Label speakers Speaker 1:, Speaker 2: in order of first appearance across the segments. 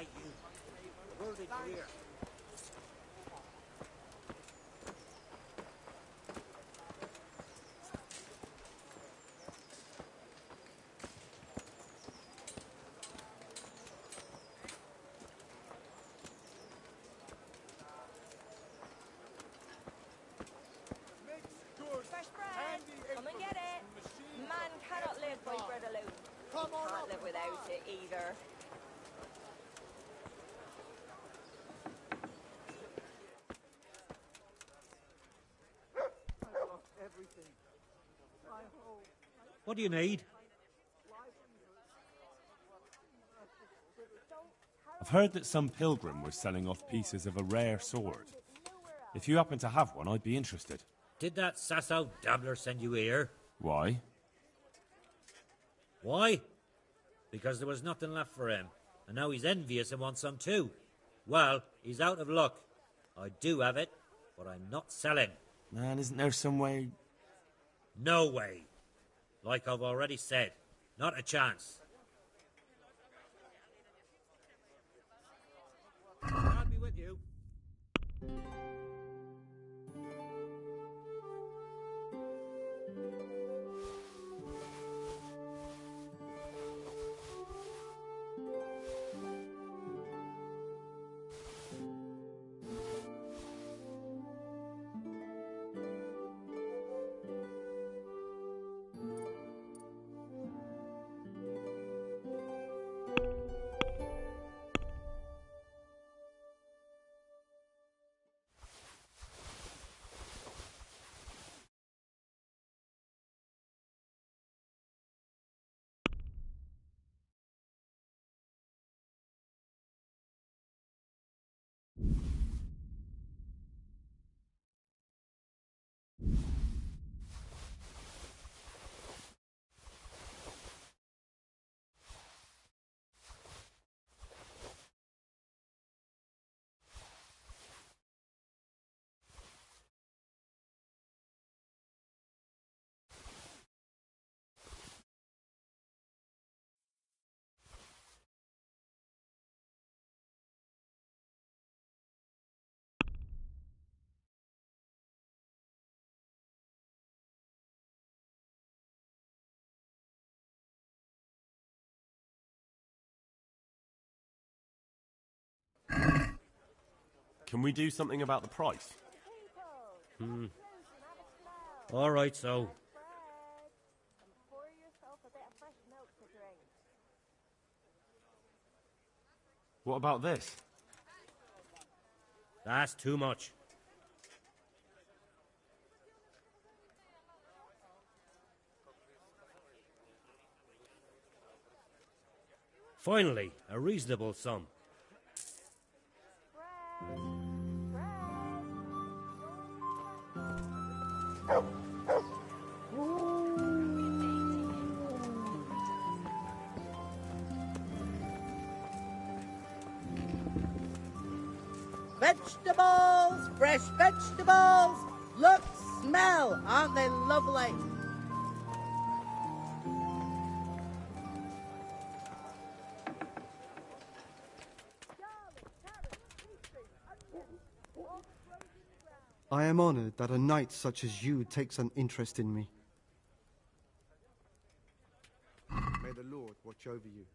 Speaker 1: Hey, you. The world is clear.
Speaker 2: Fresh bread! Come and get it! Man cannot live by bread alone. Can't live without it either.
Speaker 1: What do you need?
Speaker 3: I've heard that some pilgrim was selling off pieces of a rare sword. If you happen to have one, I'd be interested.
Speaker 1: Did that Sasso dabbler send you here?
Speaker 3: Why?
Speaker 1: Why? Because there was nothing left for him, and now he's envious and wants some too. Well, he's out of luck. I do have it, but I'm not selling.
Speaker 3: Man, isn't there some way...
Speaker 1: No way. Like I've already said, not a chance. I'll be with you.
Speaker 3: Can we do something about the price?
Speaker 1: All right, so.
Speaker 3: What about this?
Speaker 1: That's too much. Finally, a reasonable sum.
Speaker 4: Vegetables, fresh vegetables. Look, smell, aren't they lovely?
Speaker 5: I am honored that a knight such as you takes an interest in me. May the Lord watch over you.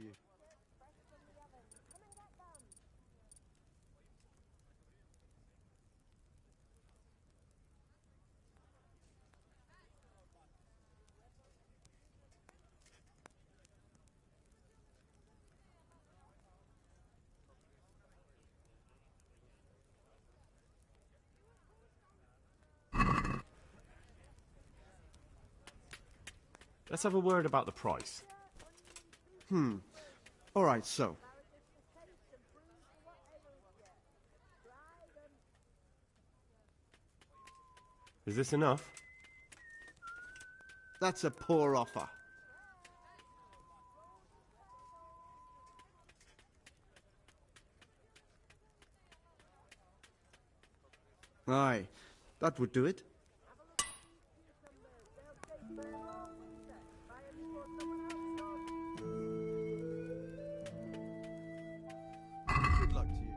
Speaker 5: to you.
Speaker 3: Let's have a word about the price.
Speaker 5: All right, so.
Speaker 3: Is this enough?
Speaker 5: That's a poor offer. Aye, that would do it. Good luck to you.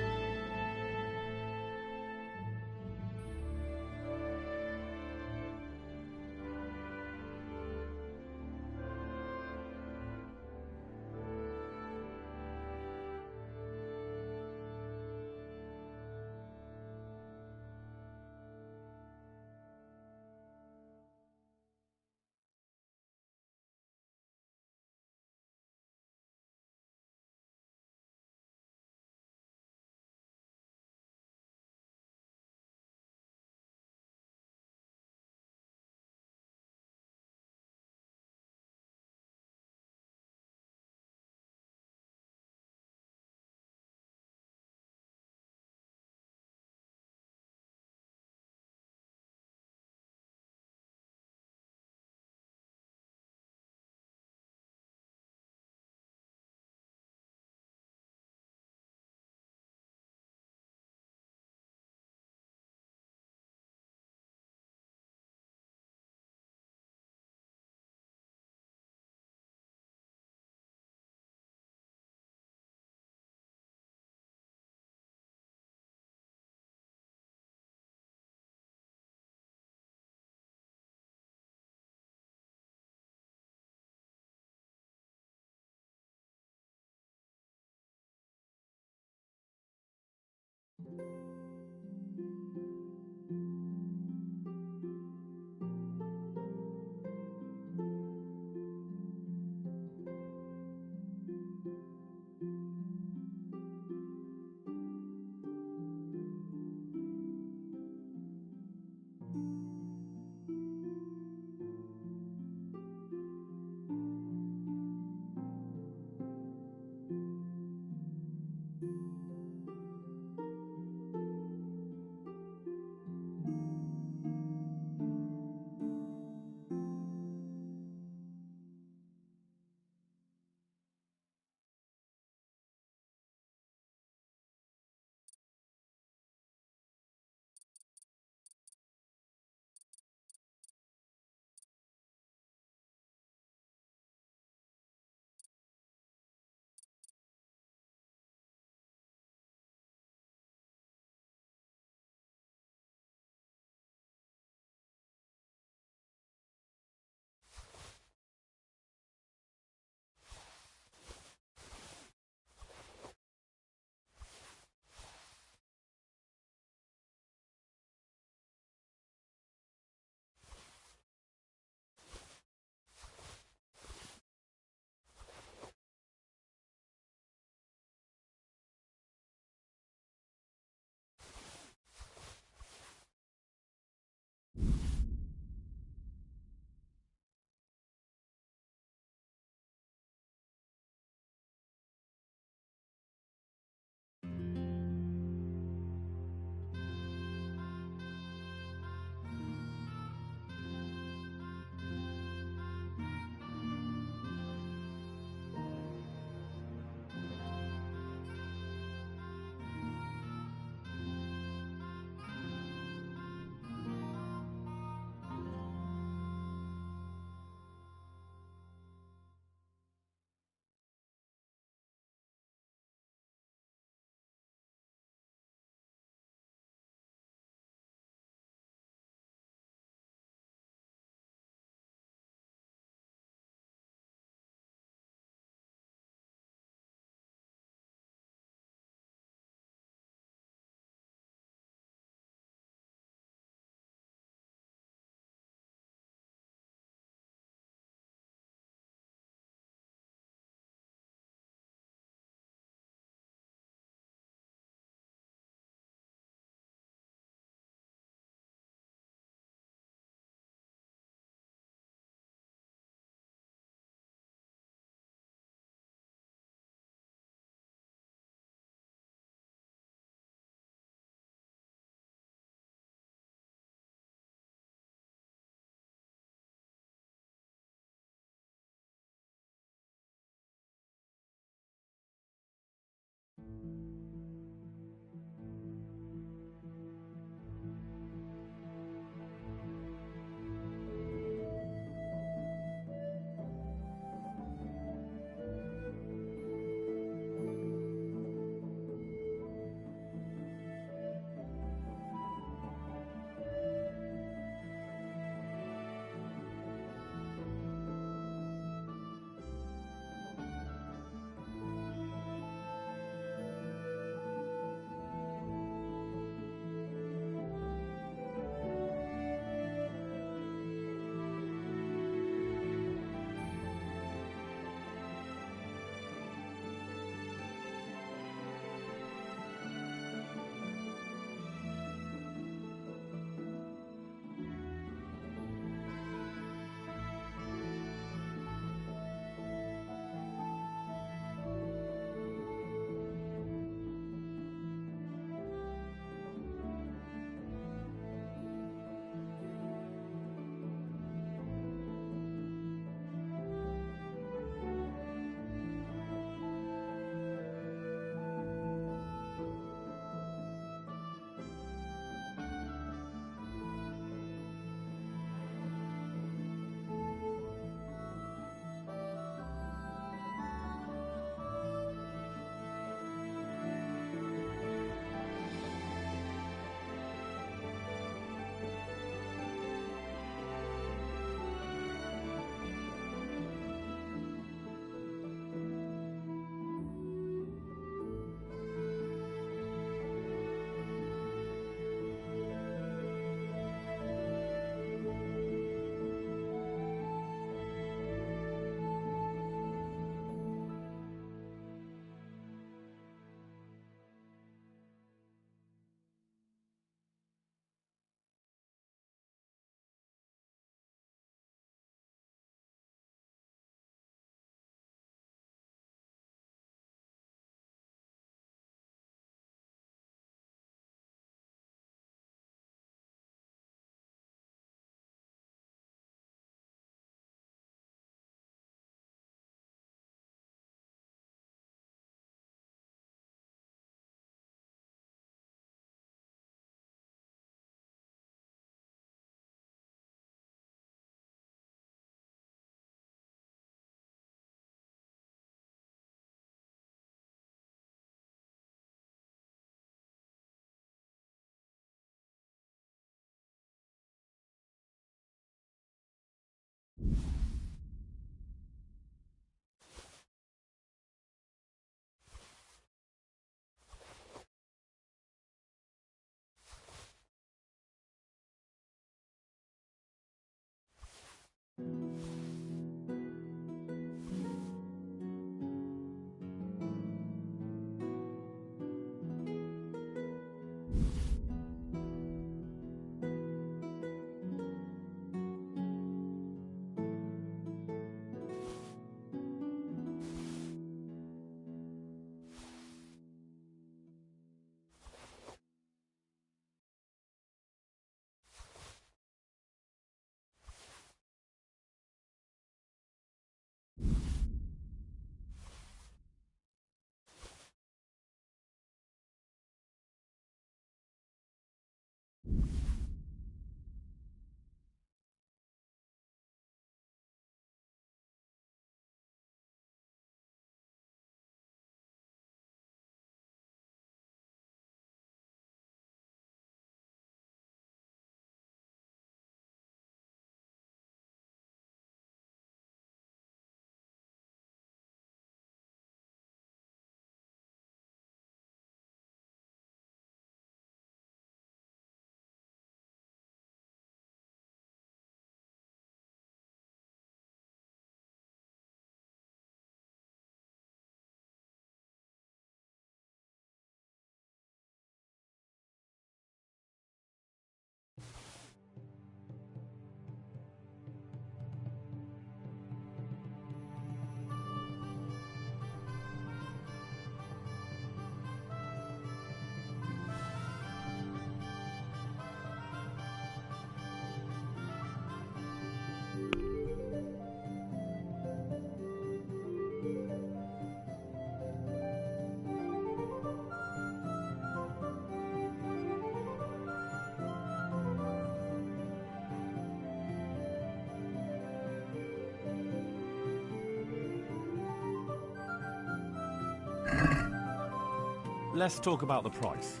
Speaker 3: Let's talk about the price.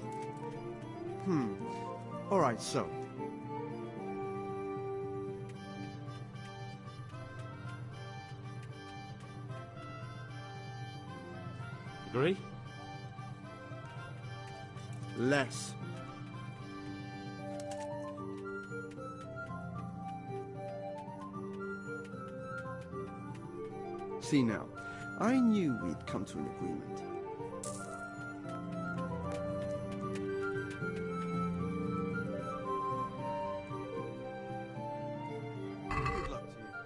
Speaker 5: All right, so.
Speaker 3: Agree?
Speaker 5: Less. See now, I knew we'd come to an agreement. Good luck to you.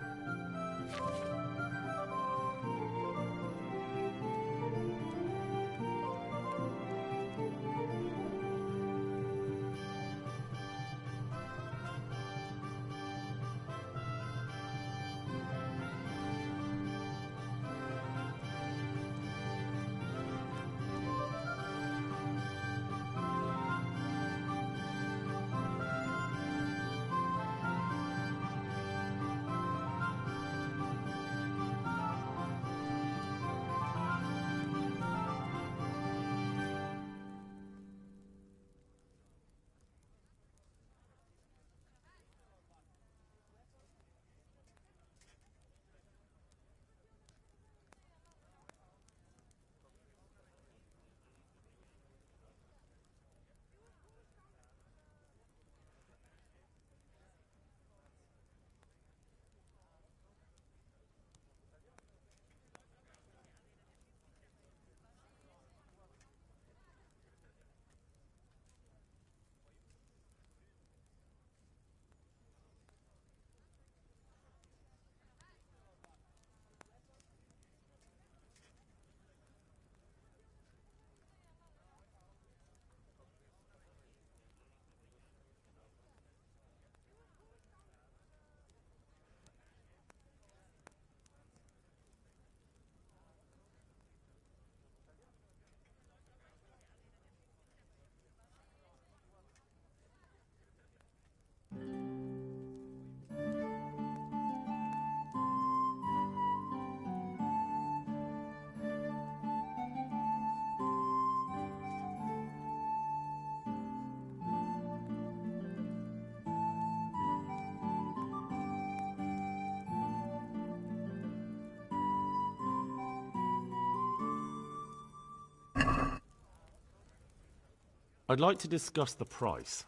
Speaker 3: I'd like to discuss the price.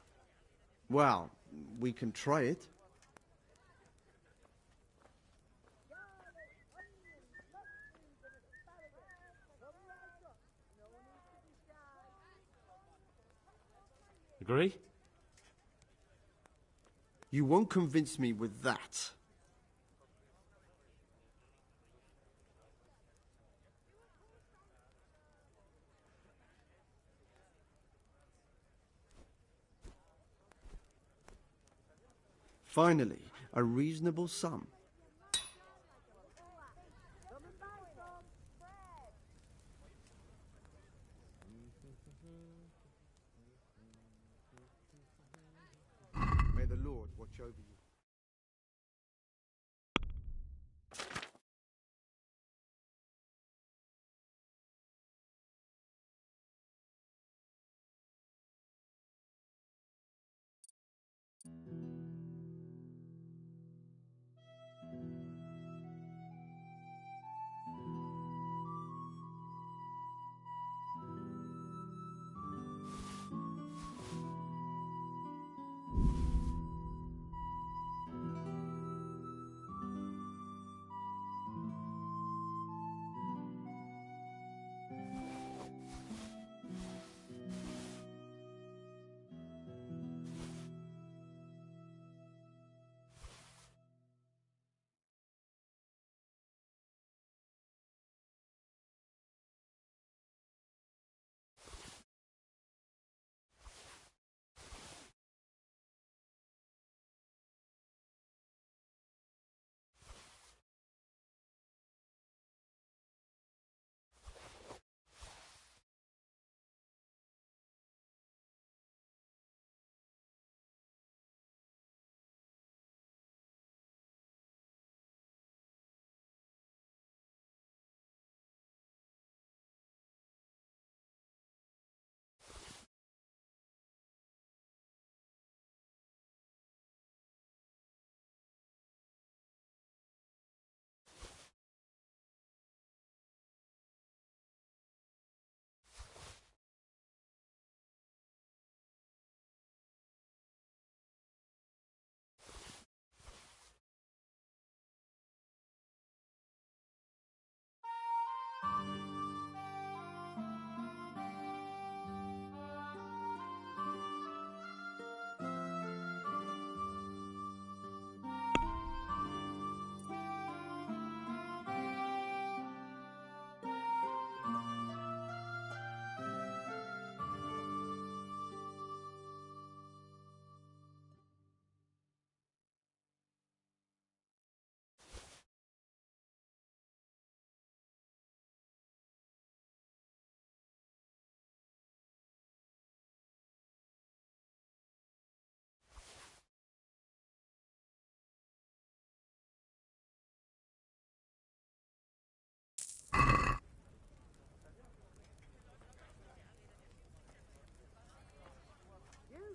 Speaker 5: Well, we can try it.
Speaker 3: Agree?
Speaker 5: You won't convince me with that. Finally, a reasonable sum. May the Lord watch over you.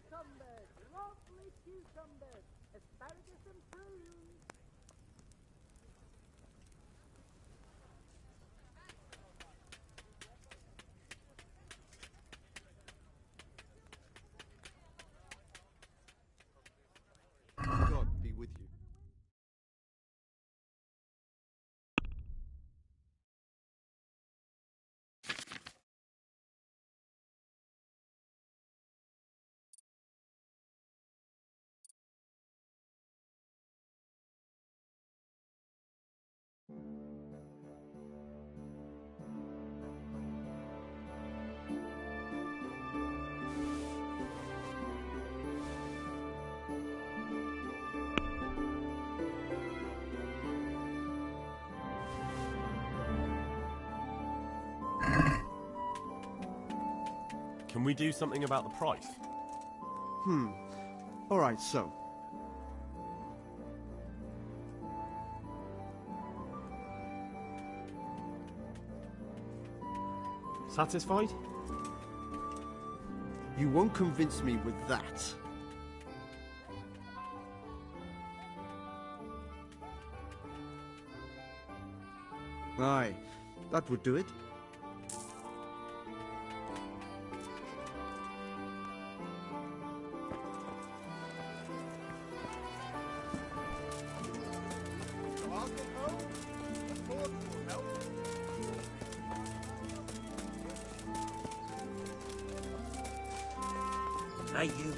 Speaker 4: Cucumbers, lovely cucumbers, asparagus and prunes.
Speaker 5: God be with you.
Speaker 3: Can we do something about the price?
Speaker 5: All right, so.
Speaker 3: Satisfied?
Speaker 5: You won't convince me with that. Aye, that would do it.
Speaker 1: Hey, you.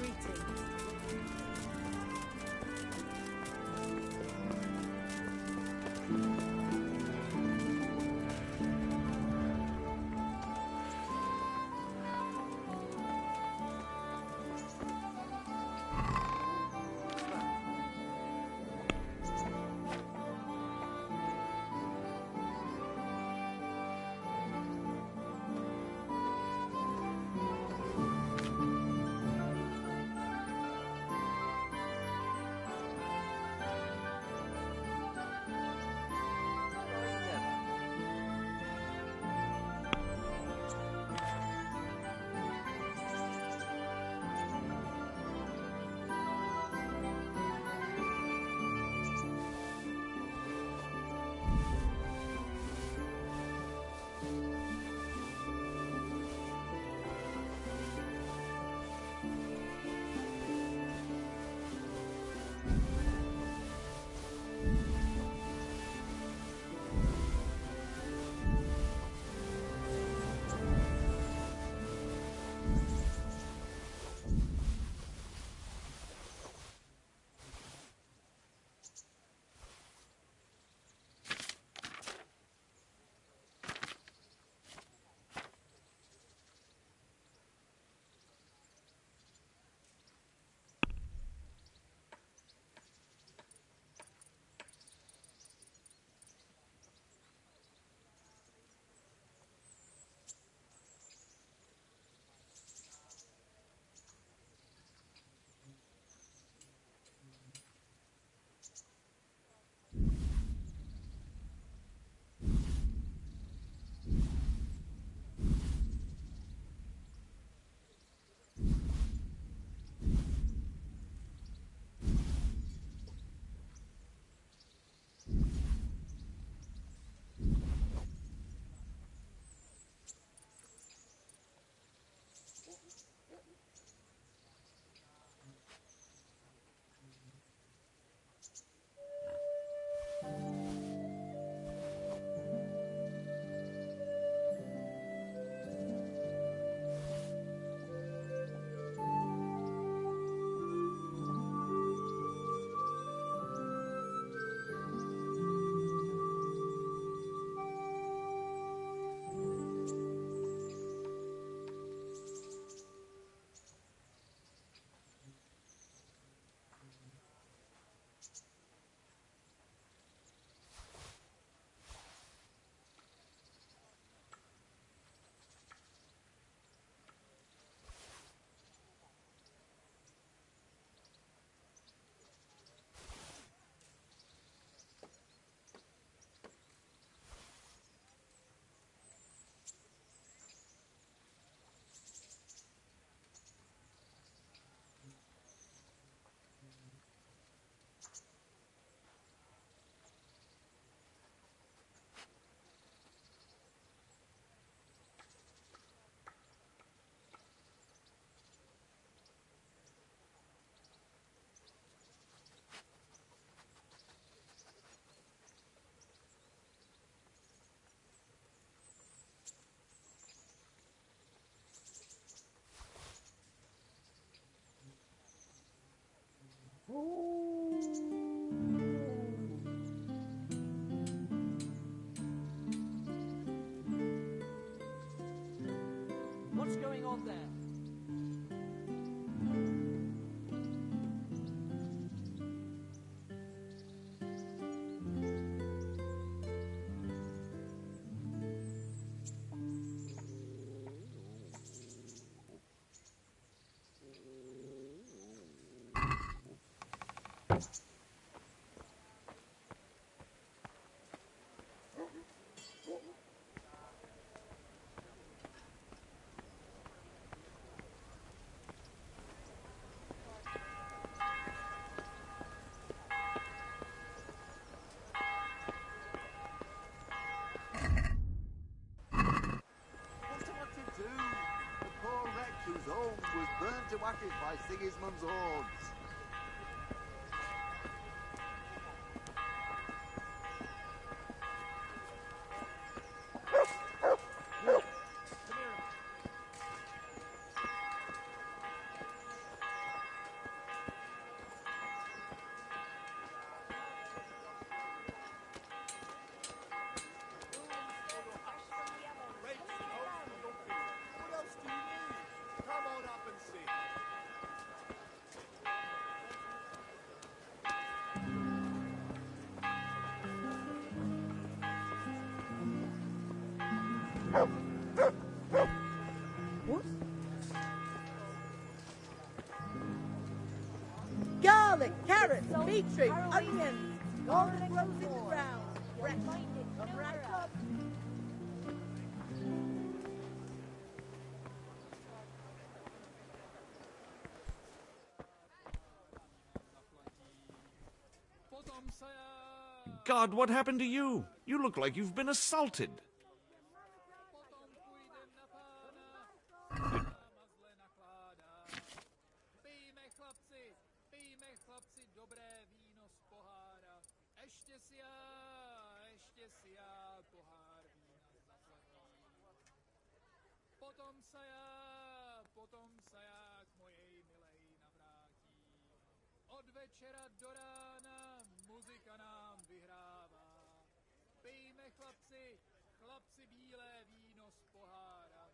Speaker 6: What's going on there?
Speaker 7: Whose home was burned to ashes by Sigismund's hordes.
Speaker 4: garlic, carrots, beetroot, onions, all that grows in the ground. Fresh. Come right up.
Speaker 8: God, what happened to you? You look like you've been assaulted.
Speaker 9: Od večera do rána muzika nám vyhrává. Pijme chlapci, chlapci bílé víno z pohára.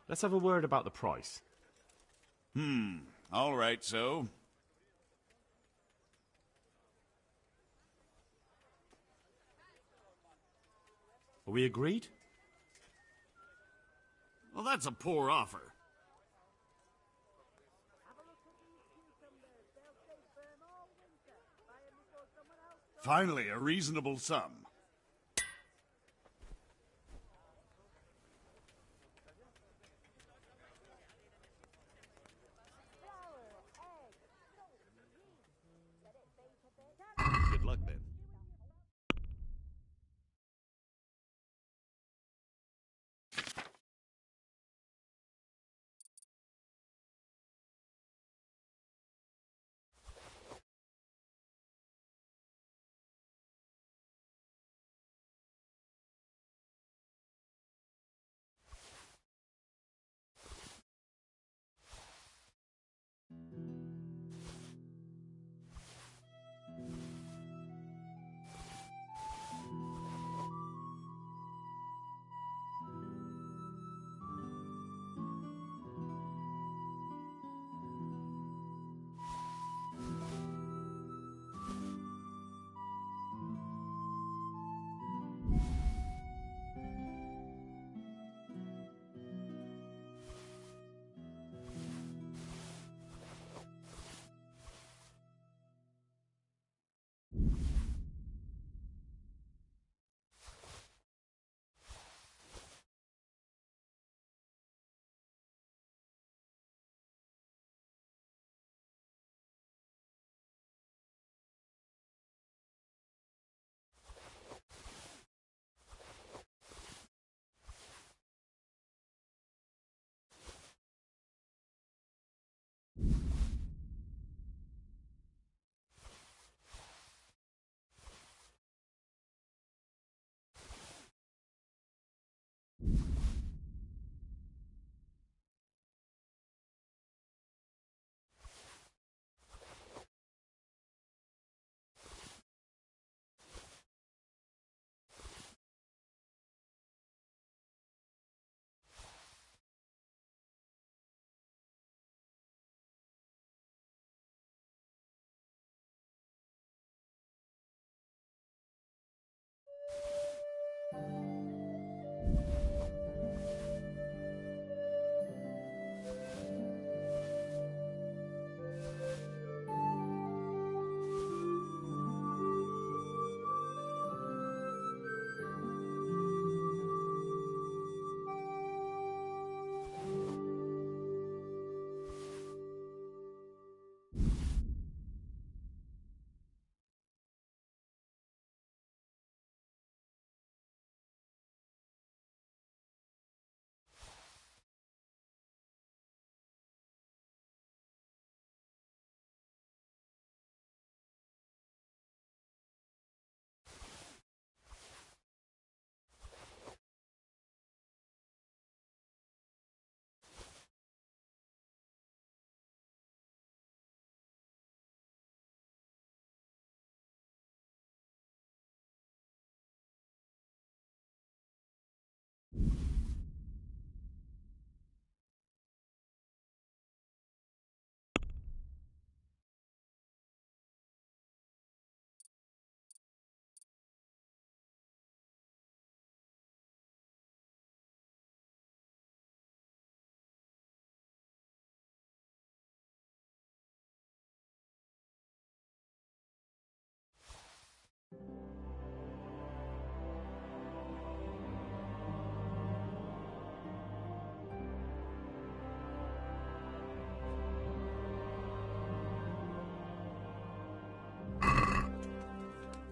Speaker 3: Let's have a word about the price.
Speaker 8: All right, so.
Speaker 3: Are we agreed?
Speaker 8: Well, that's a poor offer. Finally, a reasonable sum.
Speaker 10: Good luck, then.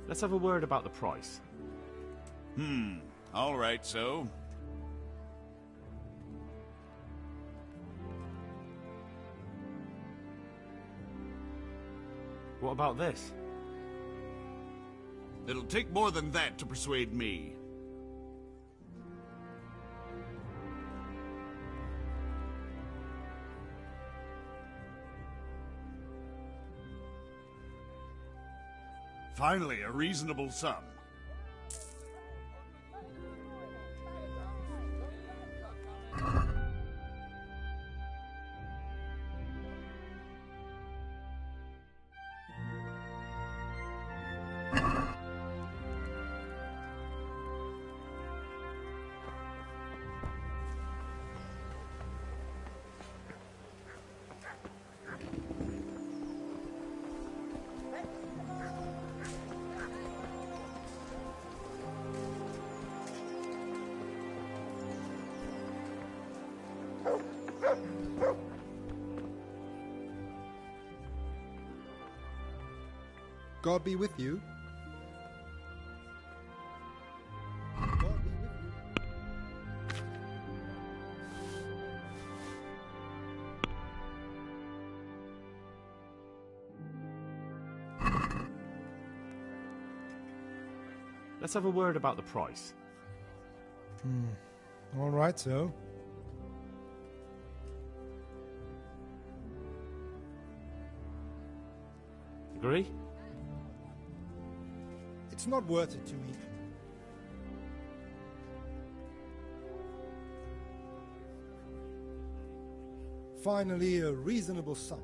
Speaker 3: Let's have a word about the price.
Speaker 8: All right, so.
Speaker 3: What about this?
Speaker 8: It'll take more than that to persuade me. Finally, a reasonable sum.
Speaker 11: God be with you. God be with you.
Speaker 3: Let's have a word about the price.
Speaker 11: All right, so.
Speaker 3: Agree?
Speaker 11: It's not worth it to me. Finally, a reasonable sum.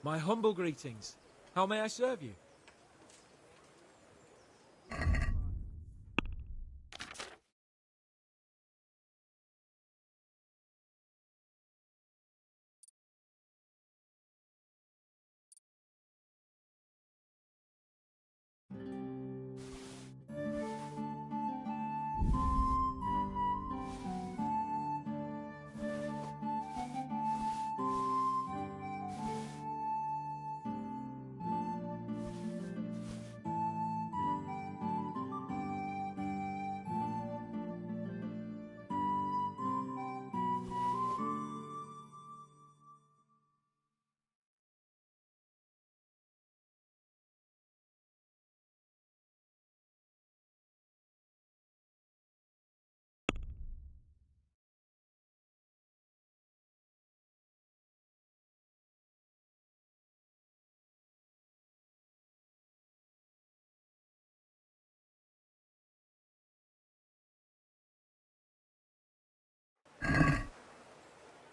Speaker 6: My humble greetings. How may I serve you?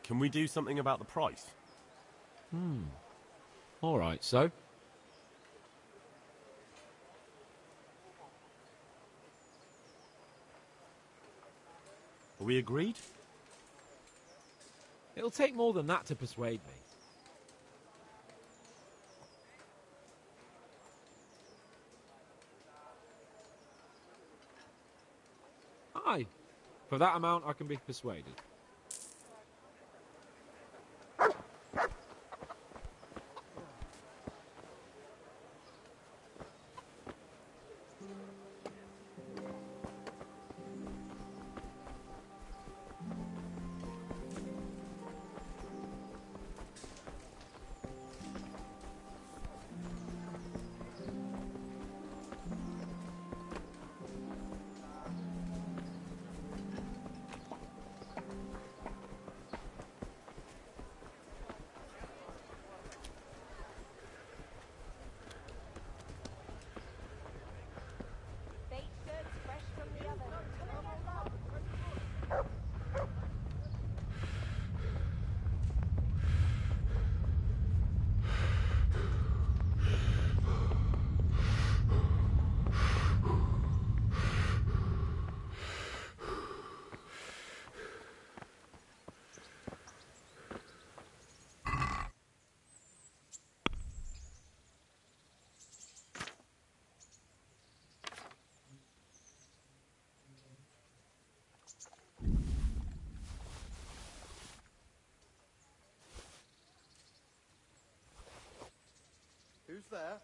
Speaker 3: Can we do something about the price?
Speaker 6: All right, so?
Speaker 3: Are we agreed?
Speaker 6: It'll take more than that to persuade me. Aye. For that amount, I can be persuaded.
Speaker 2: Baked goods fresh from the oven.
Speaker 7: Who's there?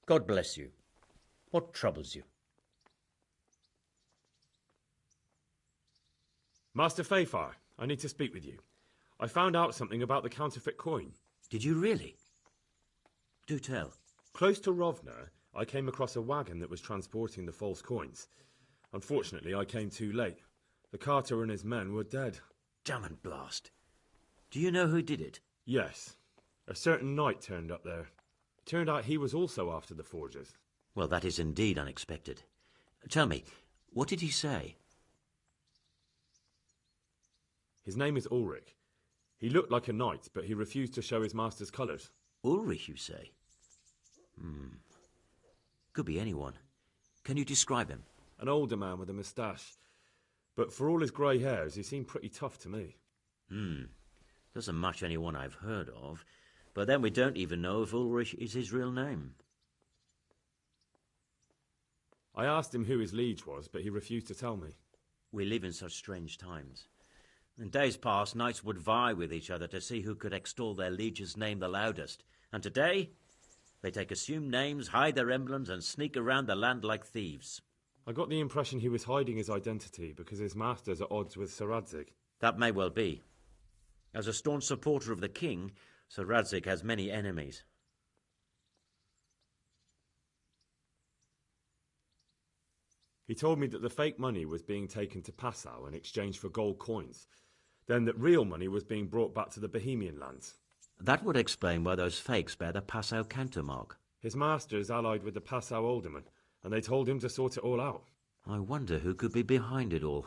Speaker 1: God bless you. What troubles you?
Speaker 3: Master Fayfire, I need to speak with you. I found out something about the counterfeit coin.
Speaker 1: Did you really? Do tell.
Speaker 3: Close to Rovna, I came across a wagon that was transporting the false coins. Unfortunately, I came too late. The carter and his men were dead.
Speaker 1: Damn and blast. Do you know who did it?
Speaker 3: Yes. A certain knight turned up there. Turned out he was also after the forgers.
Speaker 1: Well, that is indeed unexpected. Tell me, what did he say?
Speaker 3: His name is Ulrich. He looked like a knight, but he refused to show his master's colours.
Speaker 1: Ulrich, you say? Could be anyone. Can you describe him?
Speaker 3: An older man with a moustache. But for all his grey hairs, he seemed pretty tough to me.
Speaker 1: Doesn't match anyone I've heard of. But then we don't even know if Ulrich is his real name.
Speaker 3: I asked him who his liege was, but he refused to tell me.
Speaker 1: We live in such strange times. In days past, knights would vie with each other to see who could extol their liege's name the loudest. And today, they take assumed names, hide their emblems, and sneak around the land like thieves.
Speaker 3: I got the impression he was hiding his identity because his master's at odds with Sir Radzig.
Speaker 1: That may well be. As a staunch supporter of the king, Sir Radzig has many enemies.
Speaker 3: He told me that the fake money was being taken to Passau in exchange for gold coins. Then that real money was being brought back to the Bohemian lands.
Speaker 1: That would explain why those fakes bear the Passau countermark.
Speaker 3: His master is allied with the Passau alderman, and they told him to sort it all out.
Speaker 1: I wonder who could be behind it all.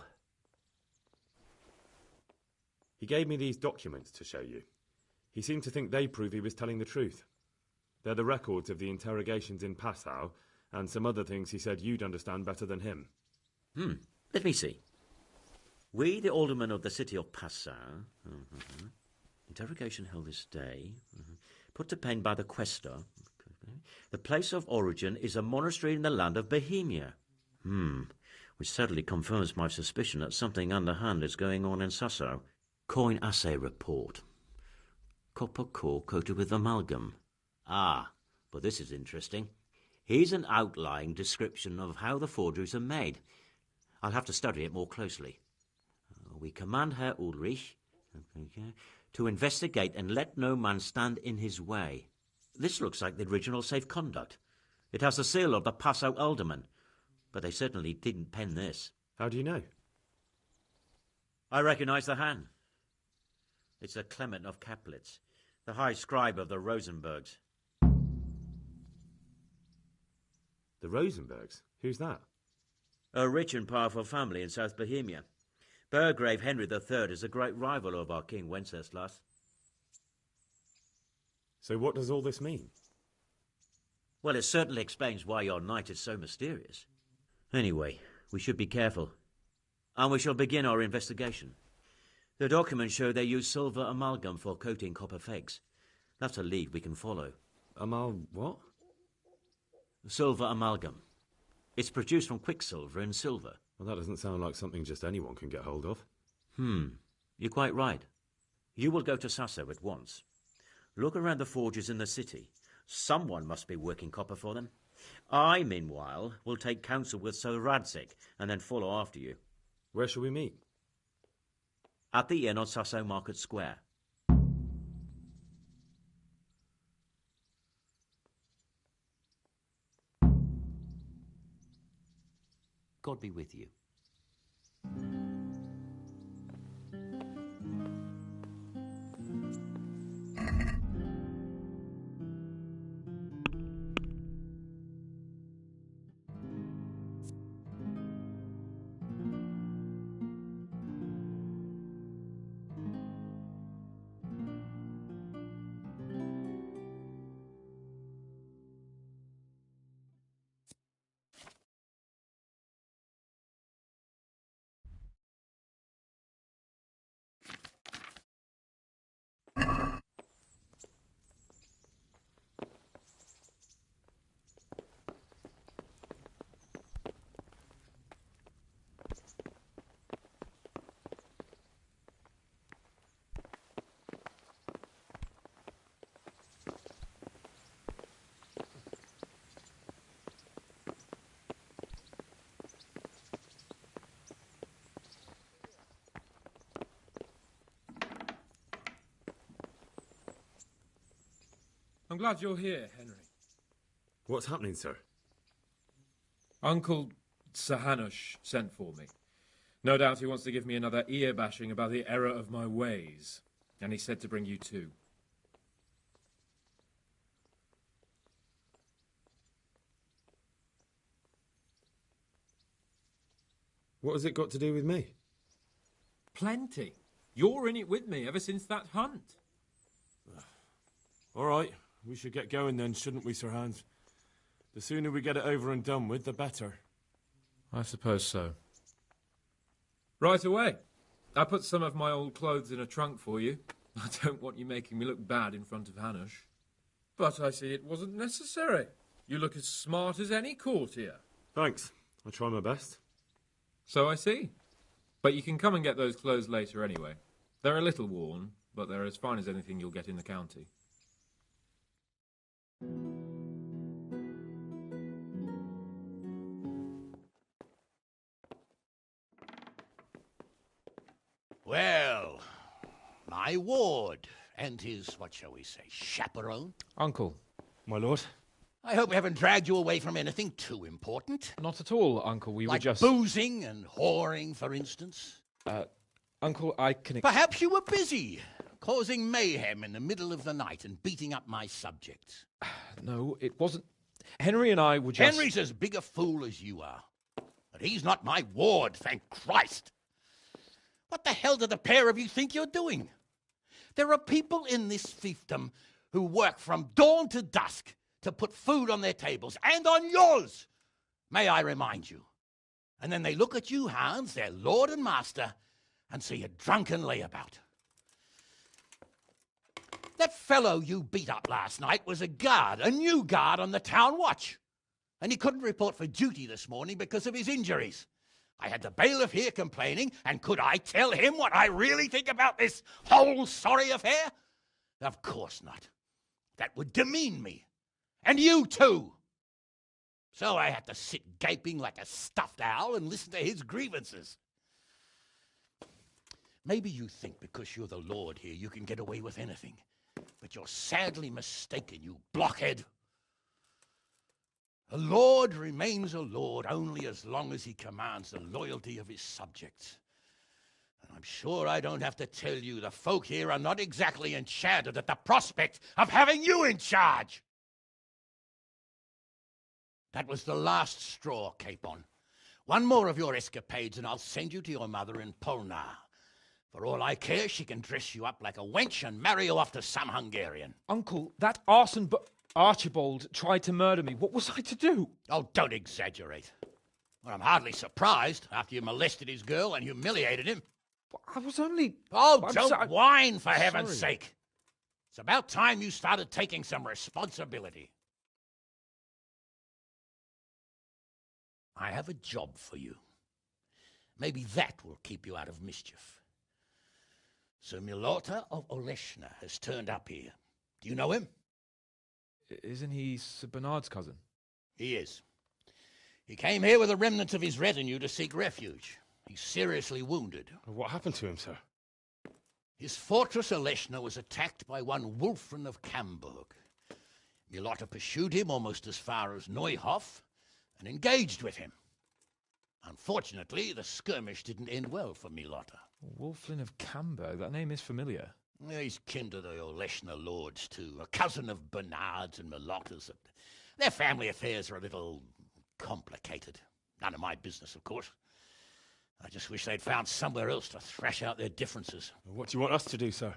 Speaker 3: He gave me these documents to show you. He seemed to think they prove he was telling the truth. They're the records of the interrogations in Passau, and some other things he said you'd understand better than him.
Speaker 1: Let me see. We, the aldermen of the city of Passau, interrogation held this day, put to pen by the questor. The place of origin is a monastery in the land of Bohemia. Which certainly confirms my suspicion that something underhand is going on in Sasso. Coin assay report. Copper core coated with amalgam. But this is interesting. Here's an outline description of how the forgeries are made. I'll have to study it more closely. We command Herr Ulrich to investigate and let no man stand in his way. This looks like the original safe conduct. It has the seal of the Passau alderman, but they certainly didn't pen this.
Speaker 3: How do you know?
Speaker 1: I recognize the hand. It's a Clement of Kaplitz, the high scribe of the Rosenbergs.
Speaker 3: The Rosenbergs? Who's that?
Speaker 1: A rich and powerful family in South Bohemia. Burgrave Henry III is a great rival of our King Wenceslas.
Speaker 3: So what does all this mean?
Speaker 1: Well, it certainly explains why your knight is so mysterious. Anyway, we should be careful. And we shall begin our investigation. The documents show they use silver amalgam for coating copper fakes. That's a lead we can follow.
Speaker 3: What?
Speaker 1: Silver amalgam. It's produced from quicksilver and silver.
Speaker 3: Well, that doesn't sound like something just anyone can get hold of.
Speaker 1: You're quite right. You will go to Sasso at once. Look around the forges in the city. Someone must be working copper for them. I, meanwhile, will take counsel with Sir Radzig and then follow after you.
Speaker 3: Where shall we meet?
Speaker 1: At the inn on Sasso Market Square. God be with you.
Speaker 6: I'm glad you're here, Henry.
Speaker 3: What's happening, sir?
Speaker 6: Uncle Sahanush sent for me. No doubt he wants to give me another ear-bashing about the error of my ways. And he said to bring you too.
Speaker 3: What has it got to do with me?
Speaker 6: Plenty. You're in it with me ever since that hunt.
Speaker 3: All right, we should get going then, shouldn't we, Sir Hans? The sooner we get it over and done with, the better.
Speaker 6: I suppose so. Right away. I put some of my old clothes in a trunk for you. I don't want you making me look bad in front of Hanush. But I see it wasn't necessary. You look as smart as any courtier.
Speaker 3: Thanks. I'll try my best.
Speaker 6: So I see. But you can come and get those clothes later anyway. They're a little worn, but they're as fine as anything you'll get in the county.
Speaker 12: Well, my ward and his, what shall we say, chaperone.
Speaker 6: Uncle.
Speaker 3: My lord?
Speaker 12: I hope we haven't dragged you away from anything too important.
Speaker 6: Not at all, Uncle. We
Speaker 12: like
Speaker 6: were just...
Speaker 12: boozing and whoring, for instance.
Speaker 6: Uncle, I can...
Speaker 12: Perhaps you were busy, causing mayhem in the middle of the night and beating up my subjects.
Speaker 6: No, it wasn't... Henry and I were just...
Speaker 12: Henry's as big a fool as you are. But he's not my ward, thank Christ. What the hell do the pair of you think you're doing? There are people in this fiefdom who work from dawn to dusk to put food on their tables, and on yours, may I remind you. And then they look at you, Hans, their lord and master, and see a drunken layabout. That fellow you beat up last night was a guard, a new guard on the town watch. And he couldn't report for duty this morning because of his injuries. I had the bailiff here complaining, and could I tell him what I really think about this whole sorry affair? Of course not. That would demean me. And you too. So I had to sit gaping like a stuffed owl and listen to his grievances. Maybe you think because you're the lord here you can get away with anything. But you're sadly mistaken, you blockhead. A lord remains a lord only as long as he commands the loyalty of his subjects. And I'm sure I don't have to tell you the folk here are not exactly enchanted at the prospect of having you in charge. That was the last straw, Capon. One more of your escapades and I'll send you to your mother in Polnar. For all I care, she can dress you up like a wench and marry you off to some Hungarian.
Speaker 6: Uncle, that arson... Archibald tried to murder me. What was I to do?
Speaker 12: Oh, don't exaggerate. Well, I'm hardly surprised after you molested his girl and humiliated him.
Speaker 6: I was only...
Speaker 12: Oh, don't whine, for heaven's sake. It's about time you started taking some responsibility. I have a job for you. Maybe that will keep you out of mischief. Sir Milota of Oleshna has turned up here. Do you know him?
Speaker 6: Isn't he Sir Bernard's cousin?
Speaker 12: He is. He came here with the remnants of his retinue to seek refuge. He's seriously wounded.
Speaker 3: What happened to him, sir?
Speaker 12: His fortress Oleshna was attacked by one Wulfrin of Camburg. Milota pursued him almost as far as Neuhof and engaged with him. Unfortunately, the skirmish didn't end well for Milota.
Speaker 6: Wulfrin of Camburg? That name is familiar.
Speaker 12: He's kin to the Oleshna lords, too, a cousin of Bernard's and Milota's. Their family affairs are a little complicated. None of my business, of course. I just wish they'd found somewhere else to thrash out their differences.
Speaker 3: What do you want us to do, sir?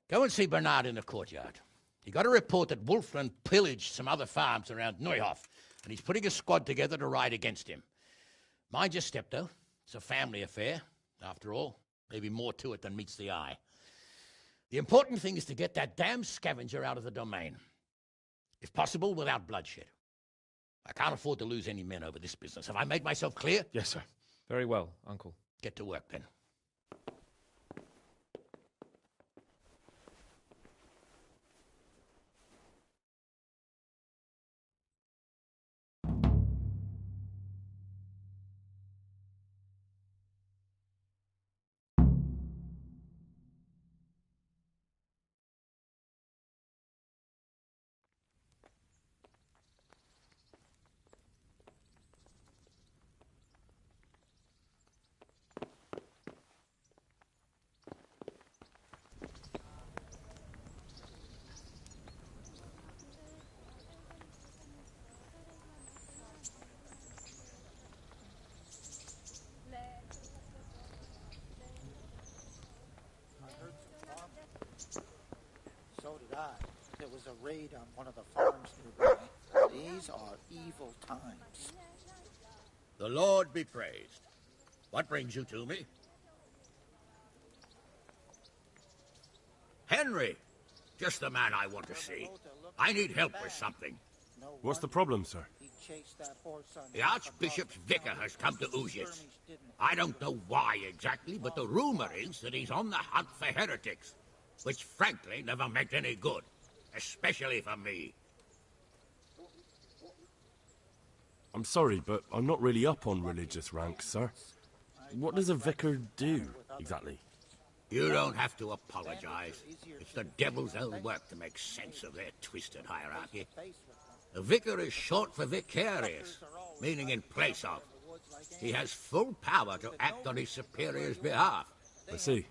Speaker 12: Go and see Bernard in the courtyard. He got a report that Wulfrin pillaged some other farms around Neuhof, and he's putting a squad together to ride against him. Mind your step, though. It's a family affair. After all, maybe more to it than meets the eye. The important thing is to get that damn scavenger out of the domain. If possible, without bloodshed. I can't afford to lose any men over this business. Have I made myself clear?
Speaker 3: Yes, sir.
Speaker 6: Very well, Uncle.
Speaker 12: Get to work, then.
Speaker 13: is a raid on one of the farms nearby. These are evil times.
Speaker 12: The Lord be praised. What brings you to me? Henry! Just the man I want to see. I need help with something.
Speaker 3: What's the problem, sir?
Speaker 12: The Archbishop's vicar has come to Uzhitz. I don't know why exactly, but the rumor is that he's on the hunt for heretics, which frankly never meant any good, especially for me.
Speaker 3: I'm sorry, but I'm not really up on religious ranks, sir. What does a vicar do, exactly?
Speaker 12: You don't have to apologize. It's the devil's own work to make sense of their twisted hierarchy. The vicar is short for vicarious, meaning in place of. He has full power to act on his superior's behalf.
Speaker 3: I see.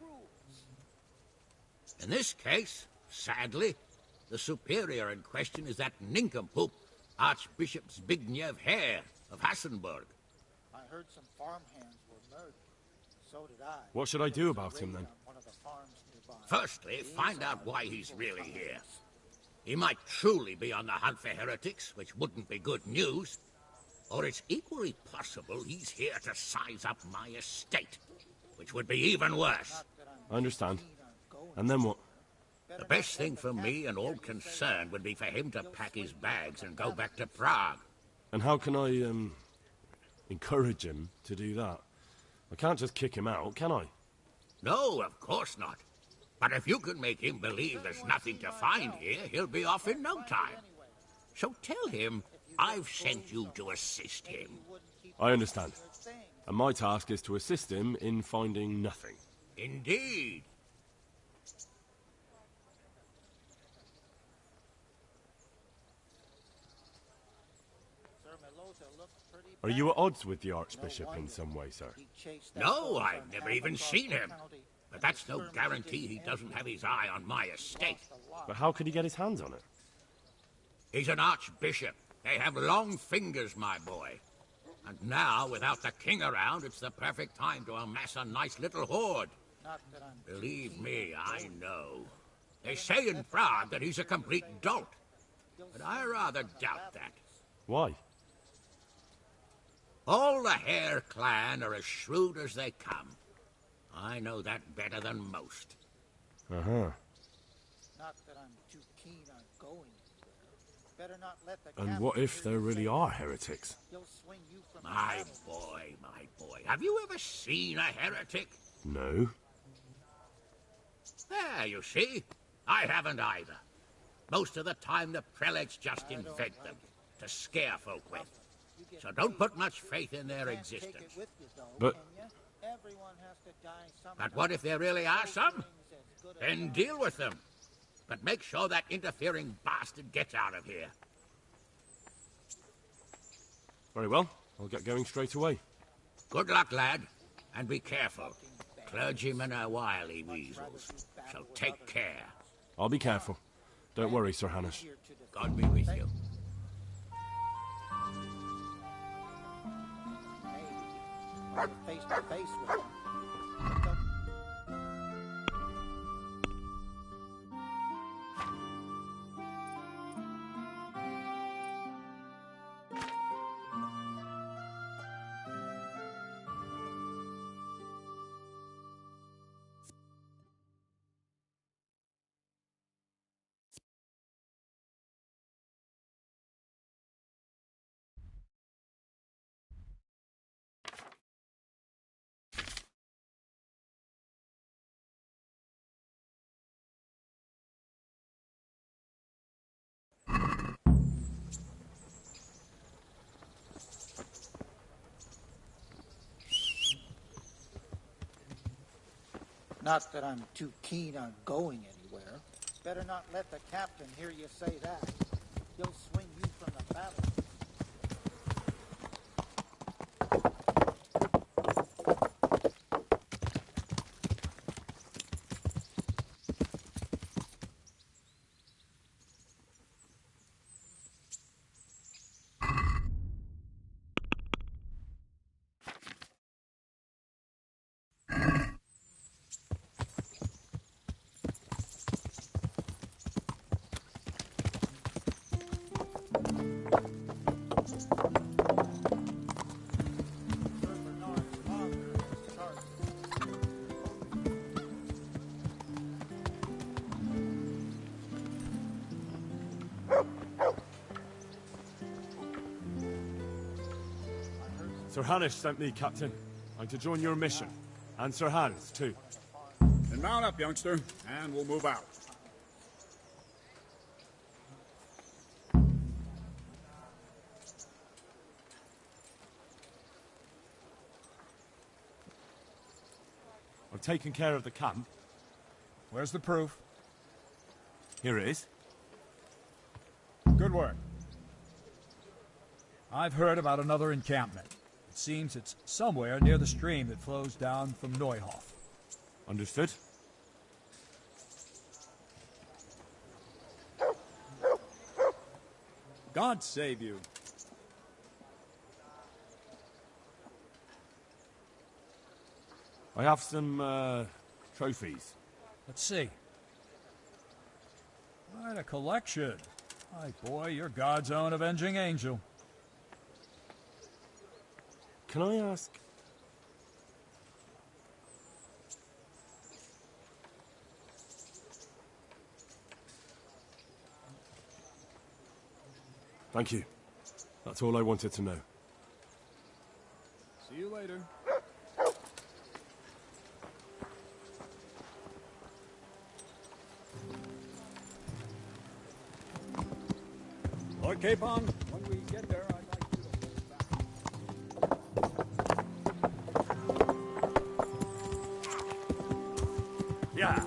Speaker 12: In this case, sadly, the superior in question is that nincompoop, Archbishop Zbigniew Hare of Hassenburg.
Speaker 13: I heard some farmhands were murdered. So did I.
Speaker 3: What should I do about him, then?
Speaker 12: Firstly, find out why he's really here. He might truly be on the hunt for heretics, which wouldn't be good news. Or it's equally possible he's here to size up my estate, which would be even worse.
Speaker 3: I understand. And then what?
Speaker 12: The best thing for me and all concerned would be for him to pack his bags and go back to Prague.
Speaker 3: And how can I, encourage him to do that? I can't just kick him out, can I?
Speaker 12: No, of course not. But if you can make him believe there's nothing to find here, he'll be off in no time. So tell him I've sent you to assist him.
Speaker 3: I understand. And my task is to assist him in finding nothing.
Speaker 12: Indeed.
Speaker 3: Are you at odds with the Archbishop in some way, sir?
Speaker 12: No, I've never even seen him. But that's no guarantee he doesn't have his eye on my estate.
Speaker 3: But how could he get his hands on it?
Speaker 12: He's an archbishop. They have long fingers, my boy. And now, without the king around, it's the perfect time to amass a nice little hoard. Believe me, I know. They say in Prague that he's a complete dolt. But I rather doubt that.
Speaker 3: Why?
Speaker 12: All the Hare clan are as shrewd as they come. I know that better than most.
Speaker 3: Uh-huh.
Speaker 13: Not that I'm too keen on going. Better not let the
Speaker 3: And what if there really are heretics?
Speaker 12: My boy. Have you ever seen a heretic?
Speaker 3: No.
Speaker 12: There, you see. I haven't either. Most of the time, the prelates just invent them to scare folk with. So don't put much faith in their existence.
Speaker 3: But
Speaker 12: what if there really are some? Then deal with them. But make sure that interfering bastard gets out of here.
Speaker 3: Very well. I'll get going straight away.
Speaker 12: Good luck, lad. And be careful. Clergymen are wily weasels. So take care.
Speaker 3: I'll be careful. Don't worry, Sir Hanish.
Speaker 12: God be with you.
Speaker 13: Face to face with him. Not that I'm too keen on going anywhere. Better not let the captain hear you say that. He'll swing you from the battle.
Speaker 3: Sir Hanish sent me, Captain. I'm to join your mission. And Sir Hans, too.
Speaker 14: Then mount up, youngster, and we'll move out.
Speaker 3: I've taken care of the camp.
Speaker 14: Where's the proof?
Speaker 3: Here it is.
Speaker 14: Good work. I've heard about another encampment. It seems it's somewhere near the stream that flows down from Neuhof.
Speaker 3: Understood.
Speaker 14: God save you.
Speaker 3: I have some, trophies.
Speaker 14: Let's see. Quite a collection. My boy, you're God's own avenging angel.
Speaker 3: Can I ask? Thank you. That's all I wanted to know.
Speaker 14: See you later. Lord Capon, when we get there, I'd like you to hold back.
Speaker 3: Yeah.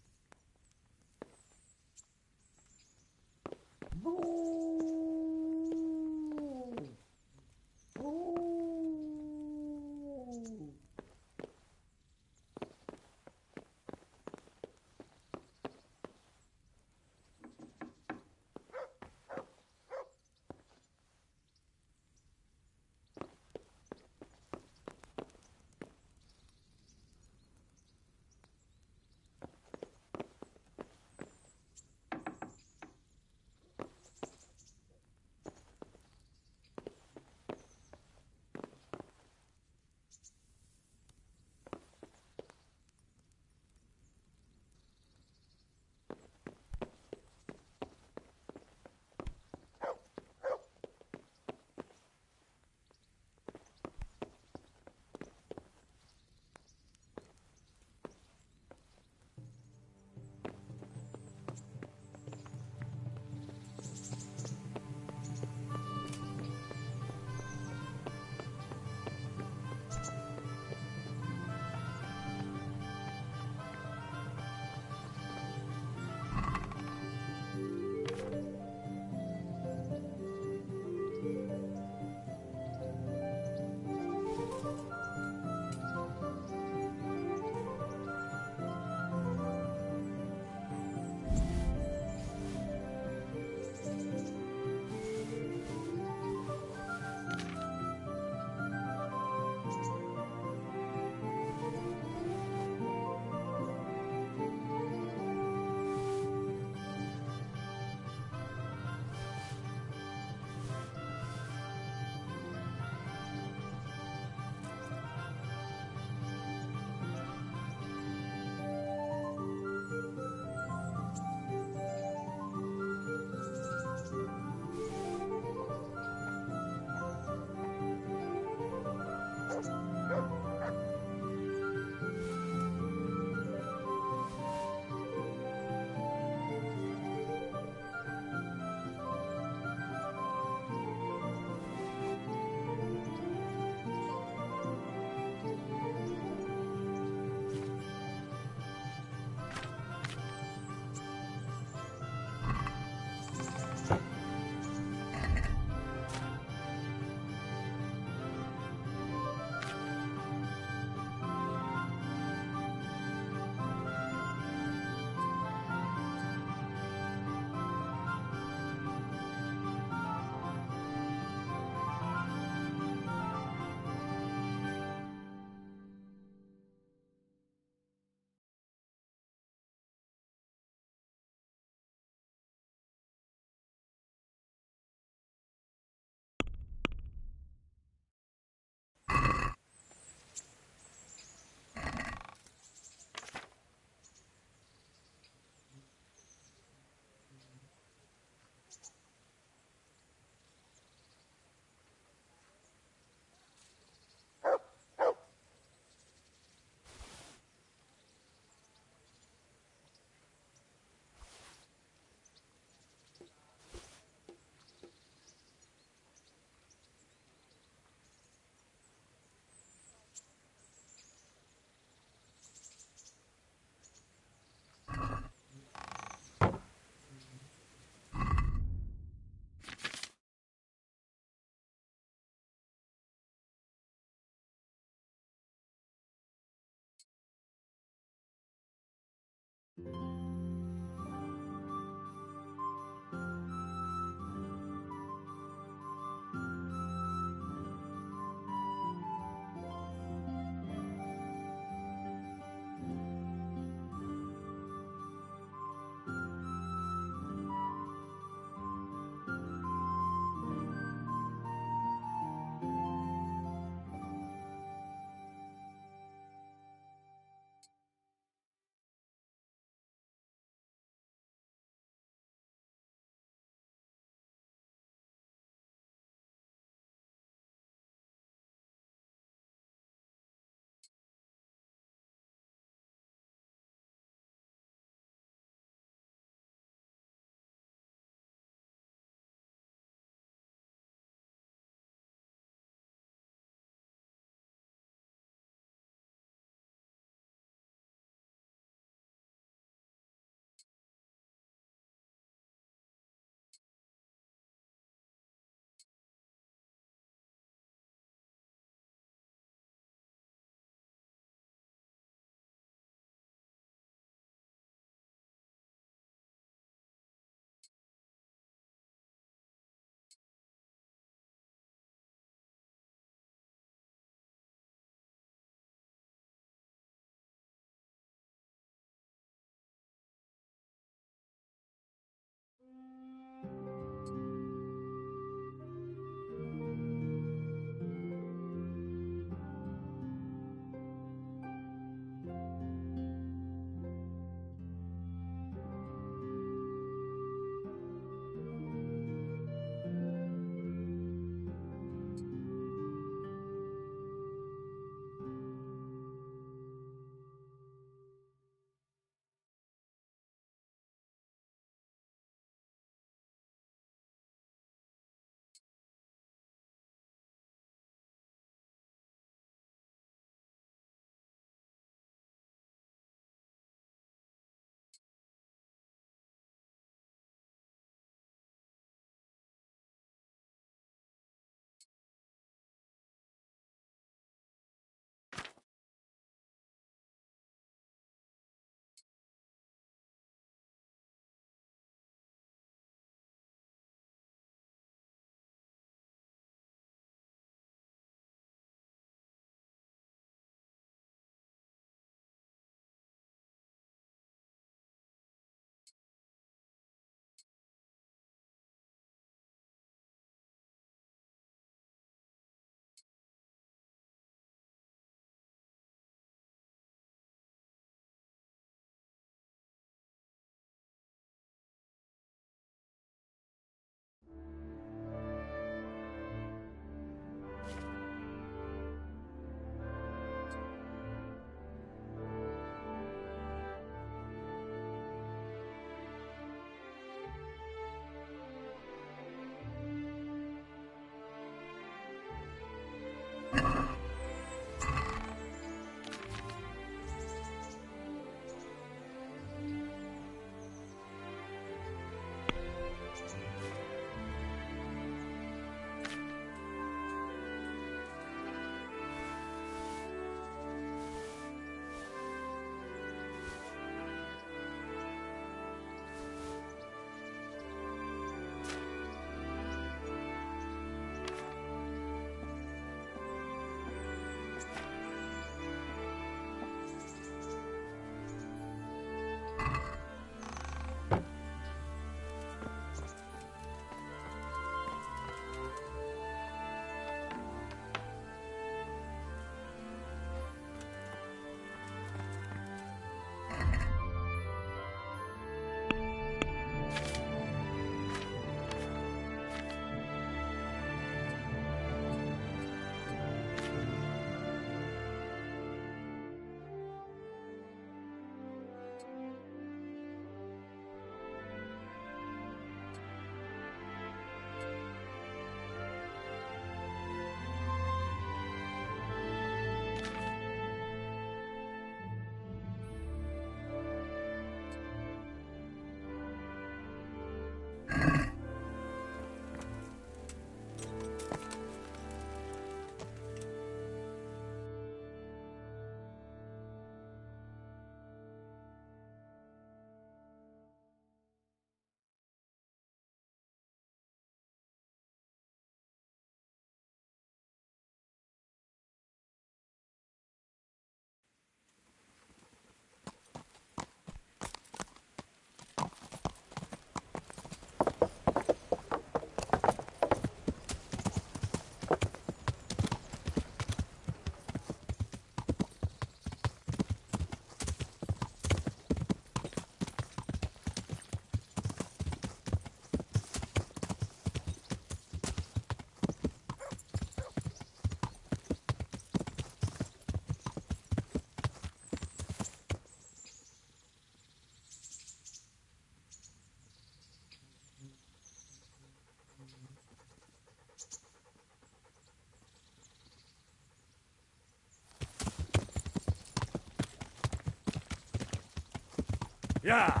Speaker 3: Yeah!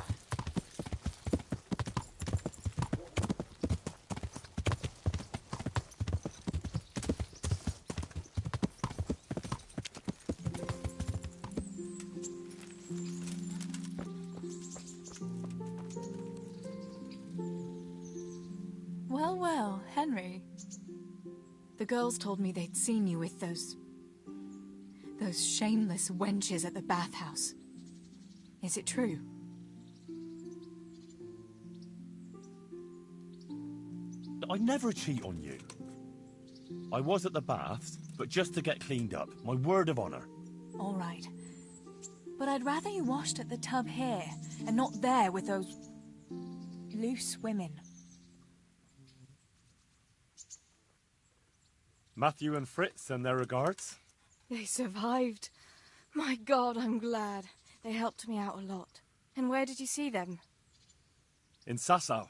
Speaker 15: Well, well, Henry. The girls told me they'd seen you with those shameless wenches at the bathhouse. Is it true?
Speaker 16: I'd never cheat on you. I was at the baths, but just to get cleaned up. My word of honor.
Speaker 15: All right. But I'd rather you washed at the tub here, and not there with those loose women.
Speaker 3: Matthew and Fritz send their regards.
Speaker 15: They survived. My God, I'm glad. They helped me out a lot. And where did you see them?
Speaker 3: In Sasau.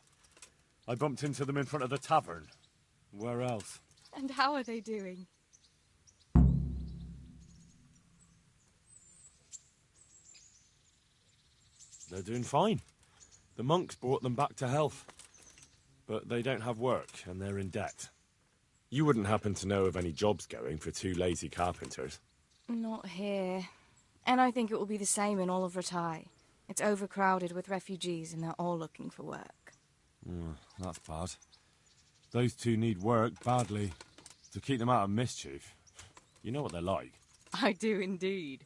Speaker 3: I bumped into them in front of the tavern. Where else?
Speaker 15: And how are they doing?
Speaker 3: They're doing fine. The monks brought them back to health. But they don't have work, and they're in debt. You wouldn't happen to know of any jobs going for two lazy carpenters?
Speaker 15: Not here. And I think it will be the same in all of Ratai. It's overcrowded with refugees, and they're all looking for work.
Speaker 3: That's bad. Those two need work badly. To keep them out of mischief. You know what they're like.
Speaker 15: I do indeed.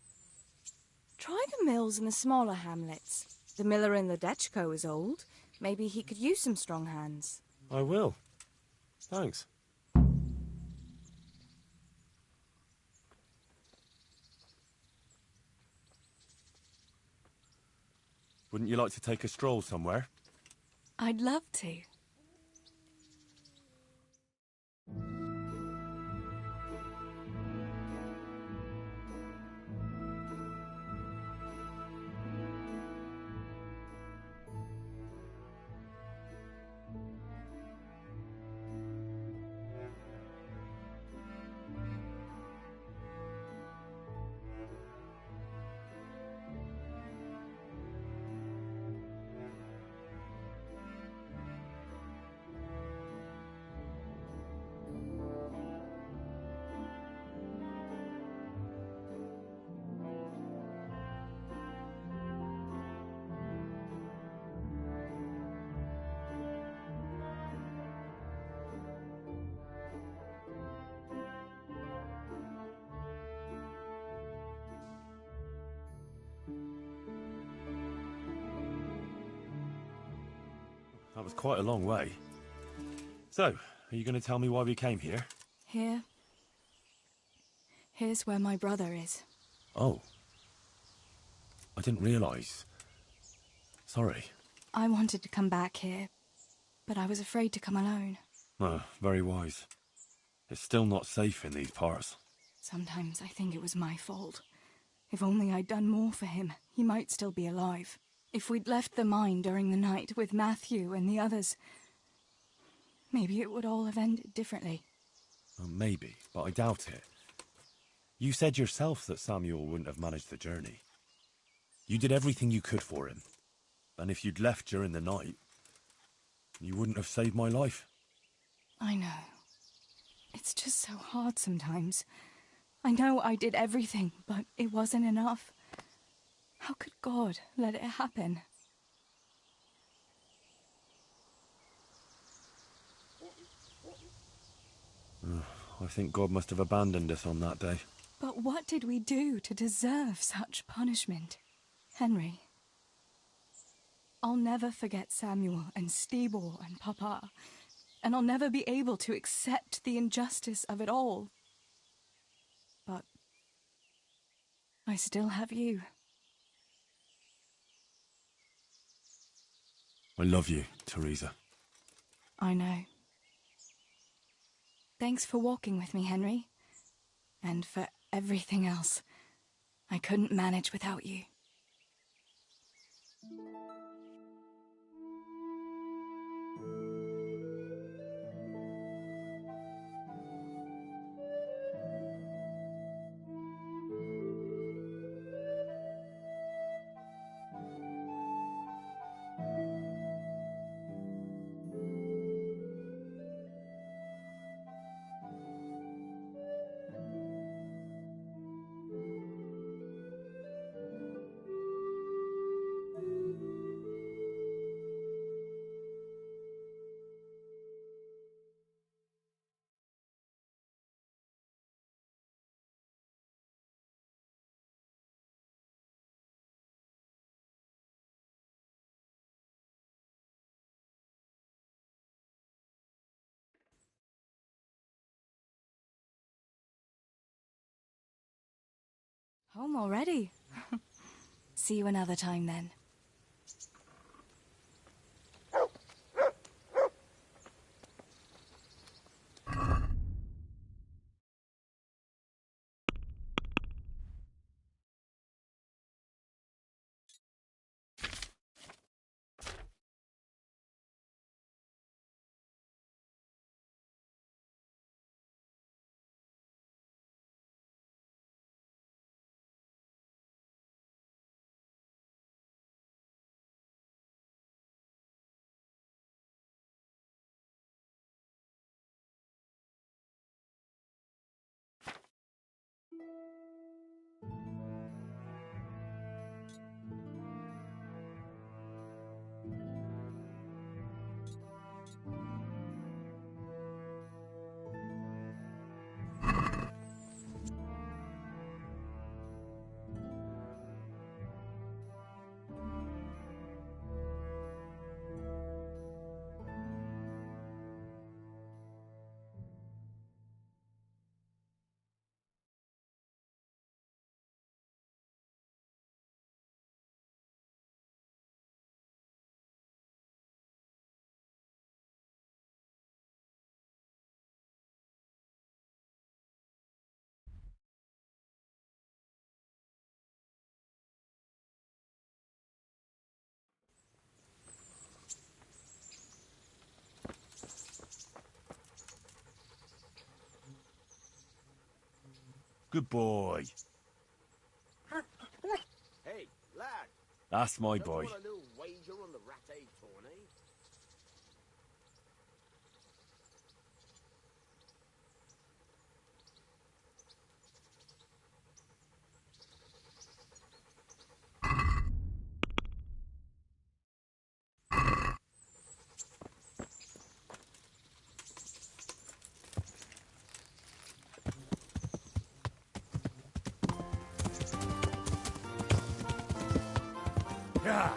Speaker 15: Try the mills in the smaller hamlets. The miller in Ledechko is old. Maybe he could use some strong hands.
Speaker 3: I will. Thanks. Wouldn't you like to take a stroll somewhere?
Speaker 15: I'd love to.
Speaker 3: That was quite a long way. So, are you going to tell me why we came here?
Speaker 15: Here's where my brother is.
Speaker 3: Oh. I didn't realise. Sorry.
Speaker 15: I wanted to come back here, but I was afraid to come alone.
Speaker 3: Oh, very wise. It's still not safe in these parts.
Speaker 15: Sometimes I think it was my fault. If only I'd done more for him, he might still be alive. If we'd left the mine during the night with Matthew and the others, maybe it would all have ended differently.
Speaker 3: Well, maybe, but I doubt it. You said yourself that Samuel wouldn't have managed the journey. You did everything you could for him. And if you'd left during the night, you wouldn't have saved my life.
Speaker 15: I know. It's just so hard sometimes. I know I did everything, but it wasn't enough. How could God let it happen?
Speaker 3: I think God must have abandoned us on that day.
Speaker 15: But what did we do to deserve such punishment? Henry, I'll never forget Samuel and Stibor and Papa, and I'll never be able to accept the injustice of it all. But I still have you.
Speaker 3: I love you, Teresa.
Speaker 15: I know. Thanks for walking with me, Henry. And for everything else. I couldn't manage without you. Home already? See you another time then.
Speaker 16: Good boy.
Speaker 17: Hey, lad.
Speaker 16: That's my
Speaker 17: Don't you
Speaker 16: boy.
Speaker 17: want a little wager on the rat-egg tourney?
Speaker 16: Yeah.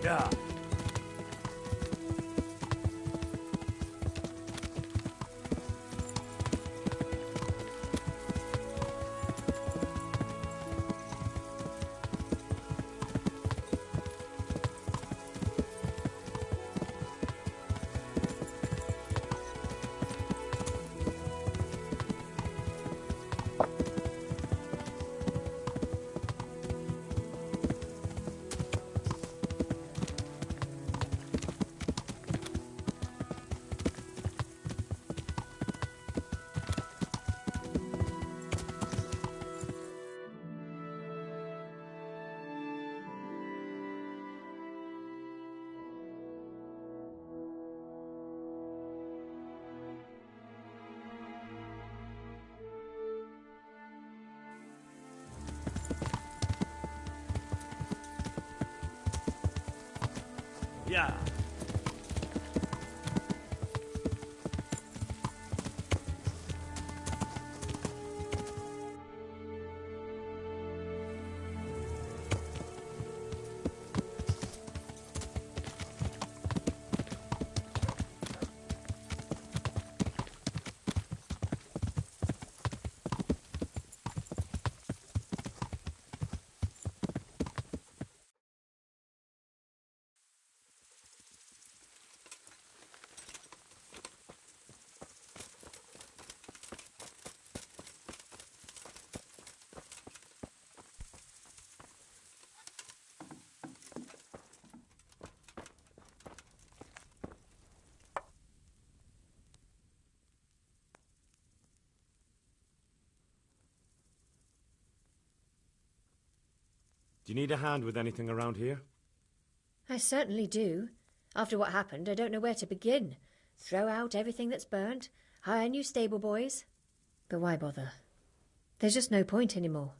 Speaker 16: Yeah. Yeah.
Speaker 3: Do you need a hand with anything around here?
Speaker 18: I certainly do. After what happened, I don't know where to begin. Throw out everything that's burnt, hire new stable boys. But why bother? There's just no point anymore,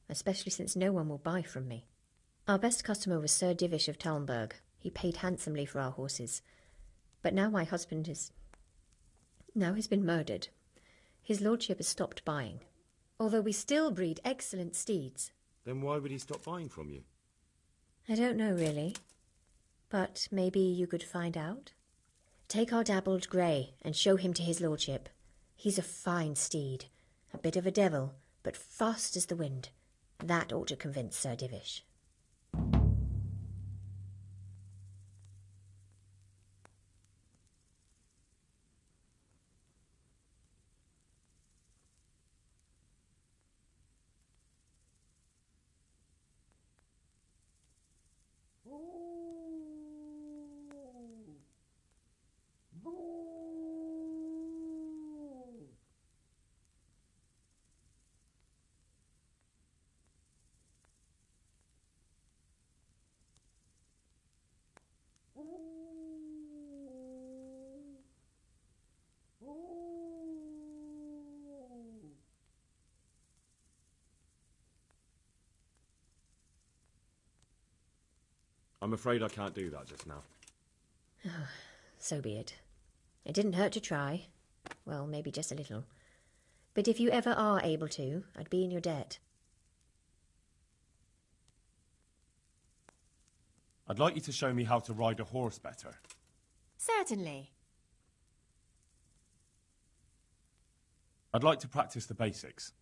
Speaker 18: especially since no one will buy from me. Our best customer was Sir Divish of Talmberg. He paid handsomely for our horses. But now my husband is... now he's been murdered. His lordship has stopped buying, although we still breed excellent steeds.
Speaker 3: Then why would he stop buying from you?
Speaker 18: I don't know, really. But maybe you could find out? Take our dabbled grey and show him to his lordship. He's a fine steed, a bit of a devil, but fast as the wind. That ought to convince Sir Divish.
Speaker 3: I'm afraid I can't do that just now.
Speaker 18: Oh, so be it. It didn't hurt to try. Well, maybe just a little. But if you ever are able to, I'd be in your debt.
Speaker 16: I'd like you to show me how to ride a horse better.
Speaker 18: Certainly.
Speaker 16: I'd like to practice the basics.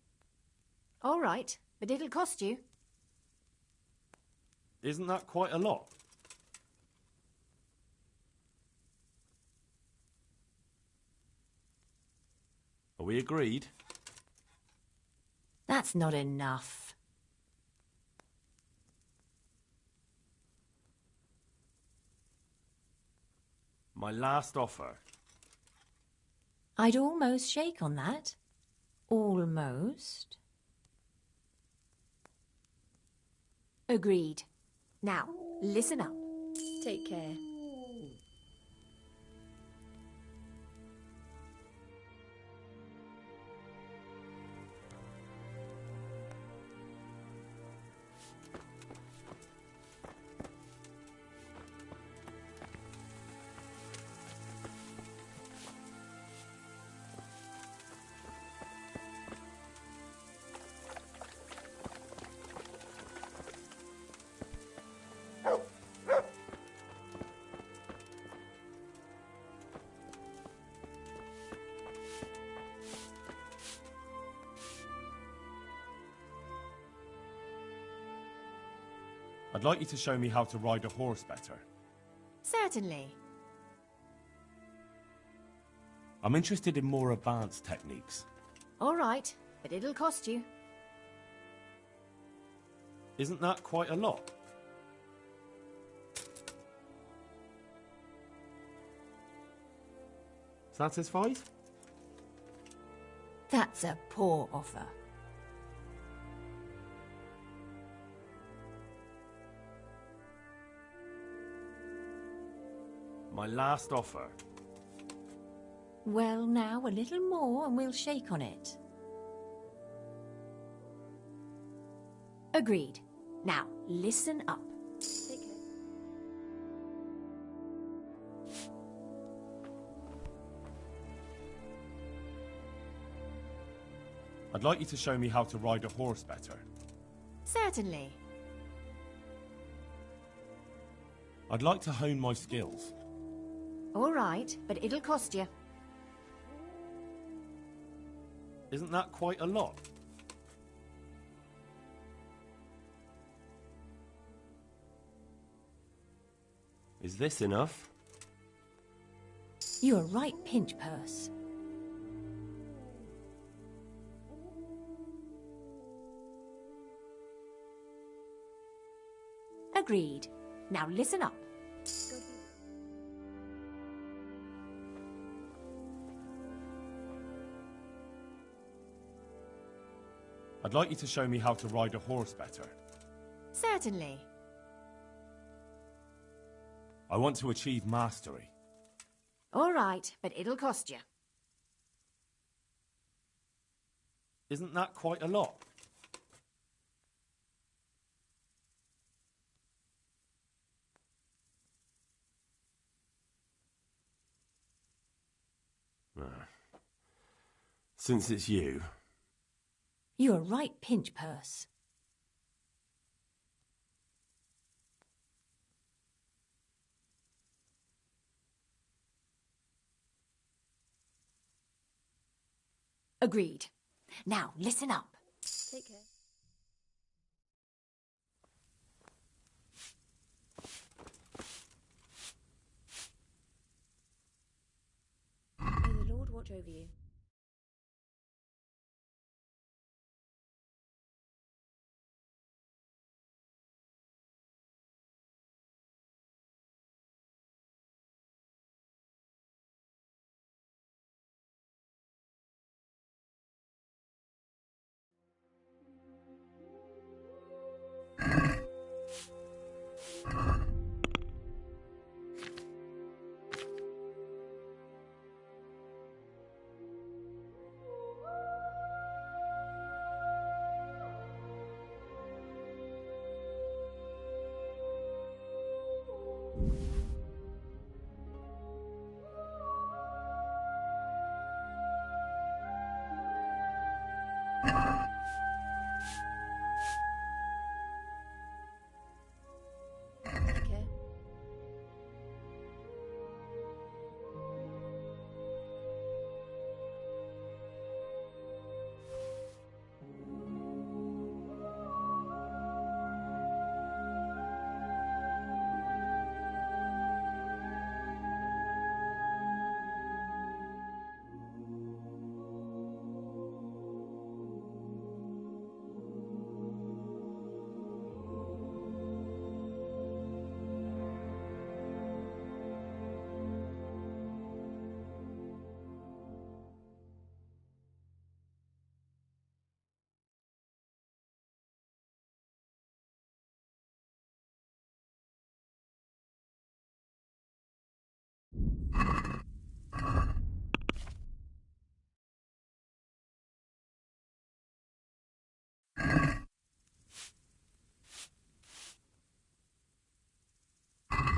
Speaker 18: All right, but it'll cost you.
Speaker 16: Isn't that quite a lot? Are we agreed?
Speaker 18: That's not enough.
Speaker 16: My last offer.
Speaker 18: I'd almost shake on that. Almost. Agreed. Now, listen up. Take care.
Speaker 16: I'd like you to show me how to ride a horse better.
Speaker 18: Certainly.
Speaker 16: I'm interested in more advanced techniques.
Speaker 18: All right, but it'll cost you.
Speaker 16: Isn't that quite a lot? Satisfied?
Speaker 18: That's a poor offer.
Speaker 16: My last offer.
Speaker 18: Well, now a little more and we'll shake on it. Agreed. Now, listen up. Take care.
Speaker 16: I'd like you to show me how to ride a horse better.
Speaker 18: Certainly.
Speaker 16: I'd like to hone my skills.
Speaker 18: All right, but it'll cost you.
Speaker 16: Isn't that quite a lot? Is this enough?
Speaker 18: You're right, pinch purse. Agreed. Now listen up.
Speaker 16: I'd like you to show me how to ride a horse better.
Speaker 18: Certainly.
Speaker 16: I want to achieve mastery.
Speaker 18: All right, but it'll cost you.
Speaker 16: Isn't that quite a lot? Since it's you...
Speaker 18: You're right, pinch purse. Agreed. Now, listen up. Take care. May the Lord watch over you. Okay.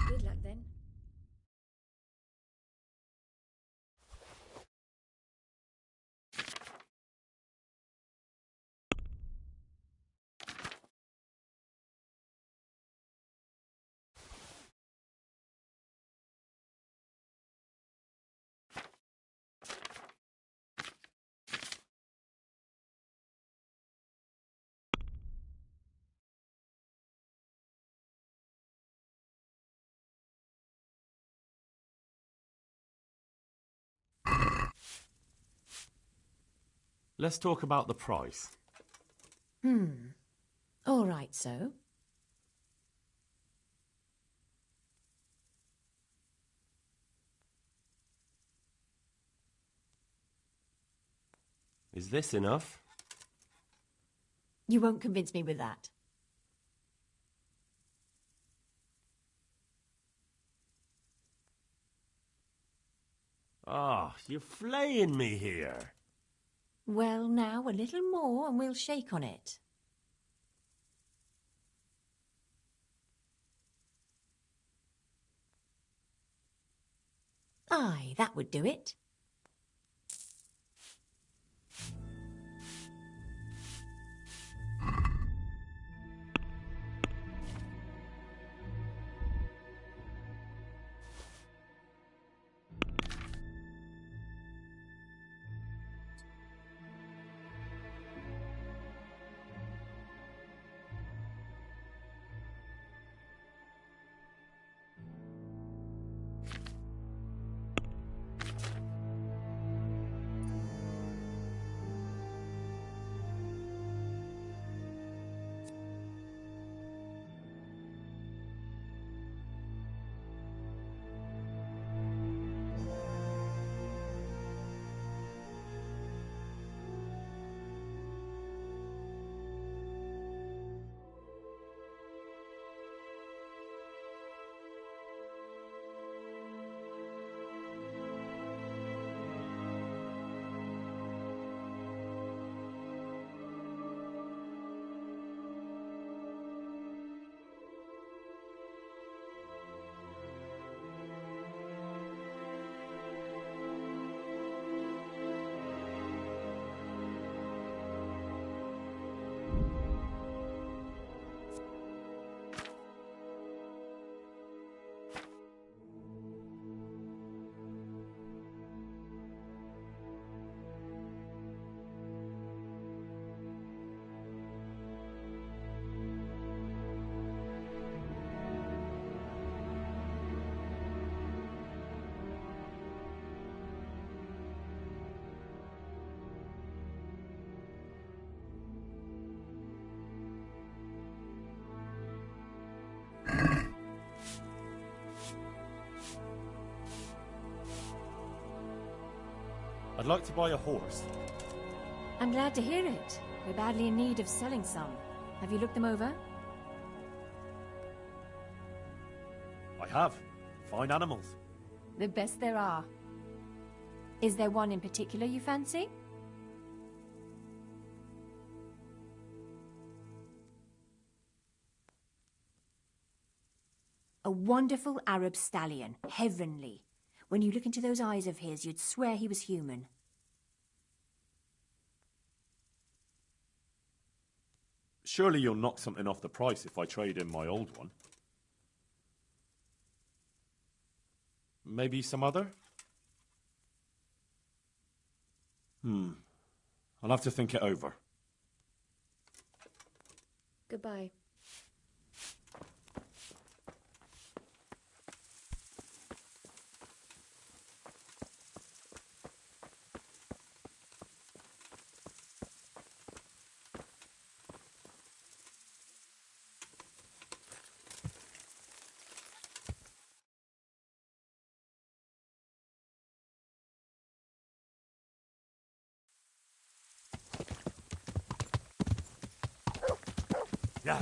Speaker 18: Good luck then.
Speaker 16: Let's talk about the price.
Speaker 18: All right, so.
Speaker 16: Is this enough?
Speaker 18: You won't convince me with that.
Speaker 16: Ah, you're flaying me here.
Speaker 18: Well, now, a little more and we'll shake on it. Aye, that would do it.
Speaker 16: I'd like to buy a horse.
Speaker 18: I'm glad to hear it. We're badly in need of selling some. Have you looked them over?
Speaker 16: I have. Fine animals.
Speaker 18: The best there are. Is there one in particular you fancy? A wonderful Arab stallion. Heavenly. When you look into those eyes of his, you'd swear he was human.
Speaker 16: Surely you'll knock something off the price if I trade in my old one. Maybe some other? I'll have to think it over.
Speaker 18: Goodbye.
Speaker 16: Yeah.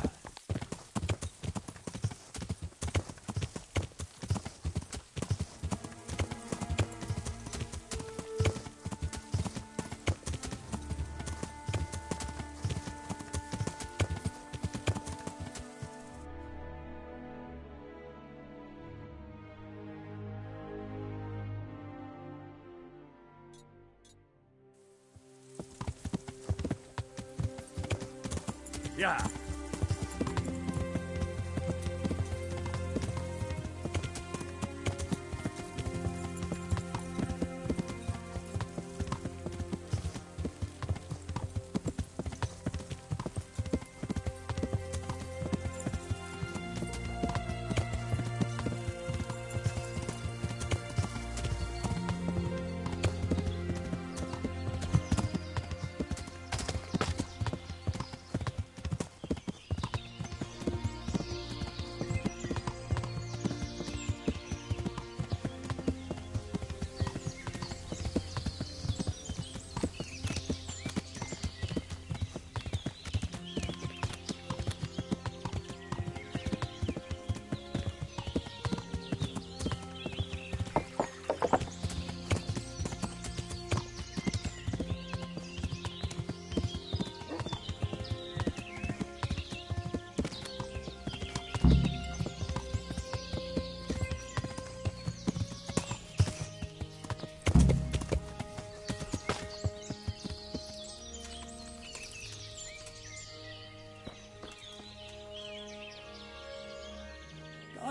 Speaker 16: Yeah.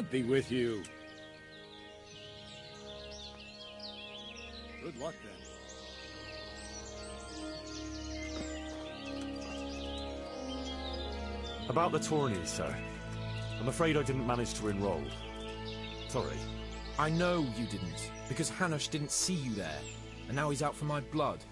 Speaker 14: God be with you. Good luck, then.
Speaker 16: About the tourney, sir. I'm afraid I didn't manage to enroll. Sorry.
Speaker 6: I know you didn't, because Hanush didn't see you there, and now he's out for my blood.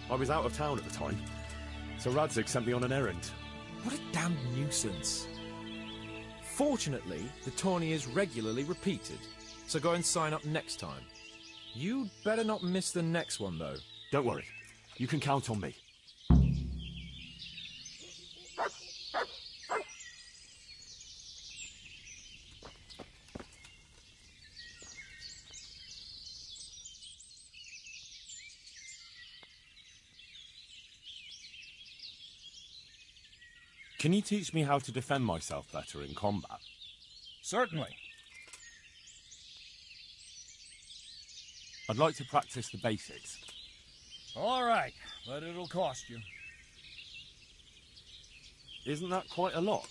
Speaker 16: I was out of town at the time, so Radzig sent me on an errand.
Speaker 6: What a damn nuisance. Fortunately, the tourney is regularly repeated, so go and sign up next time. You'd better not miss the next one, though.
Speaker 16: Don't worry. You can count on me. Can you teach me how to defend myself better in combat?
Speaker 14: Certainly.
Speaker 16: I'd like to practice the basics.
Speaker 14: All right, but it'll cost you.
Speaker 16: Isn't that quite a lot?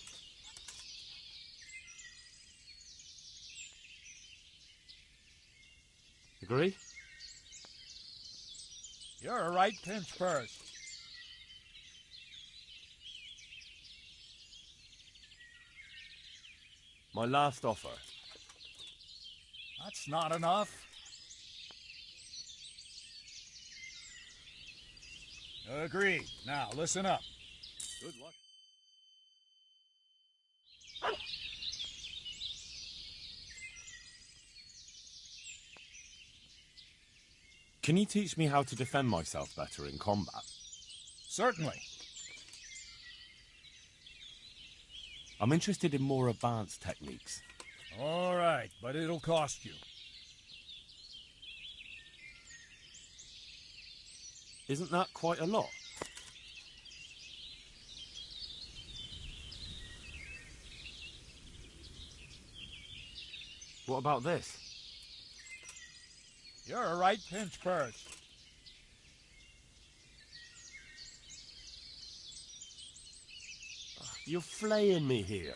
Speaker 16: Agree?
Speaker 14: You're a right pinch purse.
Speaker 16: My last offer.
Speaker 14: That's not enough. Agreed. Now, listen up.
Speaker 16: Good luck. Can you teach me how to defend myself better in combat?
Speaker 14: Certainly.
Speaker 16: I'm interested in more advanced techniques.
Speaker 14: All right, but it'll cost you.
Speaker 16: Isn't that quite a lot? What about this?
Speaker 14: You're a right pinch purse.
Speaker 16: You're flaying me here.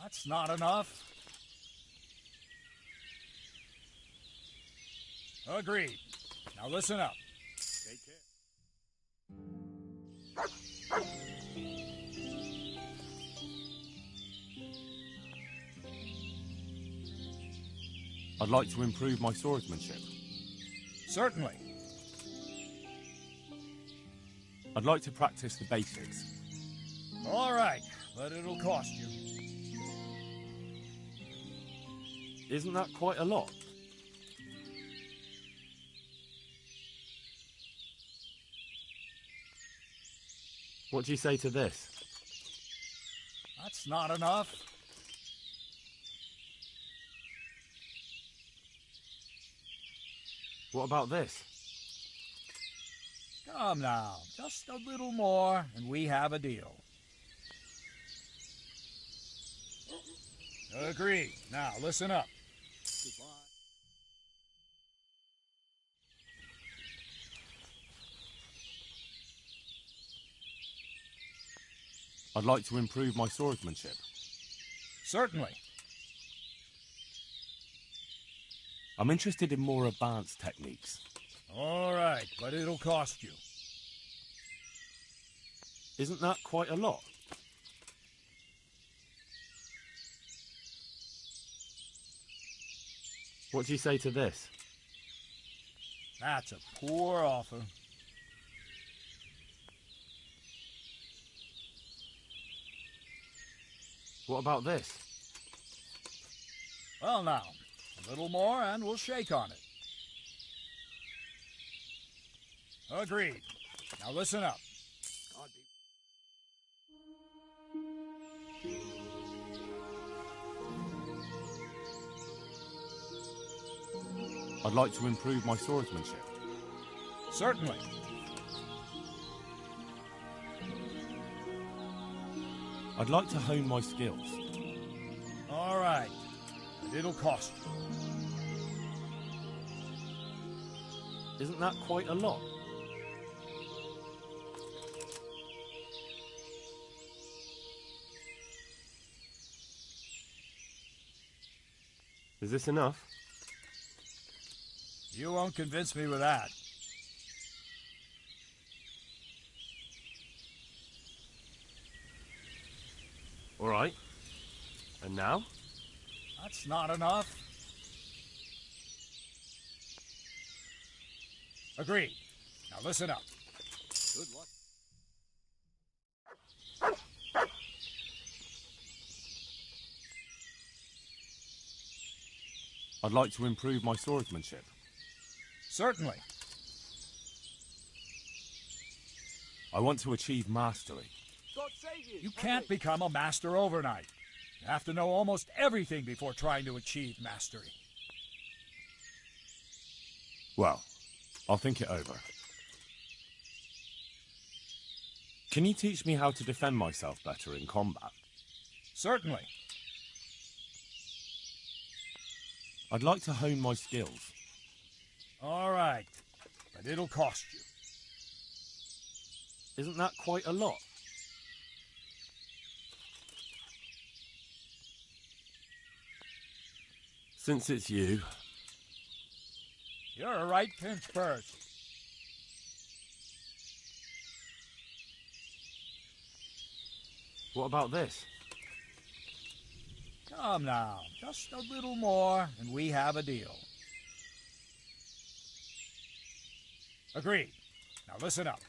Speaker 14: That's not enough. Agreed. Now listen up. Take care.
Speaker 16: I'd like to improve my swordsmanship.
Speaker 14: Certainly.
Speaker 16: I'd like to practice the basics.
Speaker 14: All right, but it'll cost you.
Speaker 16: Isn't that quite a lot? What do you say to this?
Speaker 14: That's not enough.
Speaker 16: What about this?
Speaker 14: Come now, just a little more, and we have a deal. Agreed. Now, listen up. Goodbye.
Speaker 16: I'd like to improve my swordsmanship.
Speaker 14: Certainly.
Speaker 16: I'm interested in more advanced techniques.
Speaker 14: All right, but it'll cost you.
Speaker 16: Isn't that quite a lot? What do you say to this?
Speaker 14: That's a poor offer.
Speaker 16: What about this?
Speaker 14: Well now, a little more and we'll shake on it. Agreed. Now listen up.
Speaker 16: I'd like to improve my swordsmanship.
Speaker 14: Certainly.
Speaker 16: I'd like to hone my skills.
Speaker 14: All right, but it'll cost you.
Speaker 16: Isn't that quite a lot? Is this enough?
Speaker 14: You won't convince me with that.
Speaker 16: All right. And now?
Speaker 14: That's not enough. Agreed. Now listen up. Good luck.
Speaker 16: I'd like to improve my swordsmanship.
Speaker 14: Certainly.
Speaker 16: I want to achieve mastery.
Speaker 17: God save you!
Speaker 14: You can't become a master overnight. You have to know almost everything before trying to achieve mastery.
Speaker 16: Well, I'll think it over. Can you teach me how to defend myself better in combat?
Speaker 14: Certainly.
Speaker 16: I'd like to hone my skills.
Speaker 14: All right, but it'll cost you.
Speaker 16: Isn't that quite a lot? Since it's you.
Speaker 14: You're a right pinch purse.
Speaker 16: What about this?
Speaker 14: Come now, just a little more, and we have a deal. Agreed. Now listen up.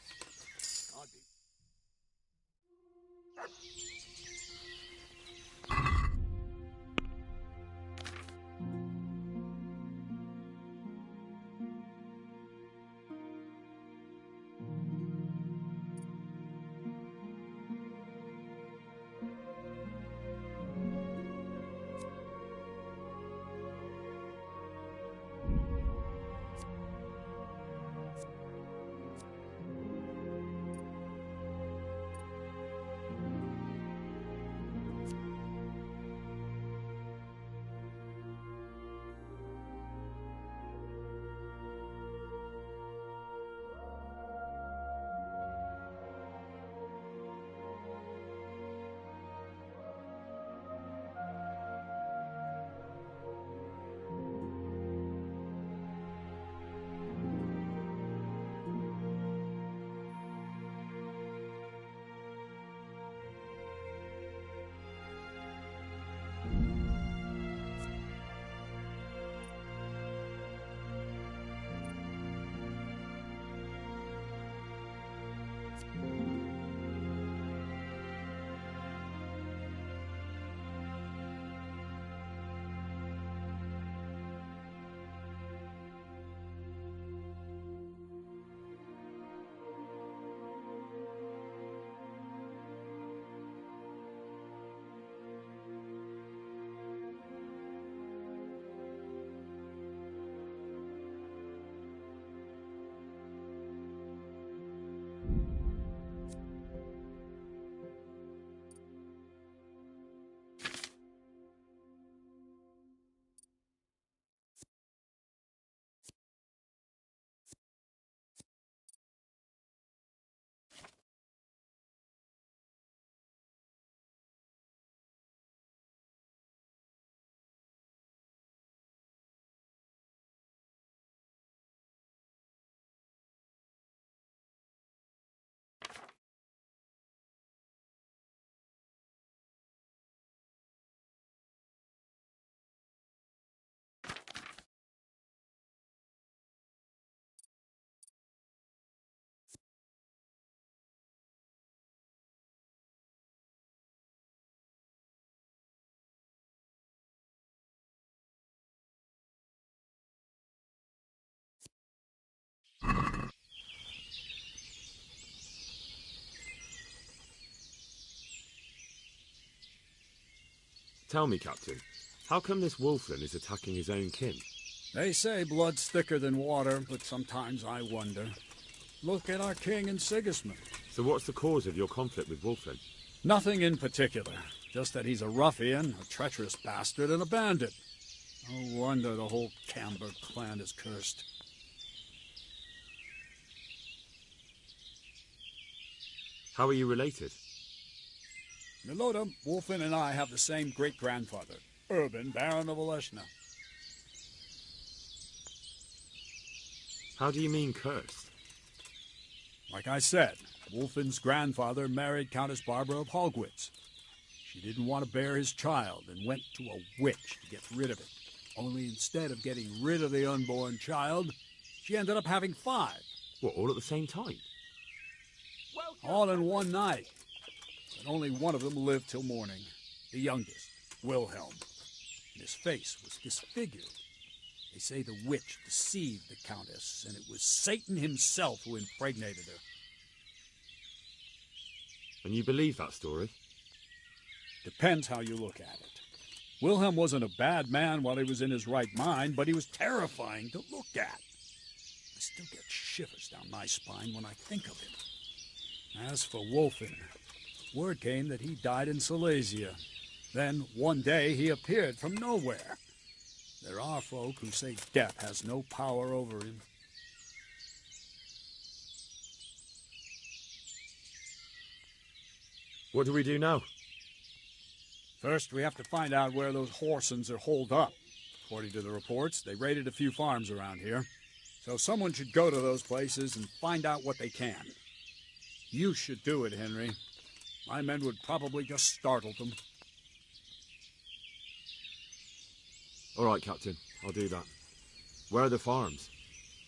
Speaker 3: Tell me, Captain, how come this wolfling is attacking his own kin?
Speaker 14: They say blood's thicker than water, but sometimes I wonder. Look at our king and Sigismund.
Speaker 3: So what's the cause of your conflict with wolfling?
Speaker 14: Nothing in particular. Just that he's a ruffian, a treacherous bastard, and a bandit. No wonder the whole Camber clan is cursed.
Speaker 3: How are you related?
Speaker 14: Miloda, Wolfin, and I have the same great-grandfather, Urban, Baron of Oleshna.
Speaker 3: How do you mean cursed?
Speaker 14: Like I said, Wolfin's grandfather married Countess Barbara of Hogwitz. She didn't want to bear his child and went to a witch to get rid of it. Only instead of getting rid of the unborn child, she ended up having 5.
Speaker 3: What, all at the same time?
Speaker 14: All in one night. But only one of them lived till morning. The youngest, Wilhelm. And his face was disfigured. They say the witch deceived the Countess, and it was Satan himself who impregnated her.
Speaker 3: And you believe that story?
Speaker 14: Depends how you look at it. Wilhelm wasn't a bad man while he was in his right mind, but he was terrifying to look at. I still get shivers down my spine when I think of him. As for Wolfin, word came that he died in Silesia. Then, one day, he appeared from nowhere. There are folk who say death has no power over him.
Speaker 3: What do we do now?
Speaker 14: First, we have to find out where those Horsons are holed up. According to the reports, they raided a few farms around here. So someone should go to those places and find out what they can. You should do it, Henry. My men would probably just startle them.
Speaker 3: All right, Captain. I'll do that. Where are the farms?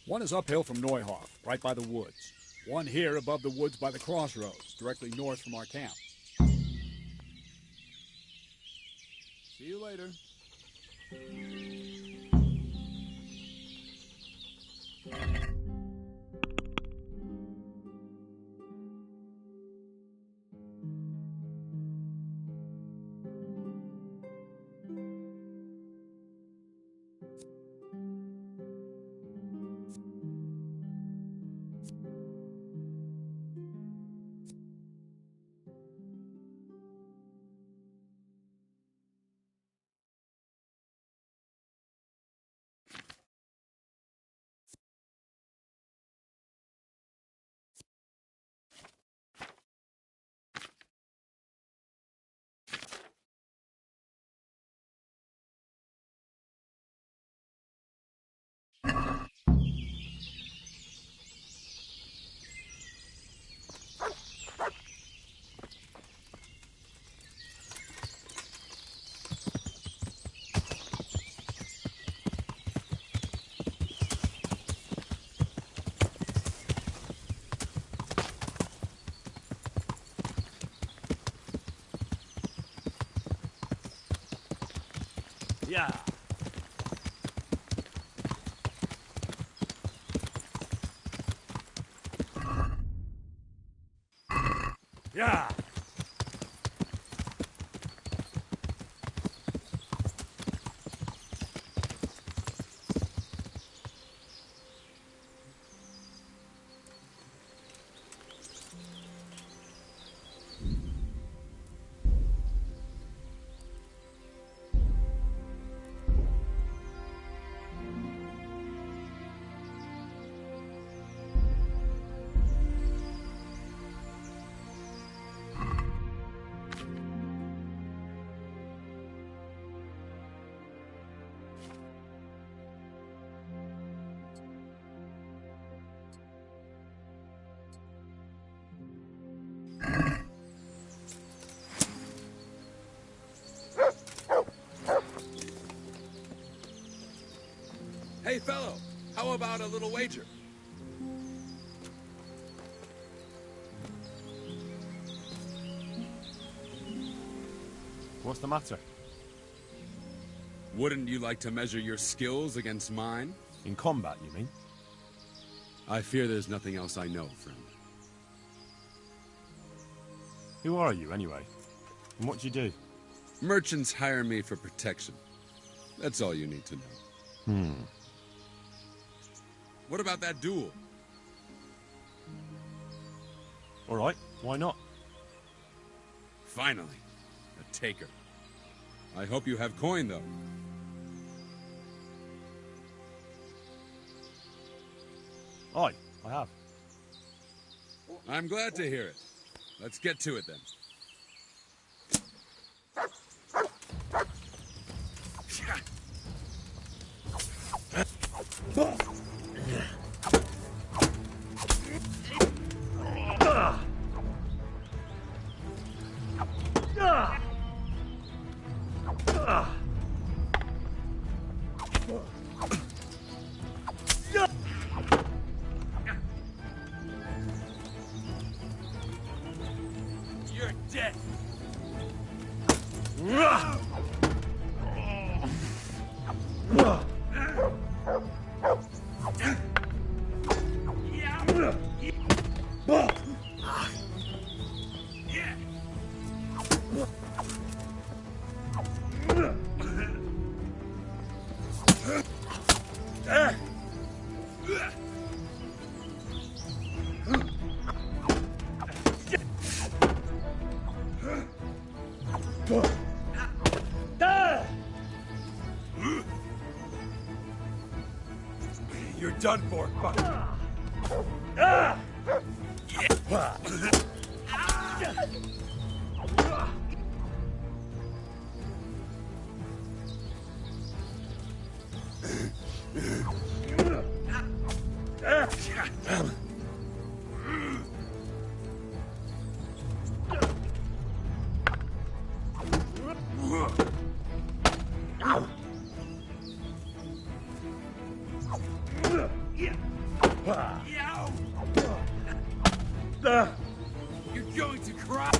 Speaker 14: One is uphill from Neuhoff, right by the woods. One here above the woods by the crossroads, directly north from our camp. See you later.
Speaker 16: Yeah. Yeah.
Speaker 19: Hey, fellow, how about a little wager?
Speaker 3: What's the matter?
Speaker 19: Wouldn't you like to measure your skills against mine?
Speaker 3: In combat, you mean?
Speaker 19: I fear there's nothing else I know, friend.
Speaker 3: Who are you, anyway? And what do you do?
Speaker 19: Merchants hire me for protection. That's all you need to know. What about that duel?
Speaker 16: All right, why not?
Speaker 19: Finally, a taker. I hope you have coin, though.
Speaker 16: Aye, I have.
Speaker 19: I'm glad to hear it. Let's get to it, then.
Speaker 16: You're dead.
Speaker 19: You're done for, fuck. You're going to cry.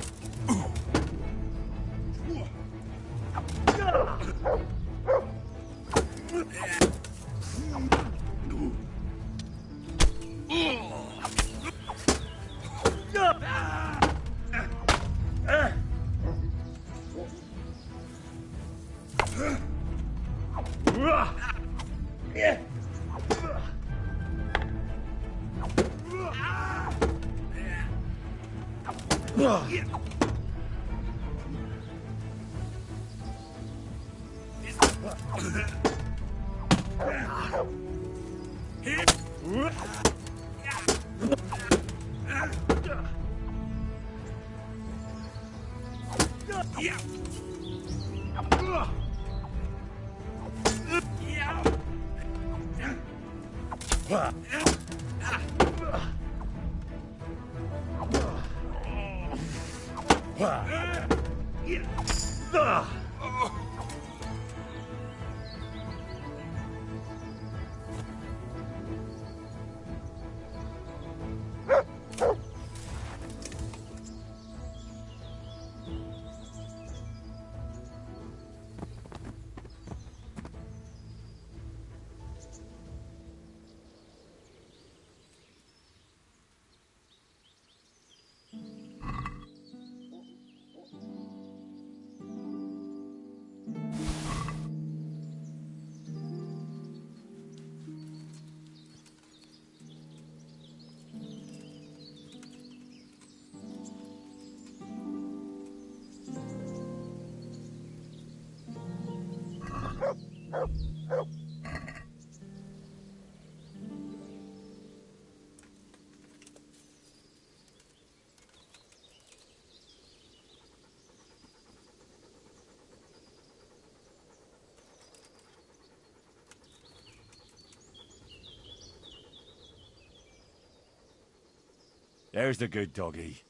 Speaker 16: There's the good doggy.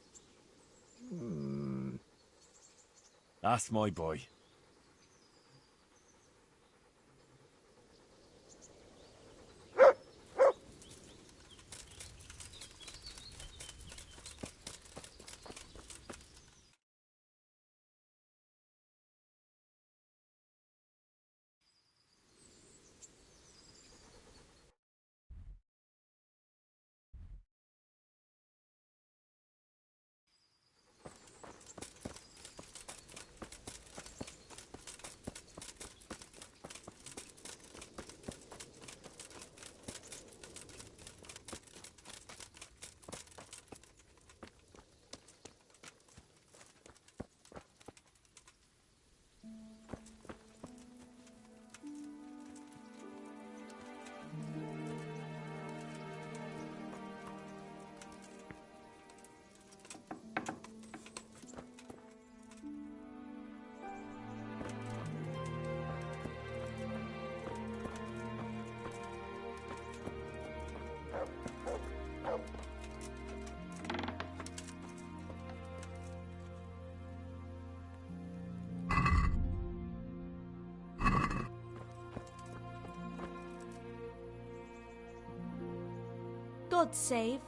Speaker 16: That's my boy.
Speaker 20: God save.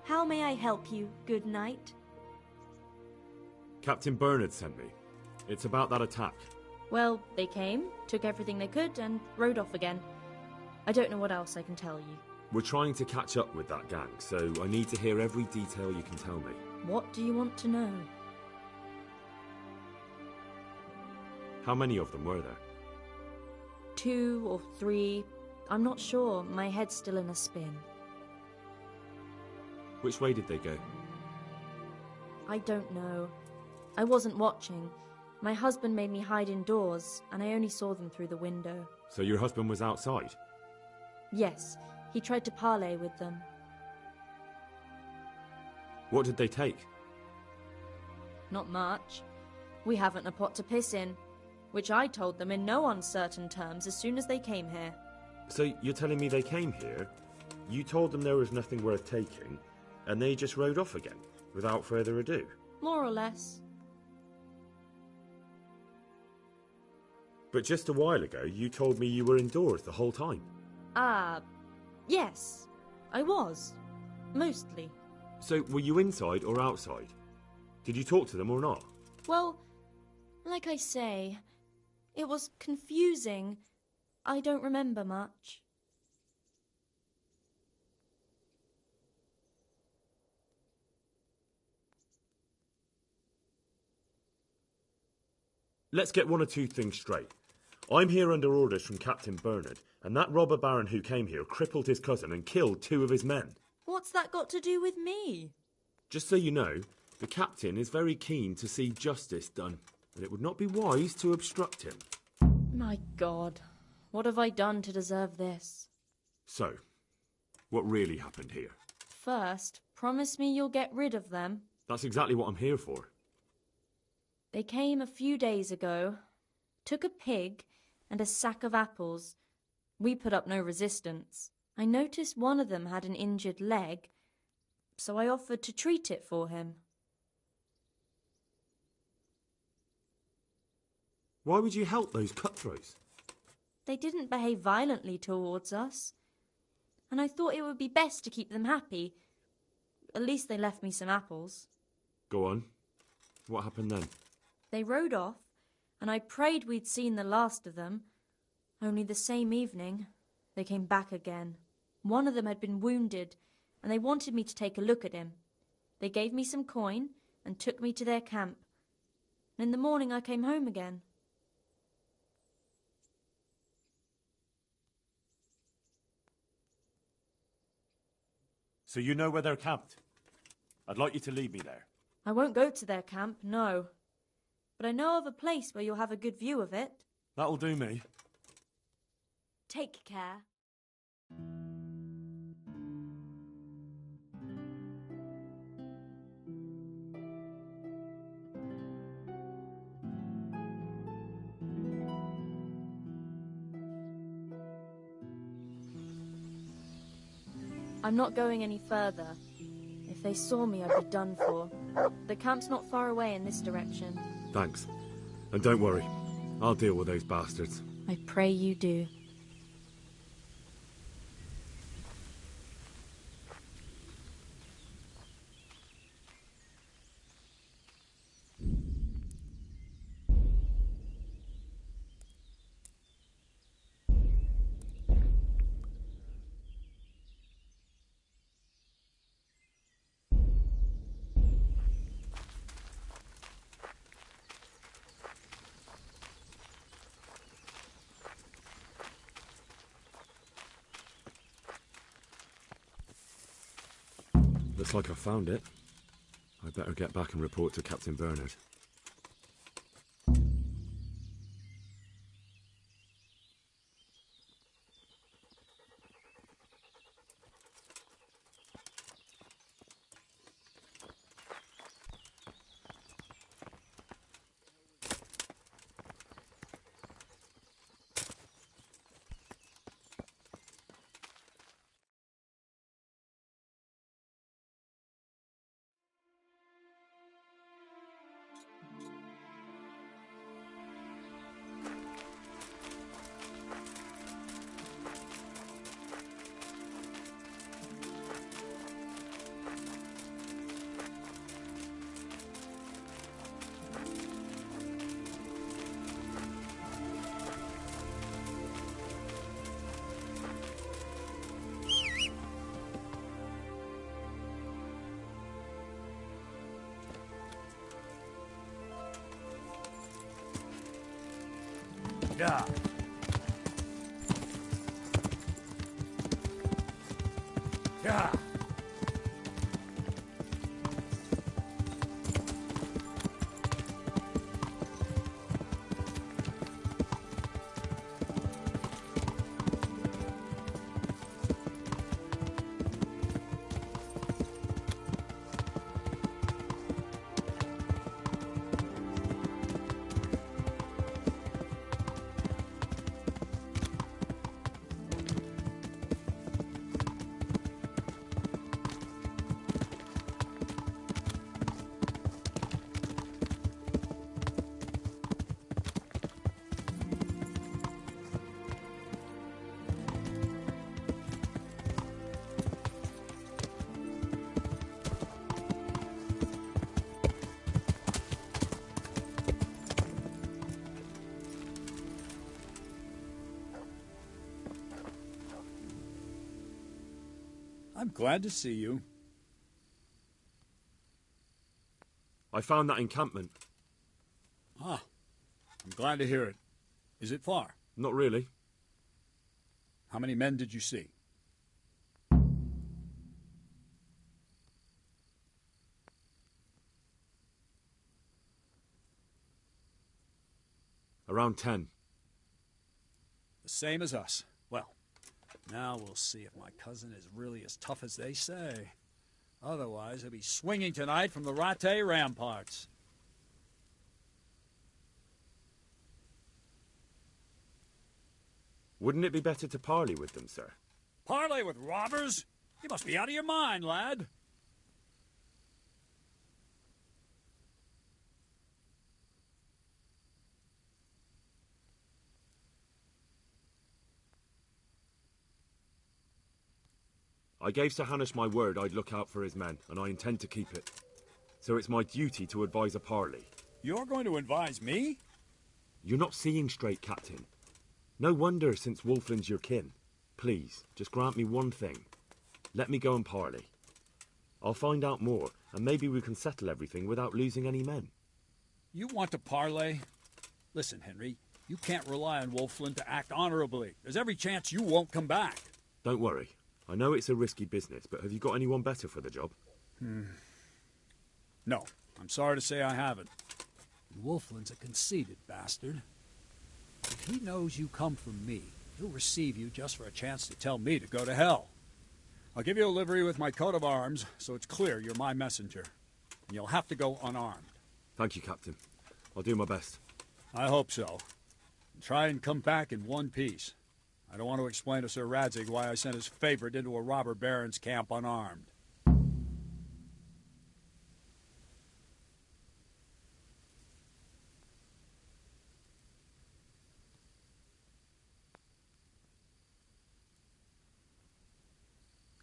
Speaker 20: How may I help you, good knight?
Speaker 3: Captain Bernard sent me. It's about that attack.
Speaker 21: Well, they came, took everything they could, and rode off again. I don't know what else I can tell you.
Speaker 3: We're trying to catch up with that gang, so I need to hear every detail you can tell me.
Speaker 21: What do you want to know?
Speaker 3: How many of them were there?
Speaker 21: 2 or 3. I'm not sure. My head's still in a spin.
Speaker 3: Which way did they go?
Speaker 21: I don't know. I wasn't watching. My husband made me hide indoors, and I only saw them through the window.
Speaker 3: So your husband was outside?
Speaker 21: Yes, he tried to parley with them.
Speaker 3: What did they take?
Speaker 21: Not much. We haven't a pot to piss in, which I told them in no uncertain terms as soon as they came here.
Speaker 3: So you're telling me they came here, you told them there was nothing worth taking, and they just rode off again, without further ado?
Speaker 21: More or less.
Speaker 3: But just a while ago, you told me you were indoors the whole time.
Speaker 21: Yes. I was. Mostly.
Speaker 3: So were you inside or outside? Did you talk to them or not?
Speaker 21: Well, like I say, it was confusing. I don't remember much.
Speaker 3: Let's get one or two things straight. I'm here under orders from Captain Bernard, and that robber baron who came here crippled his cousin and killed 2 of his men.
Speaker 21: What's that got to do with me?
Speaker 3: Just so you know, the captain is very keen to see justice done, and it would not be wise to obstruct him.
Speaker 21: My God, what have I done to deserve this?
Speaker 3: So, what really happened here?
Speaker 21: First, promise me you'll get rid of them.
Speaker 3: That's exactly what I'm here for.
Speaker 21: They came a few days ago, took a pig and a sack of apples. We put up no resistance. I noticed one of them had an injured leg, so I offered to treat it for him.
Speaker 3: Why would you help those cutthroats?
Speaker 21: They didn't behave violently towards us, and I thought it would be best to keep them happy. At least they left me some apples.
Speaker 3: Go on. What happened then?
Speaker 21: They rode off, and I prayed we'd seen the last of them. Only the same evening, they came back again. One of them had been wounded, and they wanted me to take a look at him. They gave me some coin and took me to their camp. And in the morning I came home again.
Speaker 16: So you know where they're camped? I'd like you to lead me there.
Speaker 21: I won't go to their camp, no. But I know of a place where you'll have a good view of it.
Speaker 16: That'll do me.
Speaker 20: Take care.
Speaker 21: I'm not going any further. If they saw me, I'd be done for. The camp's not far away in this direction.
Speaker 3: Thanks. And don't worry, I'll deal with those bastards.
Speaker 21: I pray you do.
Speaker 3: Looks like I found it. I better get back and report to Captain Bernard.
Speaker 14: Yeah. Yeah. I'm glad to see you.
Speaker 3: I found that encampment.
Speaker 14: Ah, I'm glad to hear it. Is it far?
Speaker 3: Not really.
Speaker 14: How many men did you see?
Speaker 3: Around 10.
Speaker 14: The same as us. Well, now we'll see if my cousin is really as tough as they say. Otherwise, he'll be swinging tonight from the Rattay ramparts.
Speaker 3: Wouldn't it be better to parley with them, sir?
Speaker 14: Parley with robbers? You must be out of your mind, lad.
Speaker 3: I gave Sir Hanush my word I'd look out for his men, and I intend to keep it. So it's my duty to advise a parley.
Speaker 14: You're going to advise me?
Speaker 3: You're not seeing straight, Captain. No wonder, since Wolfland's your kin. Please, just grant me one thing. Let me go and parley. I'll find out more, and maybe we can settle everything without losing any men.
Speaker 14: You want to parley? Listen, Henry, you can't rely on Wolfland to act honorably. There's every chance you won't come back.
Speaker 3: Don't worry. I know it's a risky business, but have you got anyone better for the job?
Speaker 14: No, I'm sorry to say I haven't. Wolfland's a conceited bastard. If he knows you come from me, he'll receive you just for a chance to tell me to go to hell. I'll give you a livery with my coat of arms, so it's clear you're my messenger. And you'll have to go unarmed.
Speaker 3: Thank you, Captain. I'll do my best.
Speaker 14: I hope so. And try and come back in one piece. I don't want to explain to Sir Radzig why I sent his favorite into a robber baron's camp unarmed.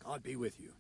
Speaker 14: God be with you.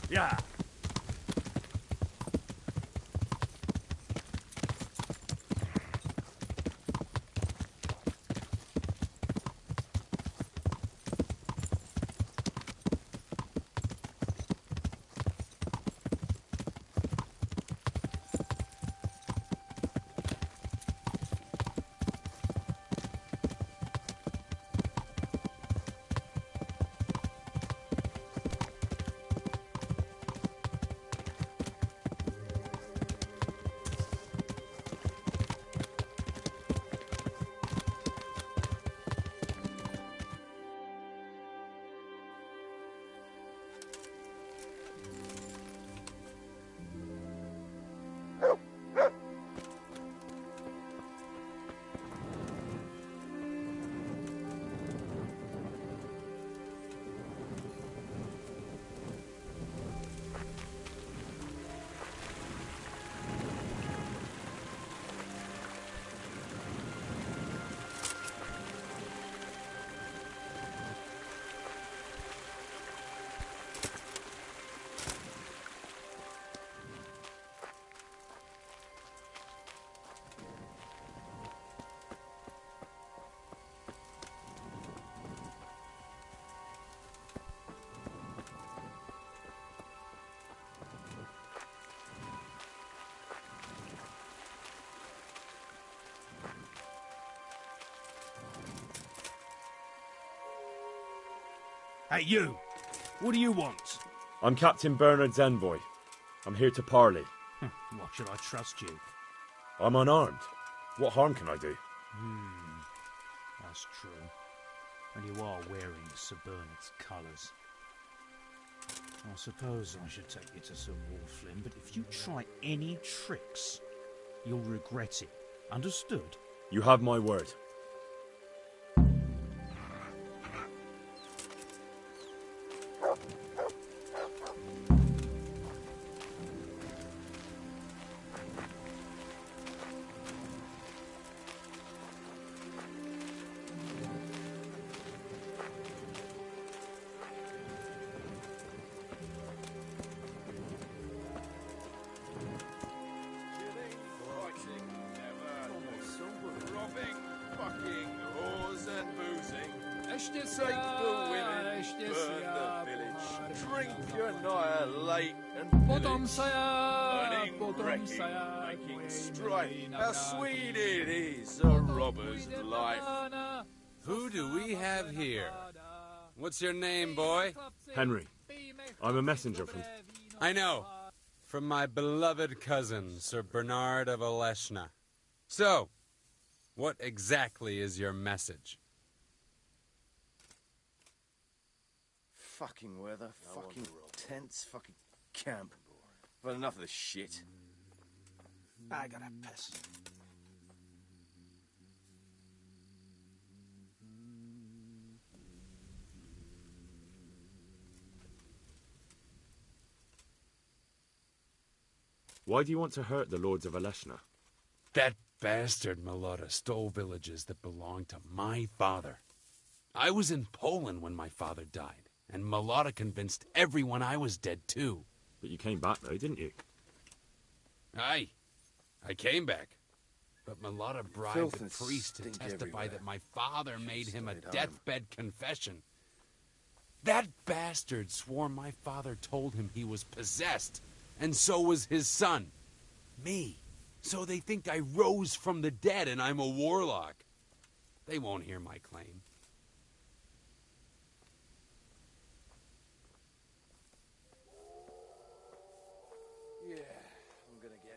Speaker 14: Yeah. Hey, you! What do you want?
Speaker 3: I'm Captain Bernard's envoy. I'm here to parley.
Speaker 14: Why should I trust you?
Speaker 3: I'm unarmed. What harm can I do?
Speaker 14: That's true. And you are wearing Sir Bernard's colours. I suppose I should take you to Sir Wulflin, but if you try any tricks, you'll regret it. Understood?
Speaker 3: You have my word.
Speaker 5: How sweet it is, a robber's life.
Speaker 22: Who do we have here? What's your name, boy?
Speaker 3: Henry. I'm a messenger from...
Speaker 22: I know. From my beloved cousin, Sir Bernard of Aleshna. So, what exactly is your message?
Speaker 5: Fucking weather, fucking tents, fucking camp. But enough of this shit.
Speaker 14: I gotta piss.
Speaker 3: Why do you want to hurt the lords of Aleshna?
Speaker 22: That bastard Malota stole villages that belonged to my father. I was in Poland when my father died, and Malota convinced everyone I was dead too.
Speaker 3: But you came back though, didn't you?
Speaker 22: Aye. I came back. But Malota bribed the priest to testify that my father made him a deathbed confession. That bastard swore my father told him he was possessed, and so was his son. Me. So they think I rose from the dead and I'm a warlock. They won't hear my claim.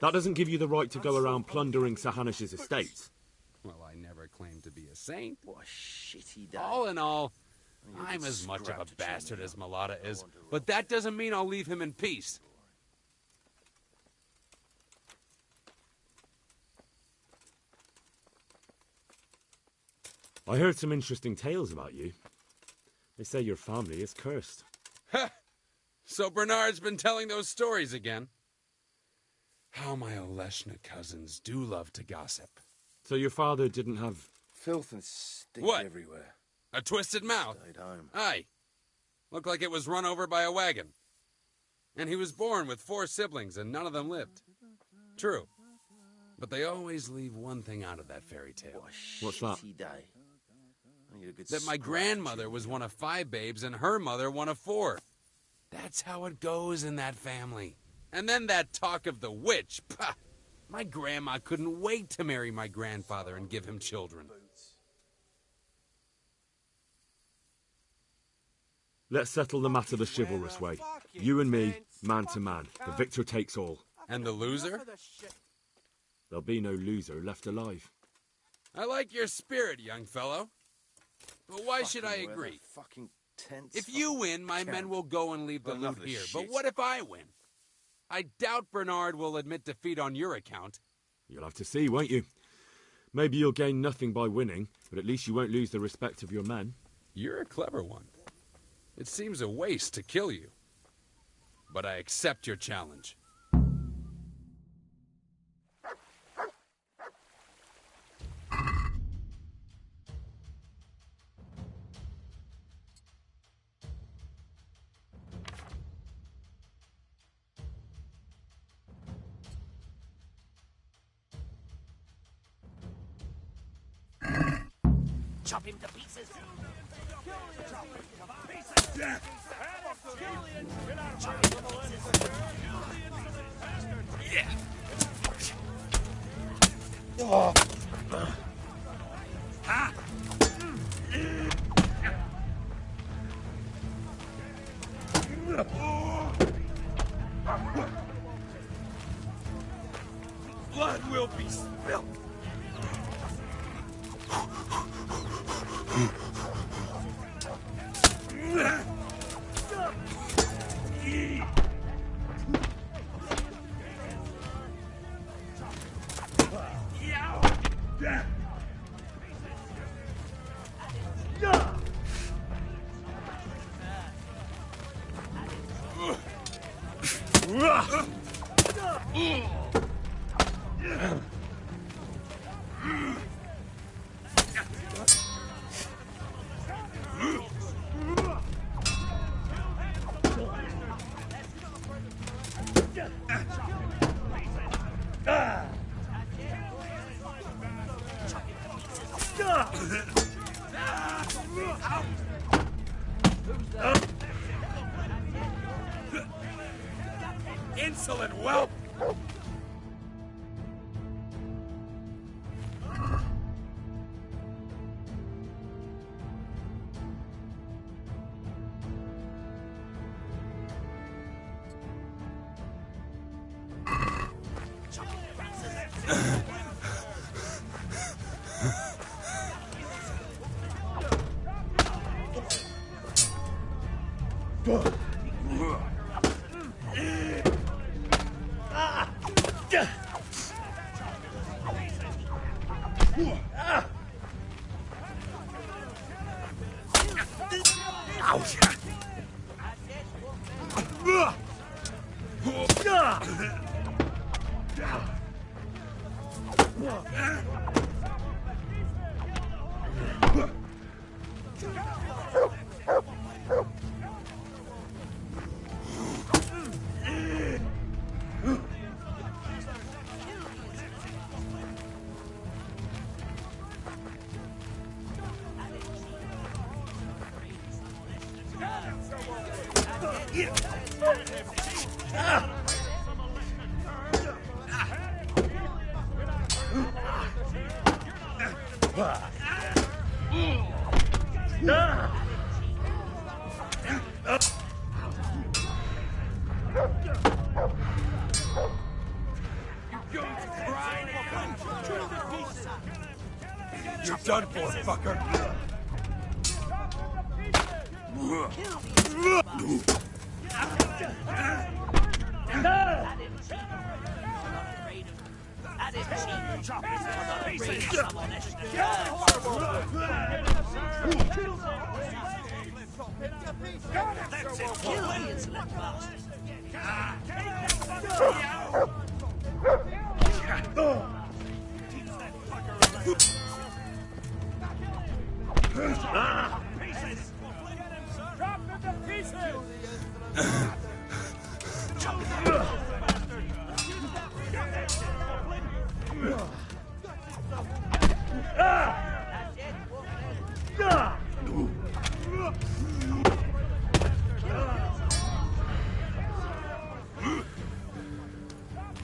Speaker 3: That doesn't give you the right to go around plundering Sir Hanish's estates.
Speaker 22: Well, I never claimed to be a saint.
Speaker 5: What a shitty day.
Speaker 22: All in all, I'm as much of a bastard as Malota is, but that doesn't mean I'll leave him in peace.
Speaker 3: I heard some interesting tales about you. They say your family is cursed.
Speaker 22: Ha! So Bernard's been telling those stories again. How my Oleshna cousins do love to gossip.
Speaker 3: So your father didn't have...
Speaker 5: Filth and stink everywhere.
Speaker 22: A twisted mouth?
Speaker 5: Stayed home.
Speaker 22: Aye. Looked like it was run over by a wagon. And he was born with 4 siblings and none of them lived. True. But they always leave one thing out of that fairy tale.
Speaker 3: What's that?
Speaker 5: Day.
Speaker 22: That my grandmother was one of 5 babes and her mother one of 4. That's how it goes in that family. And then that talk of the witch. Pah! My grandma couldn't wait to marry my grandfather and give him children.
Speaker 3: Let's settle the matter the chivalrous way. You and me, man to man. The victor takes all.
Speaker 22: And the loser?
Speaker 3: There'll be no loser left alive.
Speaker 22: I like your spirit, young fellow. But why should I agree? If you win, my men will go and leave the loot here. But what if I win? I doubt Bernard will admit defeat on your account.
Speaker 3: You'll have to see, won't you? Maybe you'll gain nothing by winning, but at least you won't lose the respect of your men.
Speaker 22: You're a clever one. It seems a waste to kill you. But I accept your challenge.
Speaker 23: Chop him to pieces.
Speaker 22: Yeah.
Speaker 23: Oh.
Speaker 22: Insolent whelp!
Speaker 23: You're done for, fucker.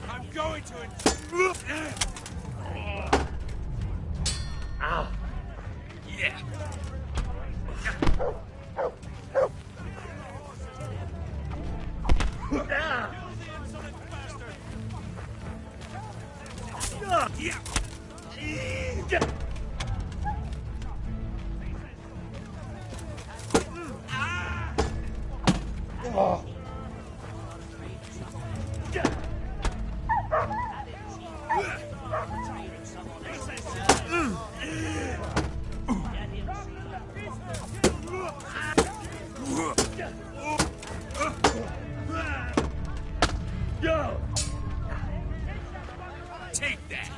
Speaker 22: I'm going to it.
Speaker 23: Ow.
Speaker 22: Yeah.
Speaker 23: Oh. Go!
Speaker 22: Take that.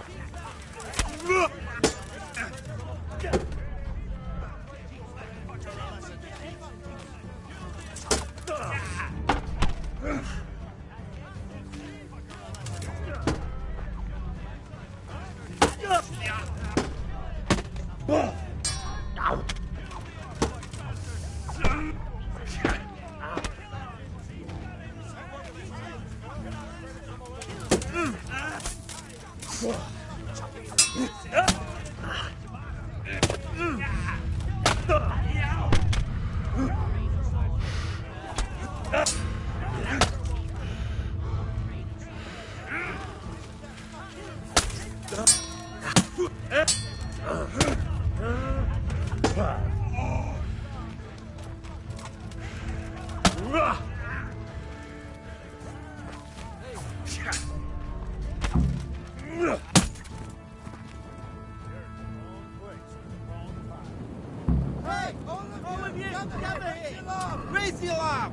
Speaker 23: Raise the alarm!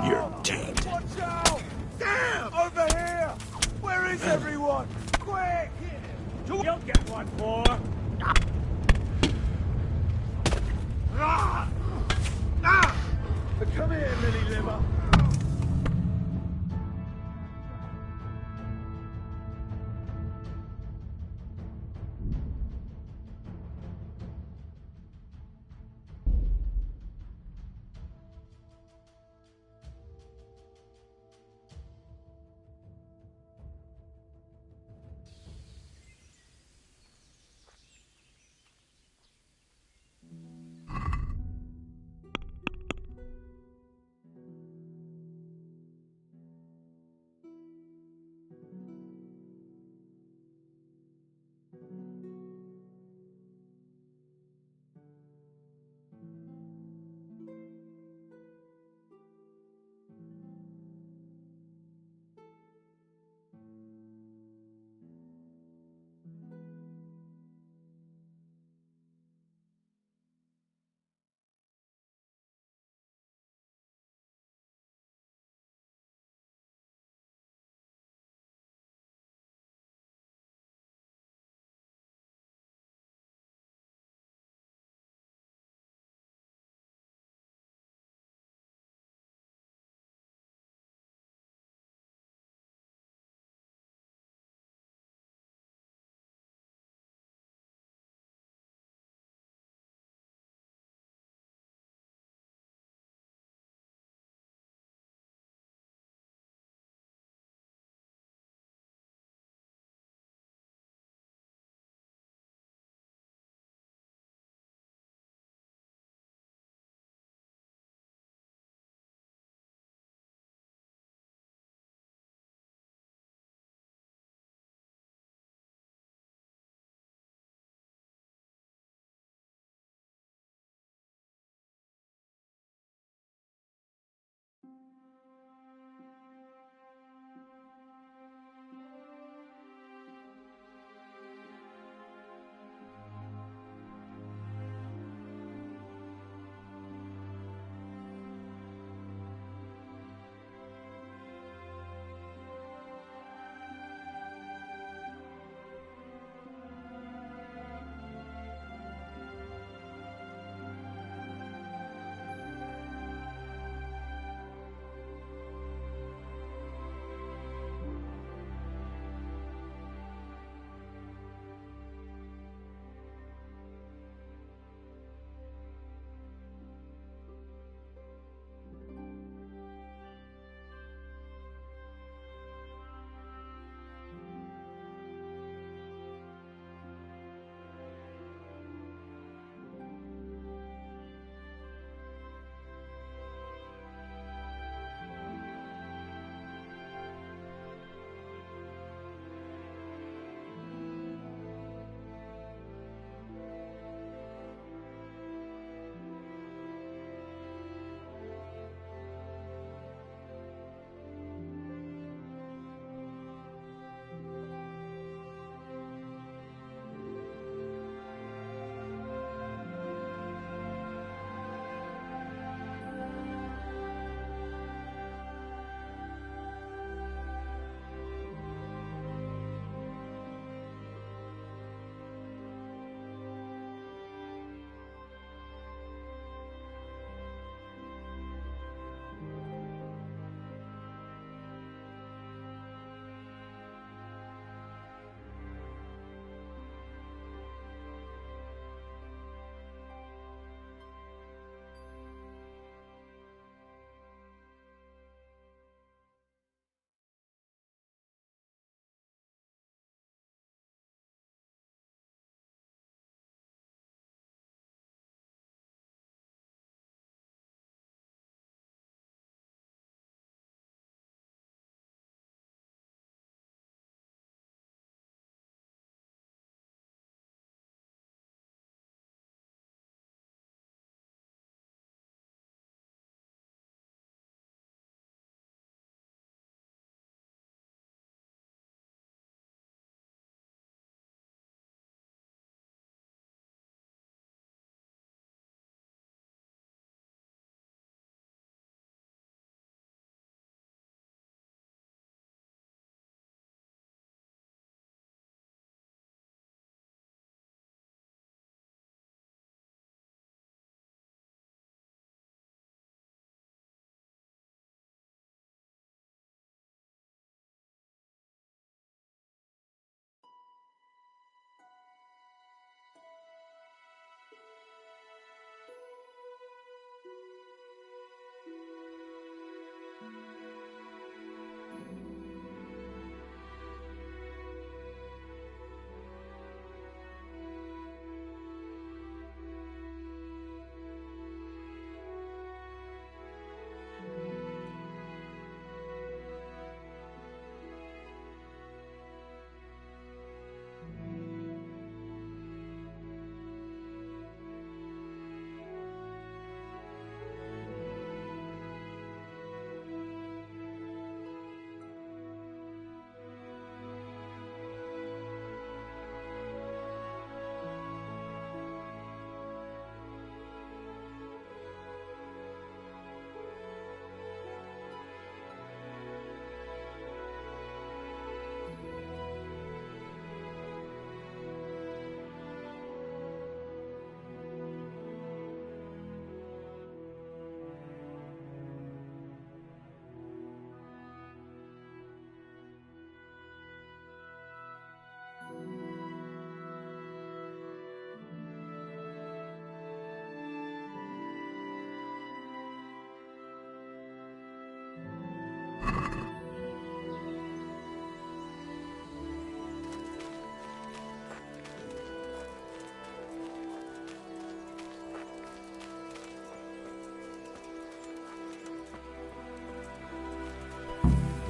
Speaker 23: You're dead. Watch out! Damn! Over here! Where is everyone? Quick! You'll get one more. Come here, Lily Liver.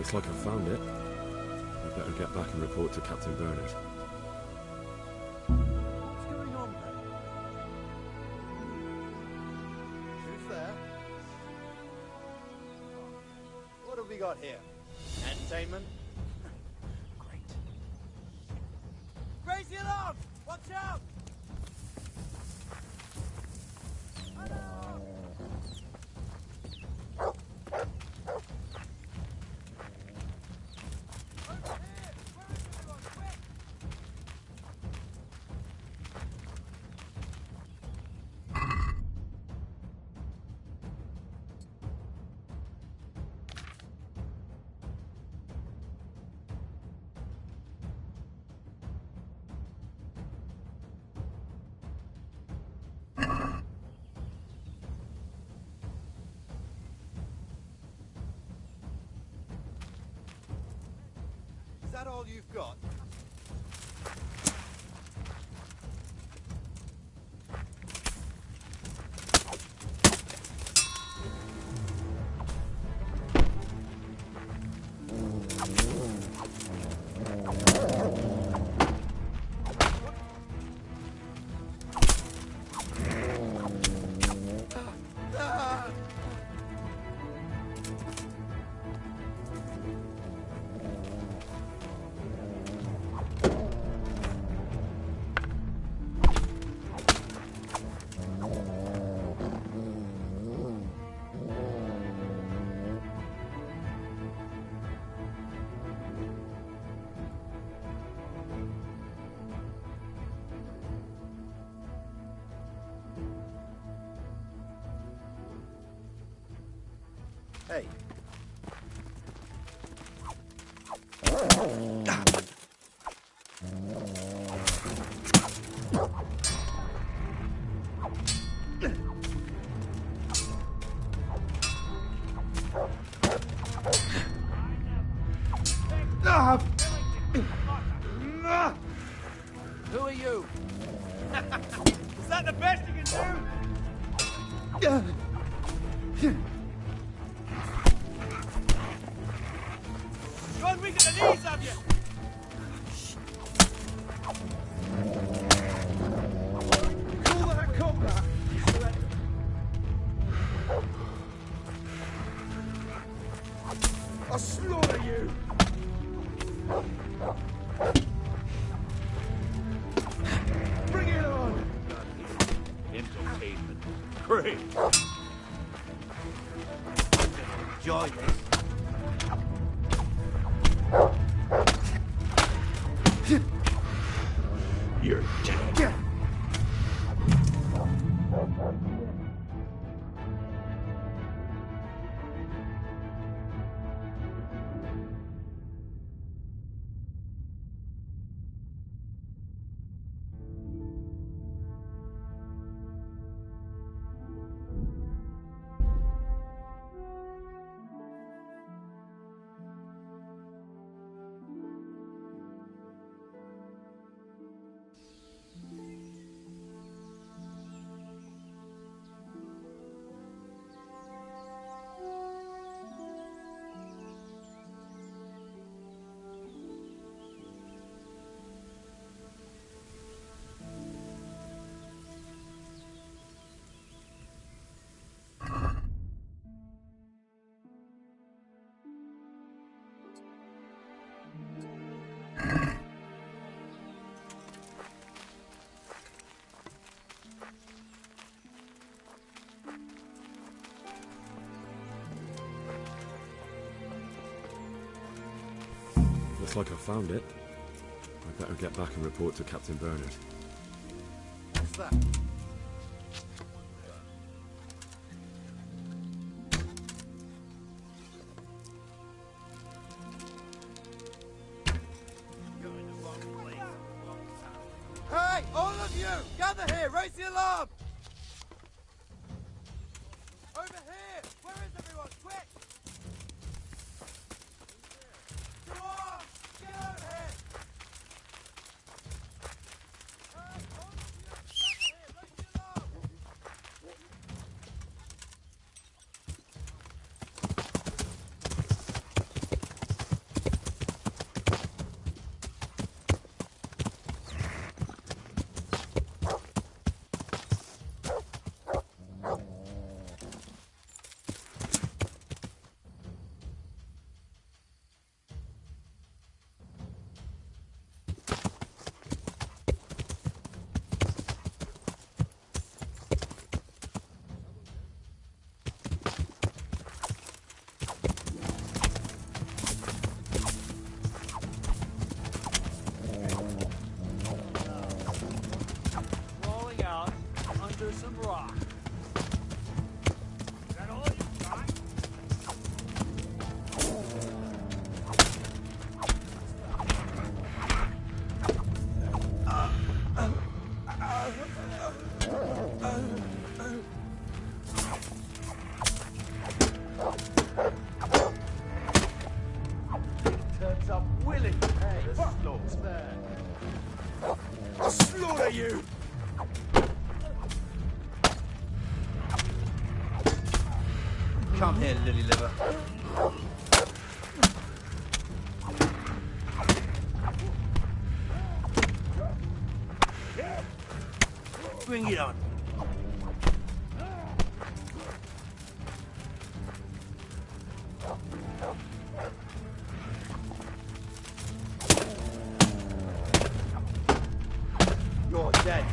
Speaker 3: Looks like I found it. I better get back and report to Captain Bernard.
Speaker 7: What's going on there? Who's there? What have we got here? Entertainment? Great. Raise the alarm! Watch out! Is that all you've got? Hey.
Speaker 12: Who are you?
Speaker 23: Is that the best you can do? Go and weaken the knees of you! Call that combat! I'll slaughter you! Bring it on!
Speaker 8: Entertainment. Great.
Speaker 7: Enjoy this.
Speaker 8: You're dead.
Speaker 3: Looks like I found it. I better get back and report to Captain Bernard.
Speaker 7: What's that? Hey, all of you! Gather here! Raise the alarm! Over here! Where is everyone? Quick! Come on! Get over here! Hey, all of you! Gather here! Raise the alarm!
Speaker 23: after some rock. Is that all you got? Turns up willing. Hey, fuck lords there. I'll slaughter you!
Speaker 5: Come here, lily liver. Bring it on. You're dead.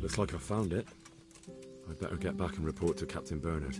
Speaker 3: Looks like I found it. I'd better get back and report to Captain Bernard.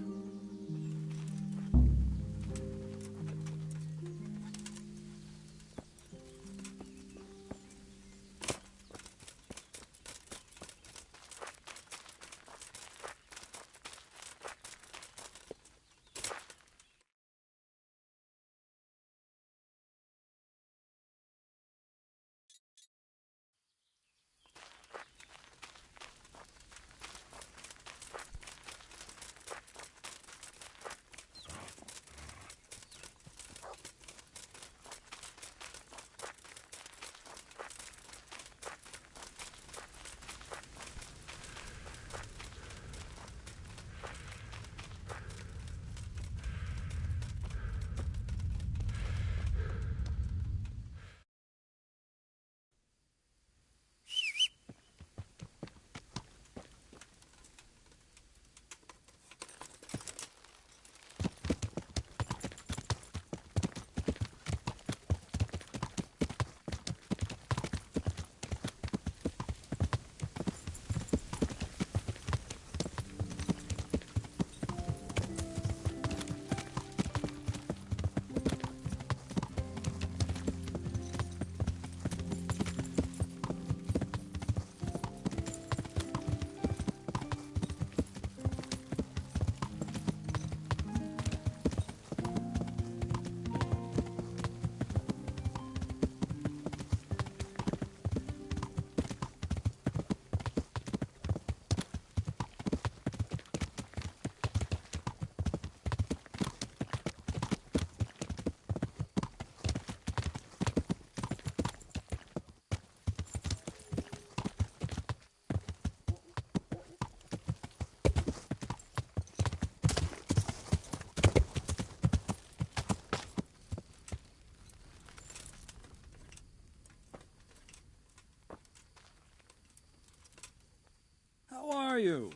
Speaker 14: How are you?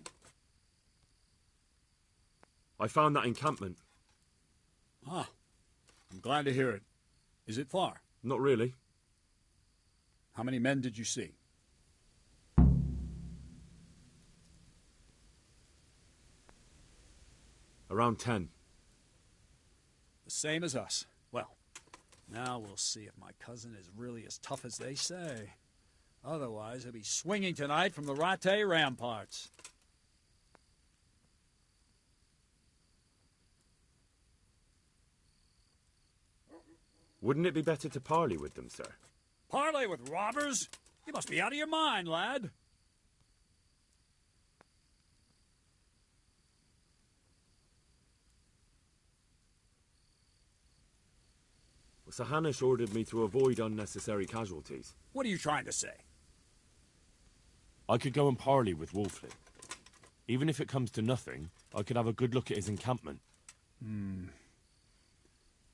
Speaker 3: I found that encampment.
Speaker 14: Ah, I'm glad to hear it. Is it far?
Speaker 3: Not really.
Speaker 14: How many men did you see?
Speaker 3: Around 10.
Speaker 14: The same as us. Well, now we'll see if my cousin is really as tough as they say. Otherwise, he'll be swinging tonight from the Rattay ramparts.
Speaker 3: Wouldn't it be better to parley with them, sir?
Speaker 14: Parley with robbers? You must be out of your mind, lad.
Speaker 3: Sir Hanush ordered me to avoid unnecessary casualties.
Speaker 14: What are you trying to say?
Speaker 3: I could go and parley with Wolfley. Even if it comes to nothing, I could have a good look at his encampment.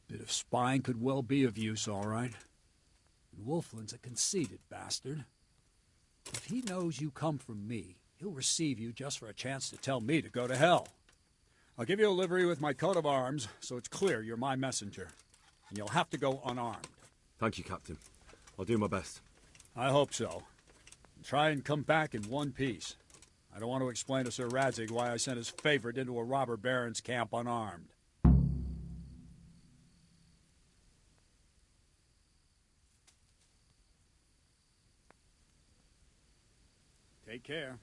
Speaker 14: Bit of spying could well be of use, all right. And Wolfland's a conceited bastard. If he knows you come from me, he'll receive you just for a chance to tell me to go to hell. I'll give you a livery with my coat of arms, so it's clear you're my messenger. And you'll have to go unarmed.
Speaker 3: Thank you, Captain. I'll do my best.
Speaker 14: I hope so. And try and come back in one piece. I don't want to explain to Sir Radzig why I sent his favorite into a robber baron's camp unarmed. Take care.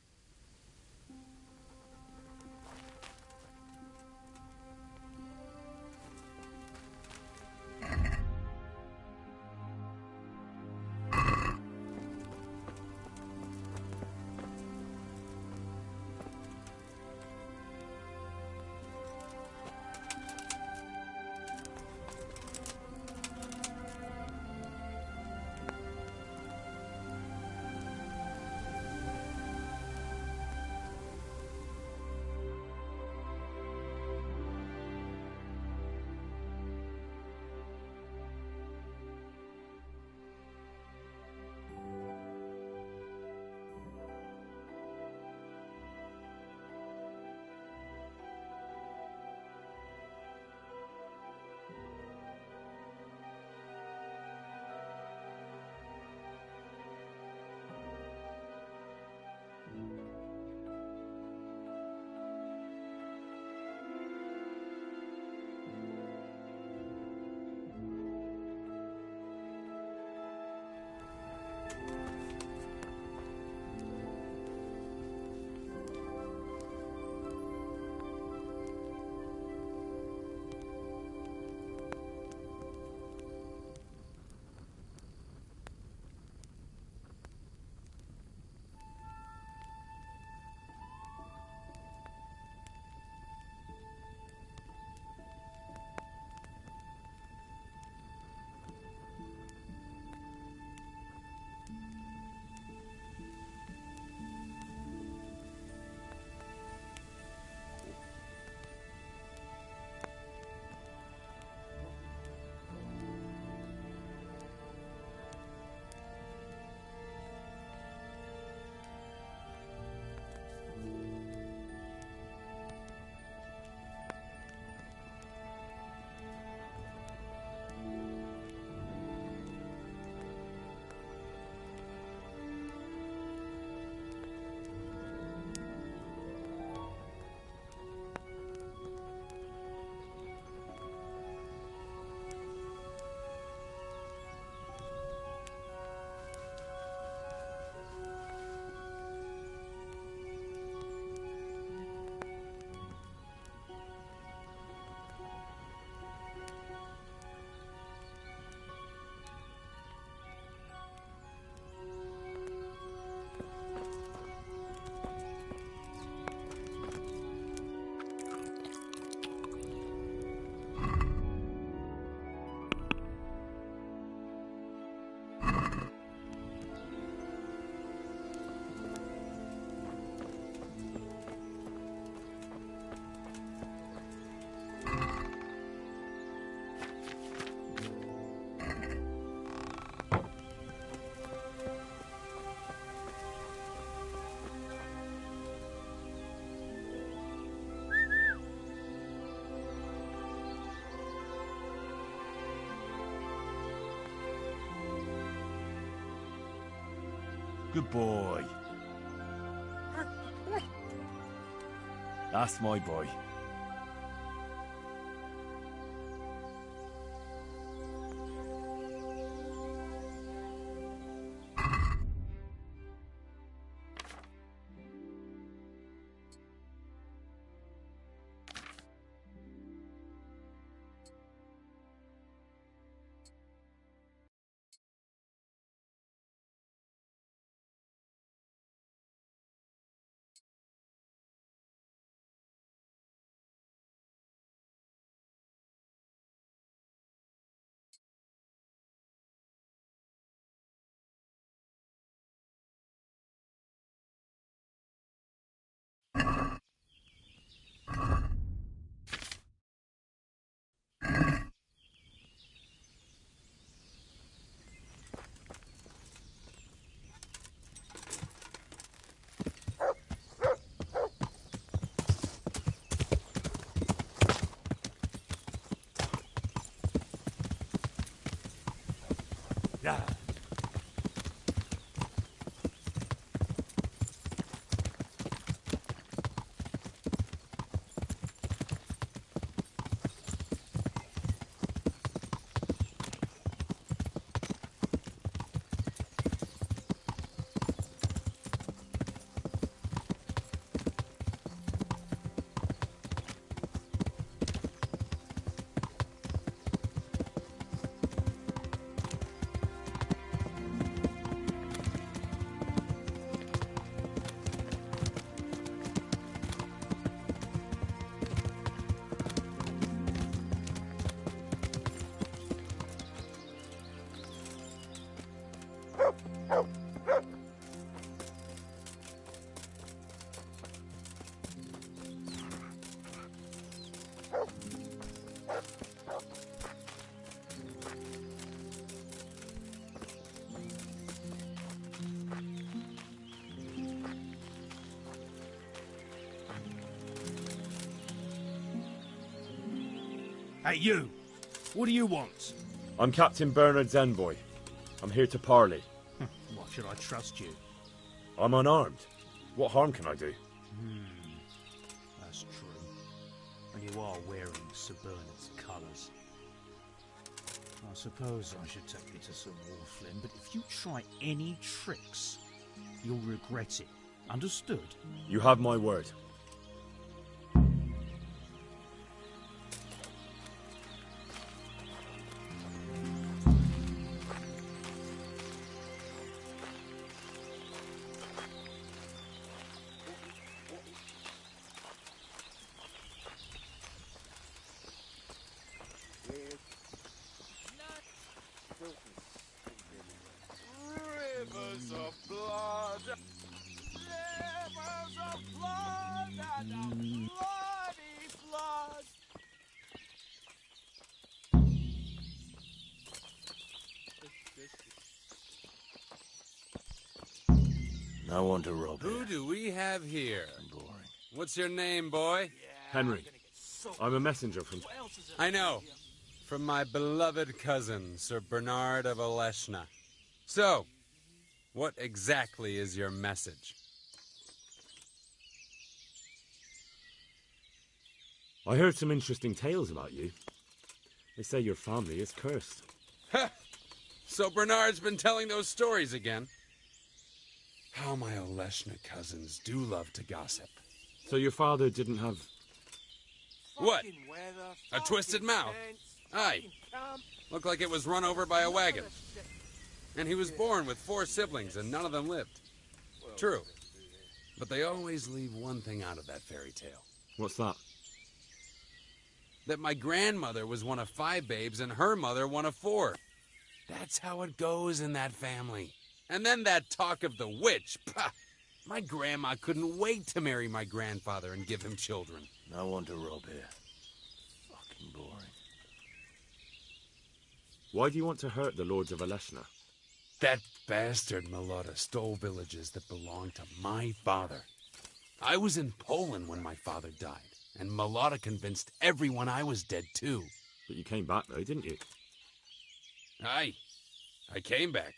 Speaker 3: Good boy. That's my boy.
Speaker 16: Hey, you! What do you want?
Speaker 3: I'm Captain Bernard's envoy. I'm here to parley.
Speaker 16: Why should I trust you?
Speaker 3: I'm unarmed. What harm can I do?
Speaker 16: That's true. And you are wearing Sir Bernard's colours. I suppose I should take you to Sir Wharflin, but if you try any tricks, you'll regret it. Understood?
Speaker 3: You have my word.
Speaker 23: Rivers of blood, rivers of blood, and a bloody flood.
Speaker 5: No one to rob
Speaker 22: Who
Speaker 5: here.
Speaker 22: do we have here?
Speaker 5: Boring.
Speaker 22: What's your name, boy?
Speaker 3: Henry. I'm a messenger from...
Speaker 22: I know. From my beloved cousin, Sir Bernard of Aleshna. So, what exactly is your message?
Speaker 3: I heard some interesting tales about you. They say your family is cursed.
Speaker 22: Ha! So Bernard's been telling those stories again. How my Aleshna cousins do love to gossip.
Speaker 3: So your father didn't have...
Speaker 22: What? A twisted mouth? Aye. Looked like it was run over by a wagon. And he was born with 4 siblings, and none of them lived. True. But they always leave one thing out of that fairy tale.
Speaker 3: What's that?
Speaker 22: That my grandmother was one of 5 babes, and her mother one of 4. That's how it goes in that family. And then that talk of the witch. Pah! My grandma couldn't wait to marry my grandfather and give him children.
Speaker 5: No one to rob here. Fucking boring.
Speaker 3: Why do you want to hurt the lords of Aleshna?
Speaker 22: That bastard Malota stole villages that belonged to my father. I was in Poland when my father died, and Malota convinced everyone I was dead too.
Speaker 3: But you came back though, didn't you?
Speaker 22: Aye, I came back.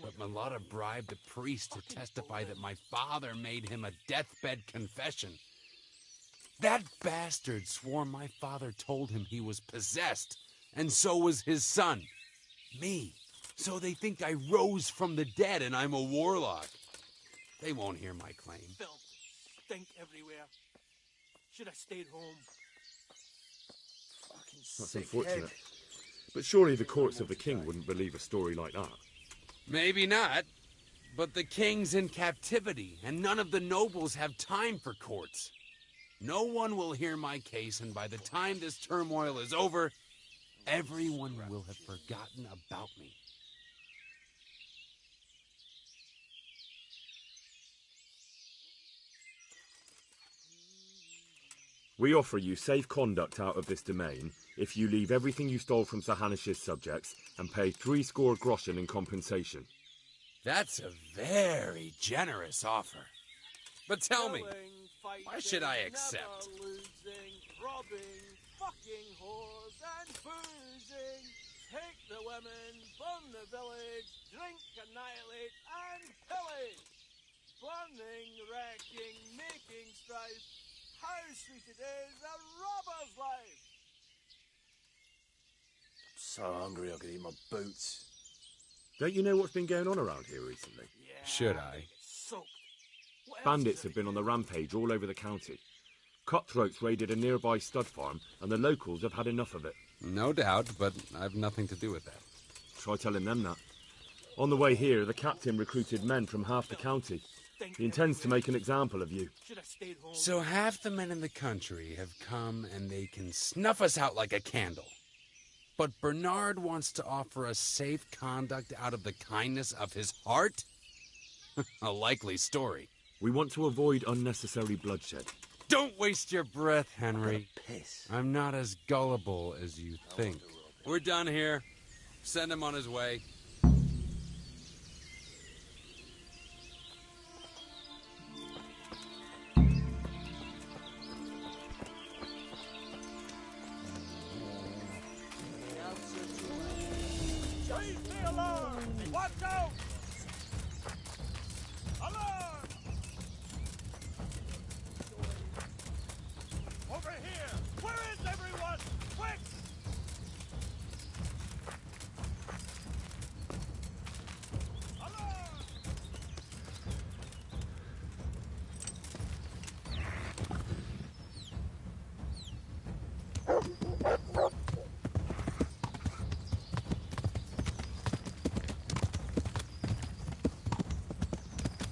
Speaker 22: But Malota bribed a priest to testify that my father made him a deathbed confession. That bastard swore my father told him he was possessed, and so was his son, me. So they think I rose from the dead and I'm a warlock. They won't hear my claim.
Speaker 23: Filth, stink everywhere. Should have stayed home. Fucking
Speaker 3: That's
Speaker 23: sick
Speaker 3: unfortunate.
Speaker 23: head.
Speaker 3: But surely the courts of the king wouldn't believe a story like that.
Speaker 22: Maybe not, but the king's in captivity, and none of the nobles have time for courts. No one will hear my case, and by the time this turmoil is over, everyone will have forgotten about me.
Speaker 3: We offer you safe conduct out of this domain if you leave everything you stole from Sir Hanish's subjects and pay 60 groschen in compensation.
Speaker 22: That's a very generous offer. But tell me, why should I accept?
Speaker 23: Losing, robbing, fucking whores and boozing. take the women, burn the village, drink, annihilate, and pillage. Burning, wrecking, making strife. How sweet it is, a robber's life!
Speaker 5: I'm so hungry I could eat my boots.
Speaker 3: Don't you know what's been going on around here recently?
Speaker 22: Should I?
Speaker 3: Bandits have been on the rampage all over the county. Cutthroats raided a nearby stud farm, and the locals have had enough of it.
Speaker 22: No doubt, but I've nothing to do with that.
Speaker 3: Try telling them that. On the way here, the captain recruited men from half the county. He intends to make an example of you.
Speaker 22: So half the men in the country have come and they can snuff us out like a candle. But Bernard wants to offer us safe conduct out of the kindness of his heart? A likely story.
Speaker 3: We want to avoid unnecessary bloodshed.
Speaker 22: Don't waste your breath, Henry.
Speaker 5: Piss.
Speaker 22: I'm not as gullible as you think. We're done here. Send him on his way.
Speaker 23: Raise the alarm! Watch out! Alarm! Over here! Where is everyone? Quick! Alarm!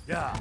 Speaker 14: Yeah.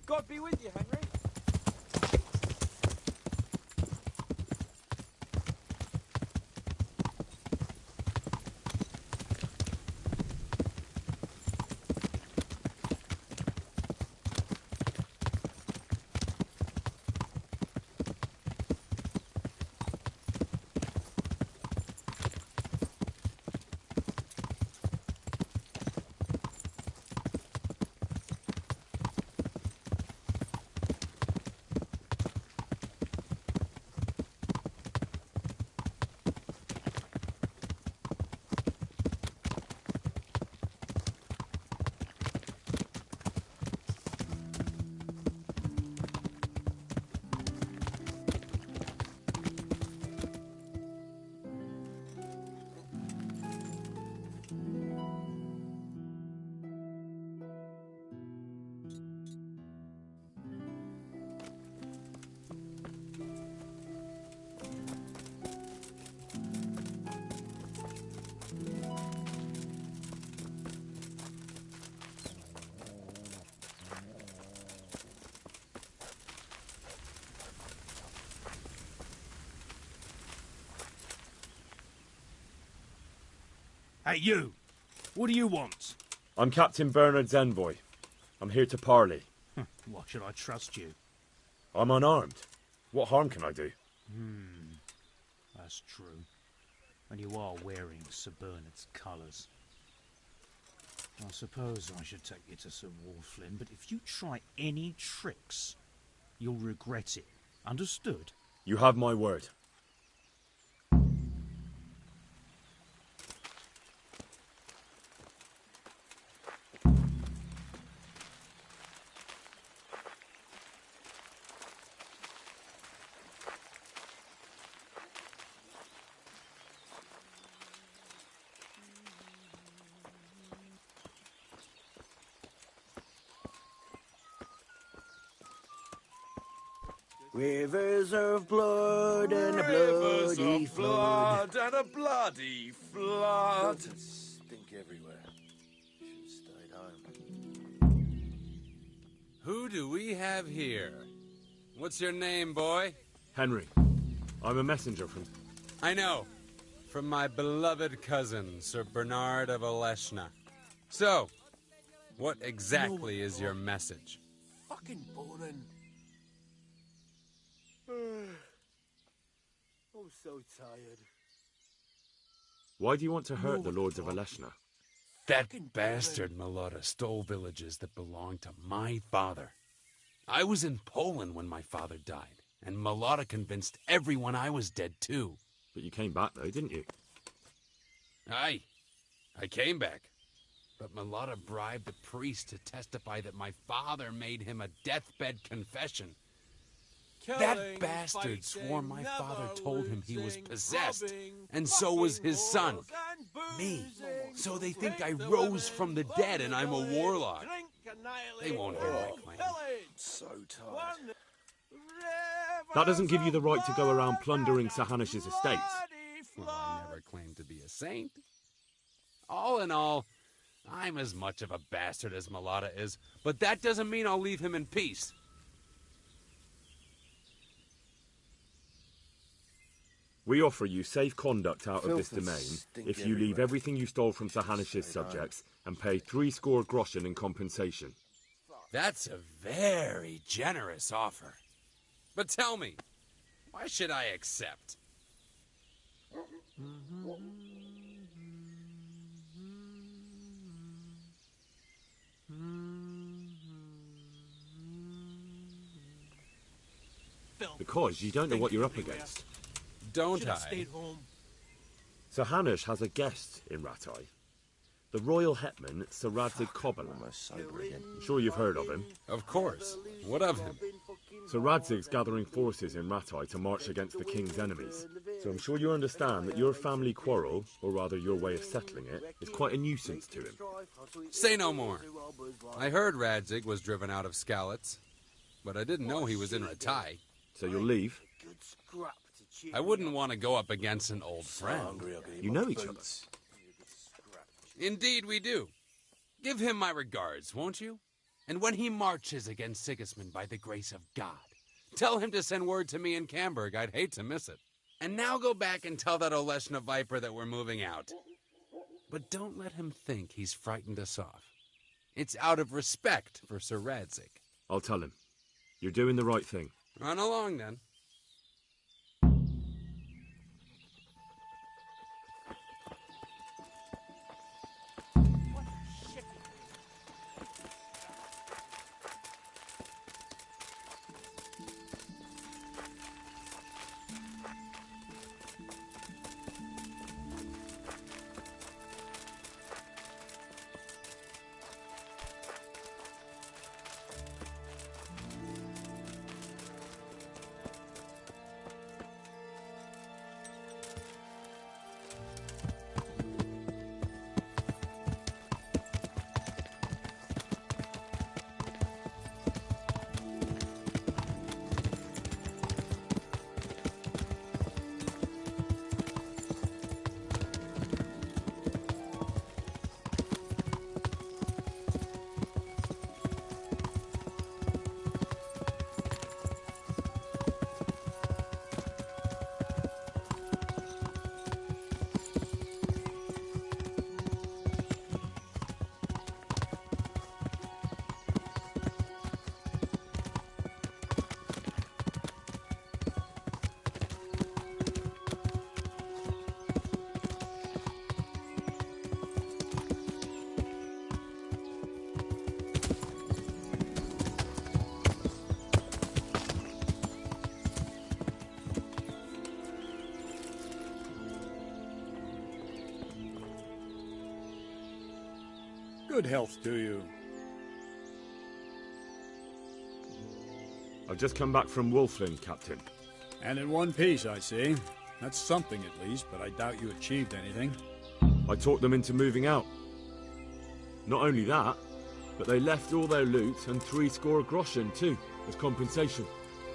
Speaker 23: God be with you, Henry.
Speaker 16: Hey, you! What do you want?
Speaker 3: I'm Captain Bernard's envoy. I'm here to parley.
Speaker 16: Why should I trust you?
Speaker 3: I'm unarmed. What harm can I do?
Speaker 16: That's true. And you are wearing Sir Bernard's colours. I suppose I should take you to Sir Wulflin, but if you try any tricks, you'll regret it. Understood?
Speaker 3: You have my word.
Speaker 1: Rivers of blood and a
Speaker 23: Rivers
Speaker 1: bloody
Speaker 23: of
Speaker 1: flood.
Speaker 23: blood and a bloody flood.
Speaker 5: Filth and stink everywhere. Should have stayed home.
Speaker 22: Who do we have here? What's your name, boy?
Speaker 3: Henry. I'm a messenger from...
Speaker 22: I know. From my beloved cousin, Sir Bernard of Oleshna. So, what exactly is your message?
Speaker 23: Fucking boring. I'm so tired.
Speaker 3: Why do you want to hurt the Lords of Oleshna?
Speaker 22: That bastard Malota stole villages that belonged to my father. I was in Poland when my father died, and Malota convinced everyone I was dead too.
Speaker 3: But you came back though, didn't you?
Speaker 22: Aye, I came back. But Malota bribed the priest to testify that my father made him a deathbed confession. That bastard swore my father told him he was possessed, and so was his son, me. So they think I rose from the dead and I'm a warlock. They won't hear my claim.
Speaker 5: So tired.
Speaker 3: That doesn't give you the right to go around plundering Sir Hanish's estates.
Speaker 22: Well, I never claimed to be a saint. All in all, I'm as much of a bastard as Malota is, but that doesn't mean I'll leave him in peace.
Speaker 3: We offer you safe conduct out of this domain if you leave everything you stole from Sir Hanish's subjects and pay 60 groschen in compensation.
Speaker 22: That's a very generous offer. But tell me, why should I accept?
Speaker 3: Because you don't know what you're up against.
Speaker 22: Don't I?
Speaker 3: Sir Hanish has a guest in Rattay. The royal hetman, Sir Radzig Kobyla. I'm sure you've heard of him.
Speaker 22: Of course. What of him?
Speaker 3: Sir Radzig's gathering forces in Rattay to march against the king's enemies. So I'm sure you understand that your family quarrel, or rather your way of settling it, is quite a nuisance to him.
Speaker 22: Say no more. I heard Radzig was driven out of Skalitz, but I didn't know he was in Rattay.
Speaker 3: So you'll leave?
Speaker 22: I wouldn't want to go up against an old friend.
Speaker 3: You know each other.
Speaker 22: Indeed we do. Give him my regards, won't you? And when he marches against Sigismund by the grace of God, tell him to send word to me in Camberg. I'd hate to miss it. And now go back and tell that Oleshna viper that we're moving out. But don't let him think he's frightened us off. It's out of respect for Sir Radzig.
Speaker 3: I'll tell him. You're doing the right thing.
Speaker 22: Run along, then.
Speaker 14: Good health to you.
Speaker 3: I've just come back from Wolflin, Captain.
Speaker 14: And in one piece, I see. That's something at least, but I doubt you achieved anything.
Speaker 3: I talked them into moving out. Not only that, but they left all their loot and 60 groschen too, as compensation.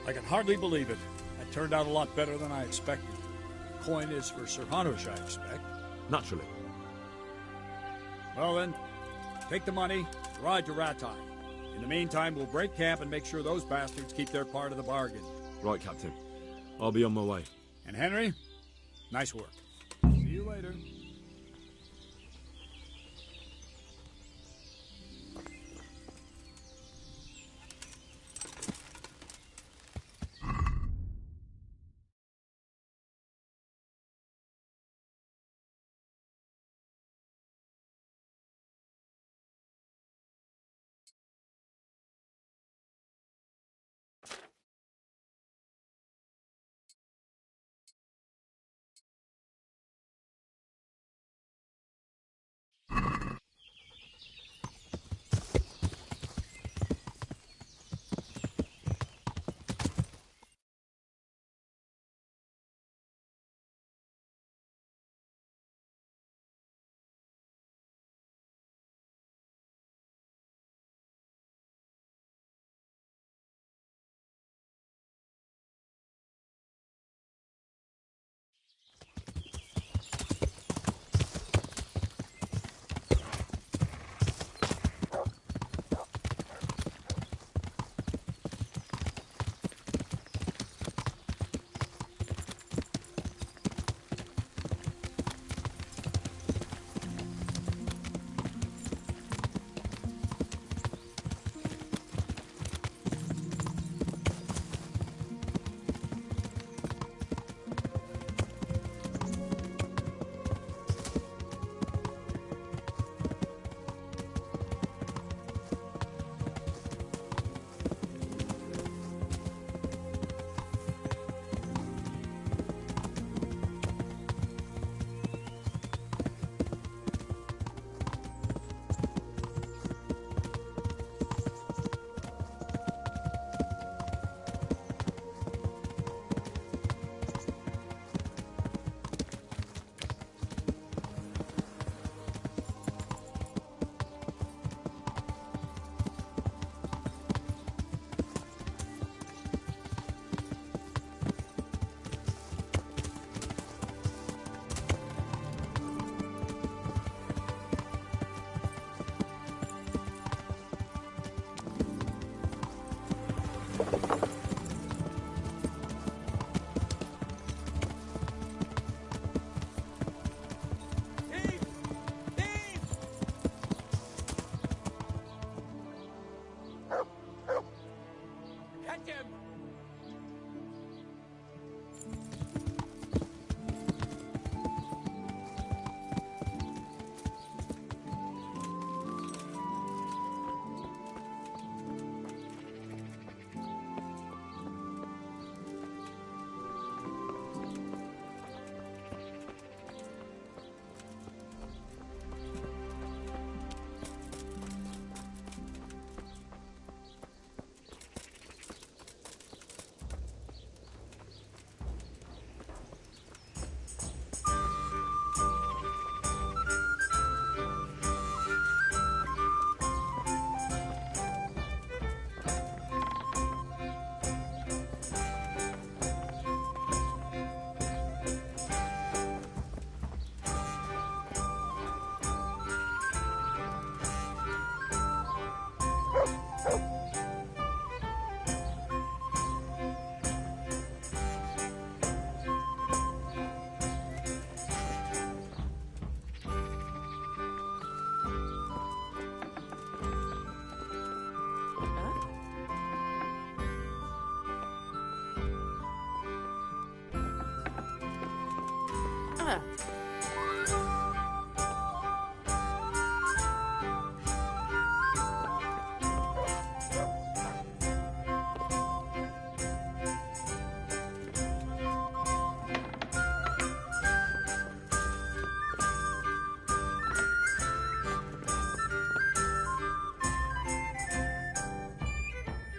Speaker 14: I can hardly believe it. That turned out a lot better than I expected. Coin is for Sir Hanush, I expect.
Speaker 3: Naturally.
Speaker 14: Well then, take the money, ride to Ratai. In the meantime, we'll break camp and make sure those bastards keep their part of the bargain.
Speaker 3: Right, Captain. I'll be on my way.
Speaker 14: And Henry, nice work. See you later.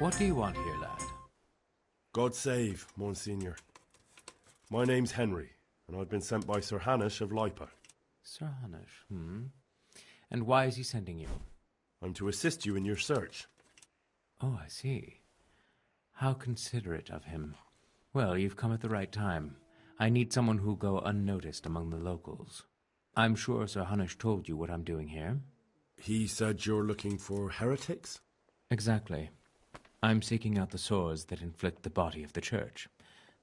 Speaker 4: What do you want here, lad?
Speaker 3: God save, Monsignor. My name's Henry, and I've been sent by Sir Hanush of Lipa.
Speaker 4: Sir Hanush, And why is he sending you?
Speaker 3: I'm to assist you in your search.
Speaker 4: Oh, I see. How considerate of him. Well, you've come at the right time. I need someone who'll go unnoticed among the locals. I'm sure Sir Hanush told you what I'm doing here.
Speaker 3: He said you're looking for heretics?
Speaker 4: Exactly. I'm seeking out the sores that inflict the body of the church.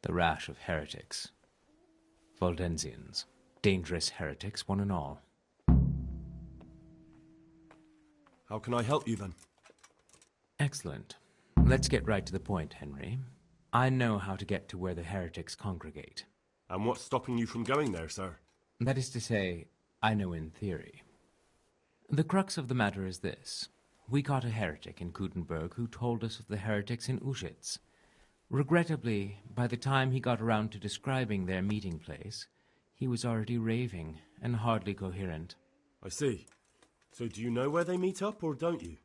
Speaker 4: The rash of heretics. Valdensians. Dangerous heretics, one and all.
Speaker 3: How can I help you, then?
Speaker 4: Excellent. Let's get right to the point, Henry. I know how to get to where the heretics congregate.
Speaker 3: And what's stopping you from going there, sir?
Speaker 4: That is to say, I know in theory. The crux of the matter is this. We caught a heretic in Gutenberg who told us of the heretics in Ushitz. Regrettably, by the time he got around to describing their meeting place, he was already raving and hardly coherent.
Speaker 3: I see. So do you know where they meet up, or don't you?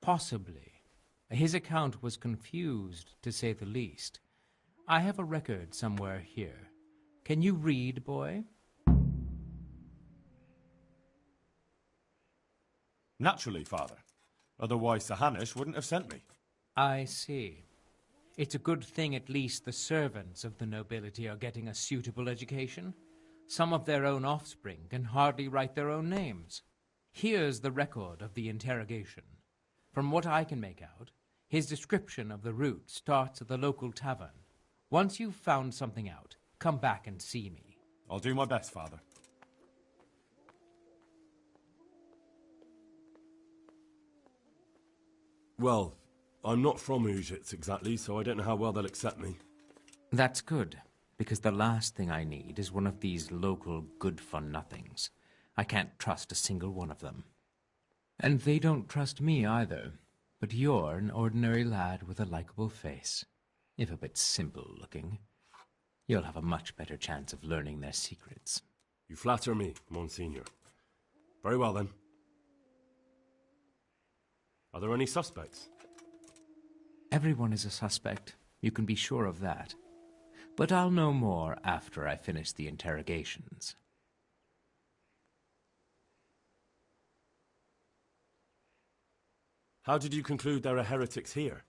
Speaker 4: Possibly. His account was confused, to say the least. I have a record somewhere here. Can you read, boy?
Speaker 3: Naturally, Father. Otherwise Sir Hanush wouldn't have sent me.
Speaker 4: I see. It's a good thing at least the servants of the nobility are getting a suitable education. Some of their own offspring can hardly write their own names. Here's the record of the interrogation. From what I can make out, his description of the route starts at the local tavern. Once you've found something out, come back and see me.
Speaker 3: I'll do my best, Father. Well, I'm not from Ushitz exactly, so I don't know how well they'll accept me.
Speaker 4: That's good, because the last thing I need is one of these local good-for-nothings. I can't trust a single one of them. And they don't trust me either. But you're an ordinary lad with a likable face, if a bit simple-looking. You'll have a much better chance of learning their secrets.
Speaker 3: You flatter me, Monsignor. Very well, then. Are there any suspects?
Speaker 4: Everyone is a suspect. You can be sure of that. But I'll know more after I finish the interrogations.
Speaker 3: How did you conclude there are heretics here?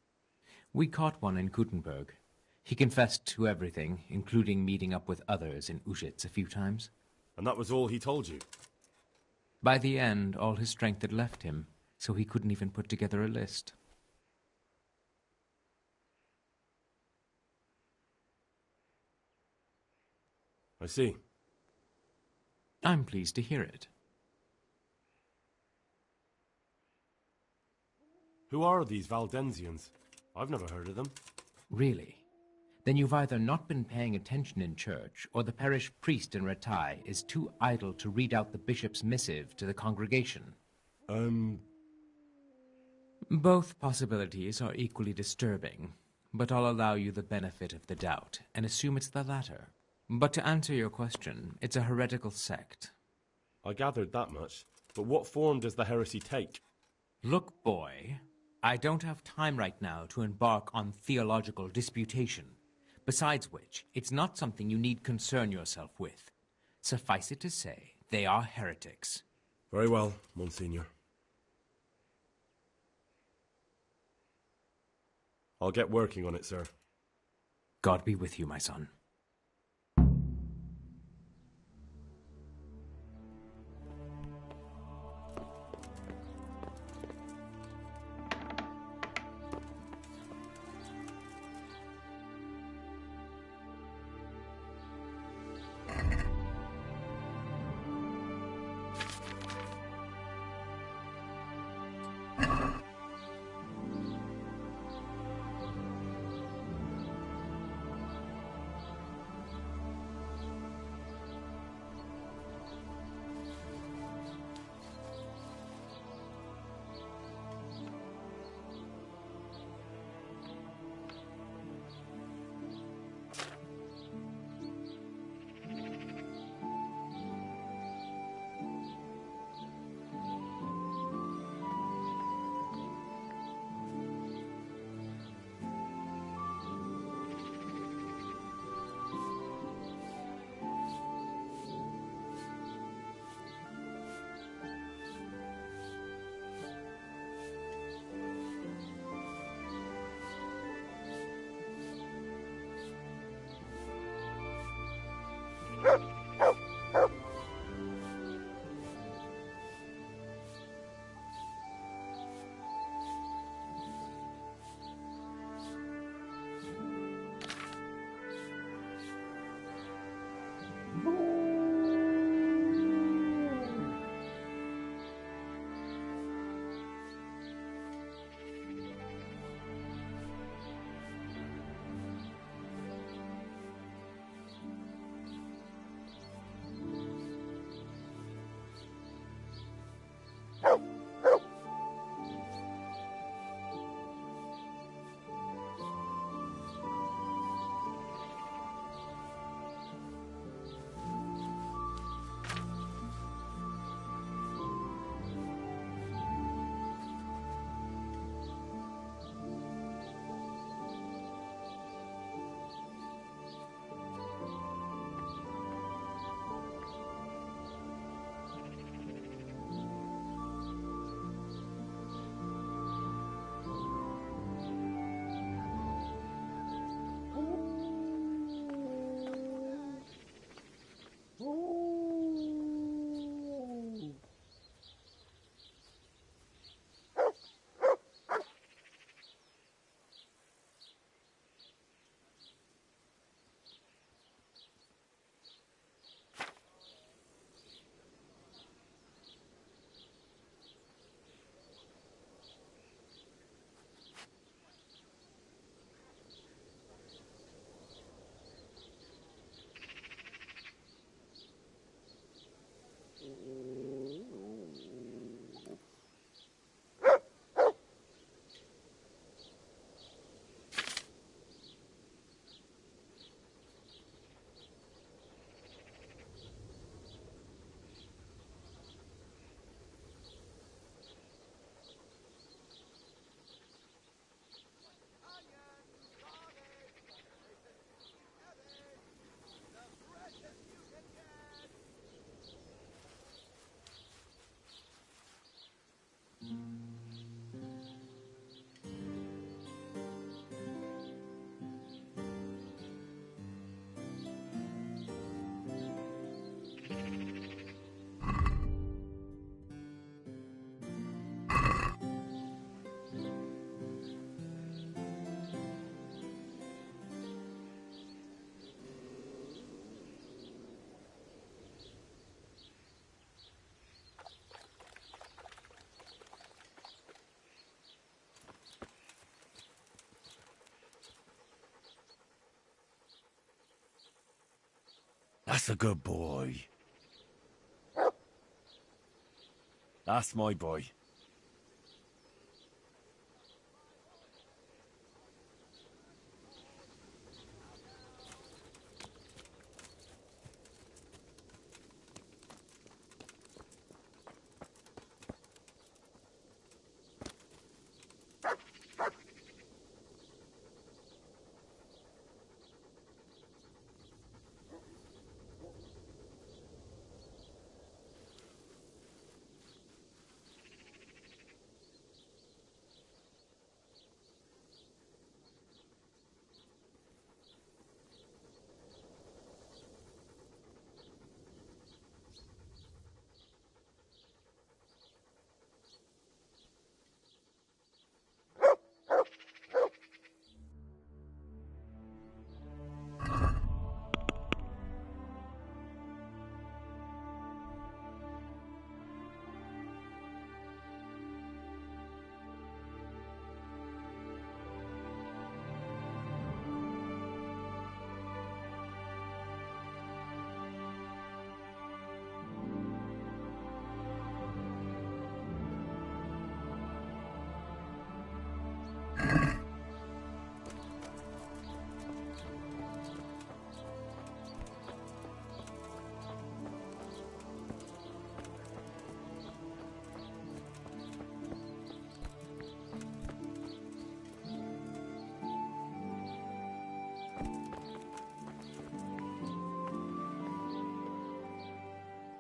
Speaker 4: We caught one in Gutenberg. He confessed to everything, including meeting up with others in Ushitz a few times.
Speaker 3: And that was all he told you?
Speaker 4: By the end, all his strength had left him, so he couldn't even put together a list.
Speaker 3: I see.
Speaker 4: I'm pleased to hear it.
Speaker 3: Who are these Valdensians? I've never heard of them.
Speaker 4: Really? Then you've either not been paying attention in church, or the parish priest in Ratai is too idle to read out the bishop's missive to the congregation. Both possibilities are equally disturbing, but I'll allow you the benefit of the doubt, and assume it's the latter. But to answer your question, it's a heretical sect.
Speaker 3: I gathered that much, but what form does the heresy take?
Speaker 4: Look, boy, I don't have time right now to embark on theological disputation. Besides which, it's not something you need concern yourself with. Suffice it to say, they are heretics.
Speaker 3: Very well, Monsignor. I'll get working on it, sir.
Speaker 4: God be with you, my son.
Speaker 5: That's a good boy. That's my boy.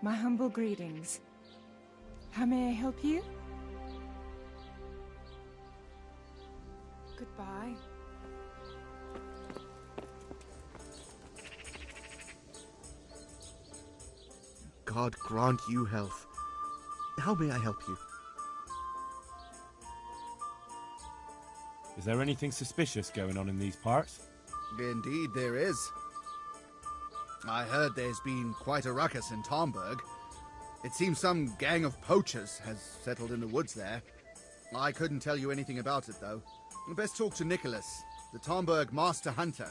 Speaker 15: My humble greetings. How may I help you? Goodbye.
Speaker 9: God grant you health. How may I help you?
Speaker 3: Is there anything suspicious going on in these parts?
Speaker 9: Indeed there is. I heard there's been quite a ruckus in Tomberg. It seems some gang of poachers has settled in the woods there. I couldn't tell you anything about it, though. Best talk to Nicholas, the Tomberg Master Hunter.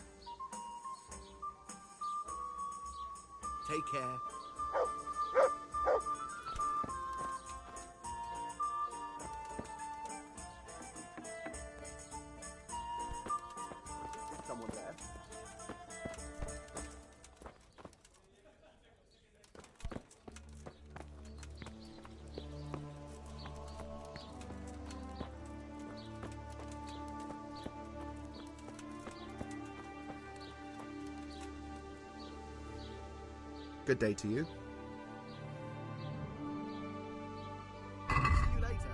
Speaker 9: Take care. Someone there? Good day to you. See you later.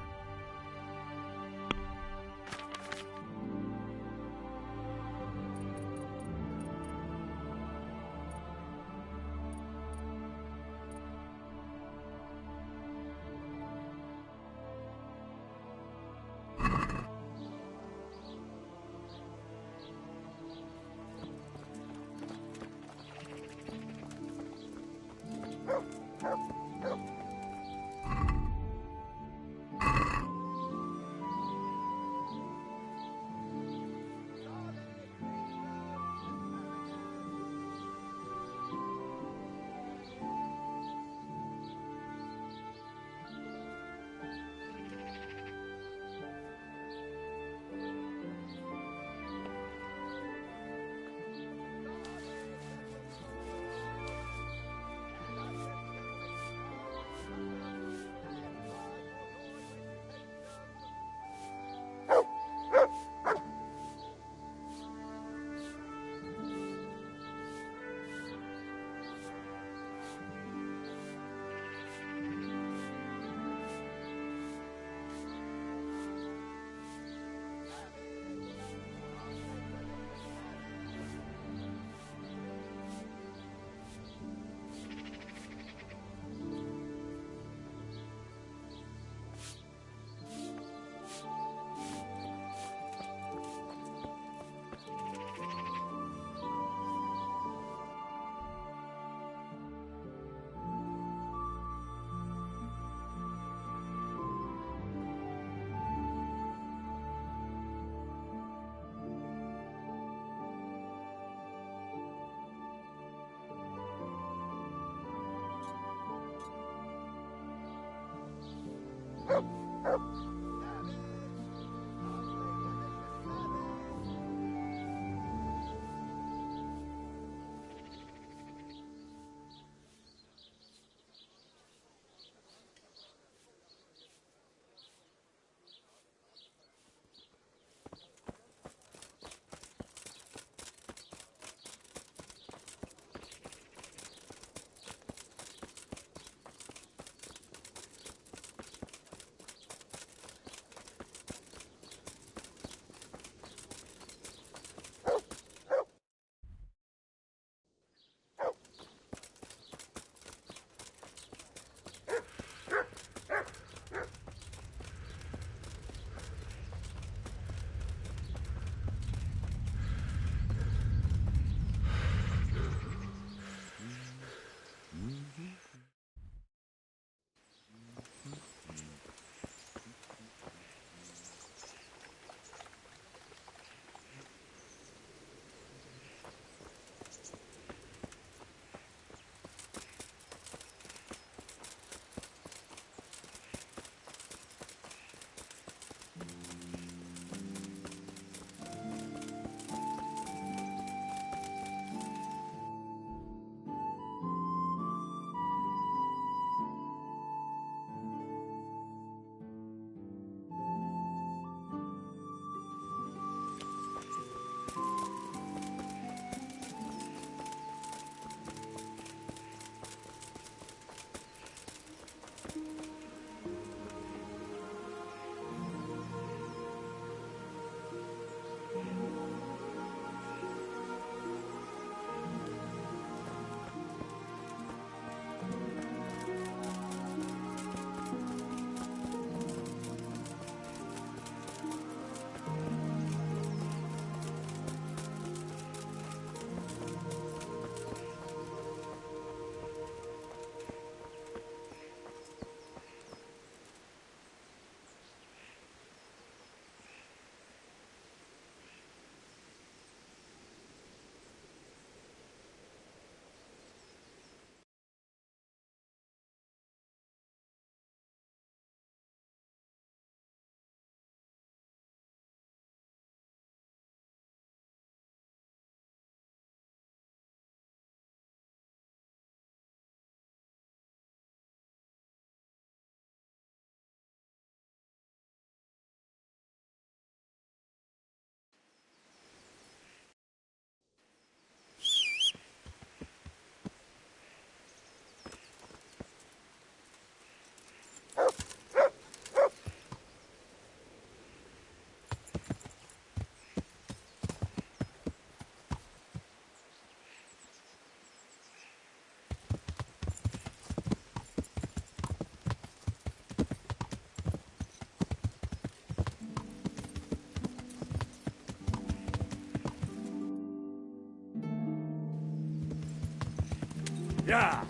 Speaker 14: Yeah.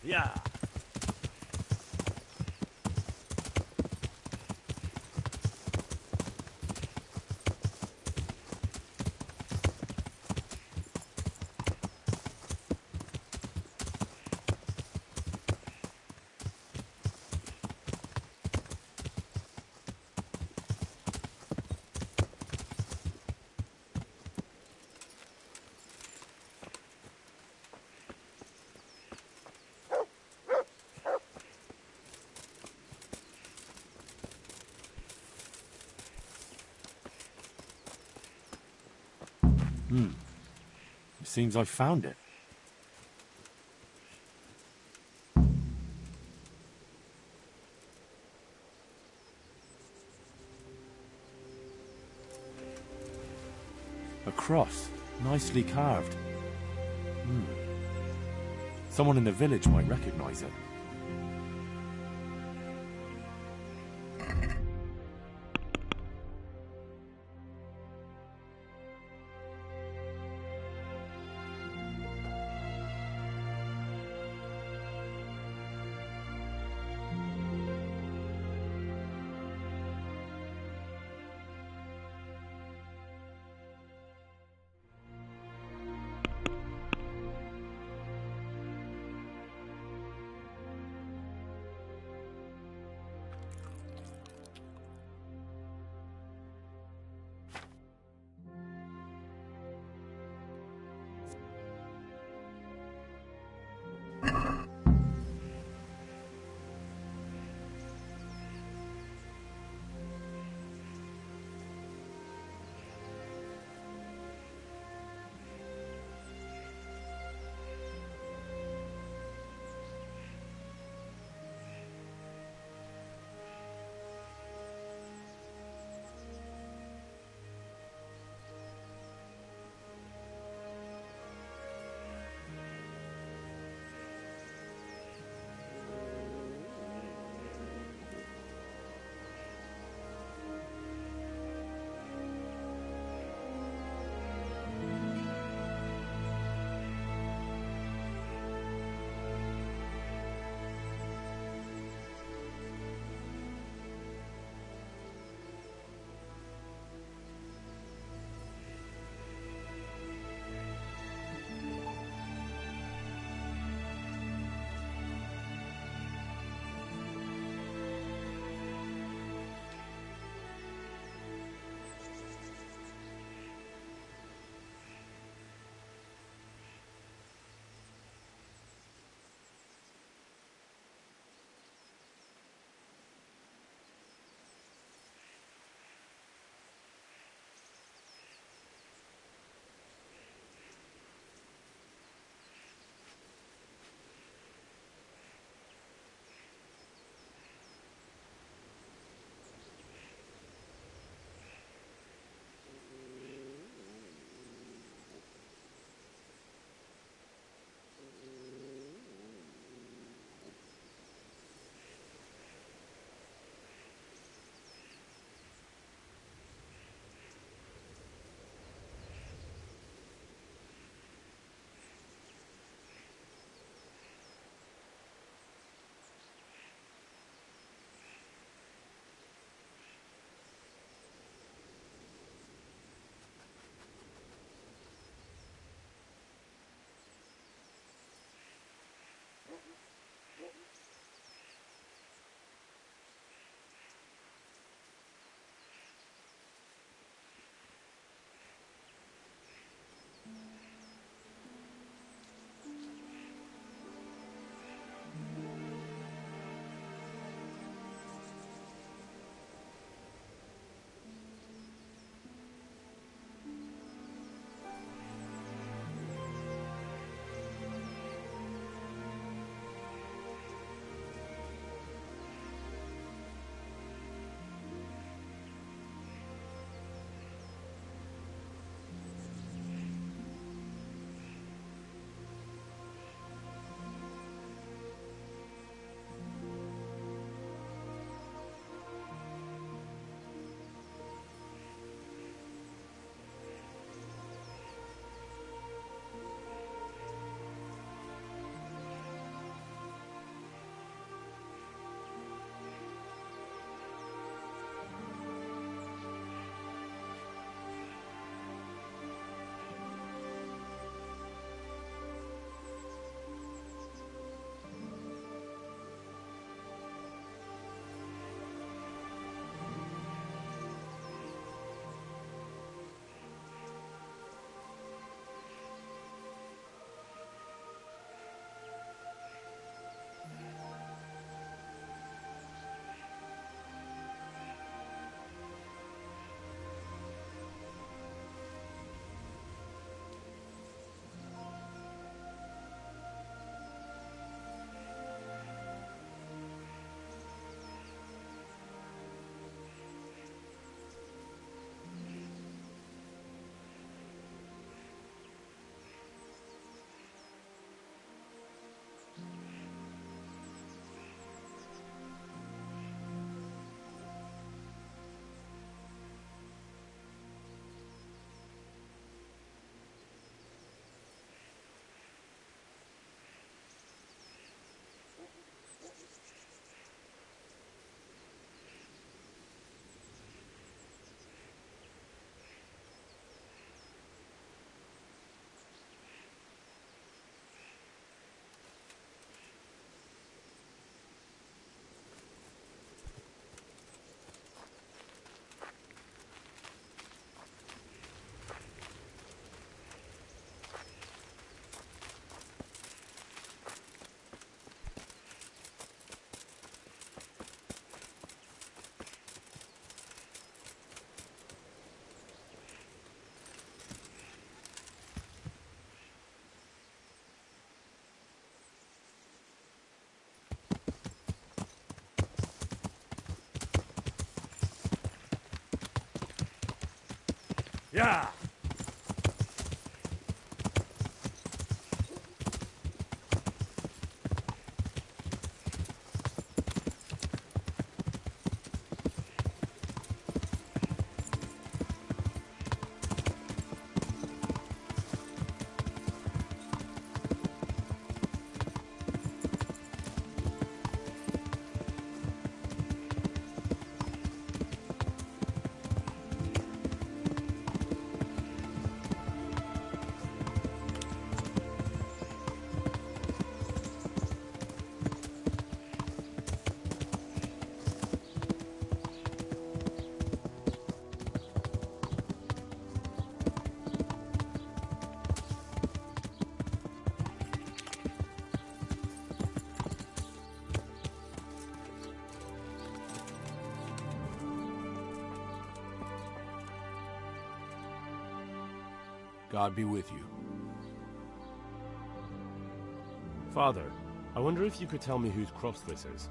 Speaker 8: Yeah.
Speaker 3: It seems I found it. A cross, nicely carved. Someone in the village might recognize it. Yeah!
Speaker 16: God be with you.
Speaker 3: Father, I wonder if you could tell me whose cross this is.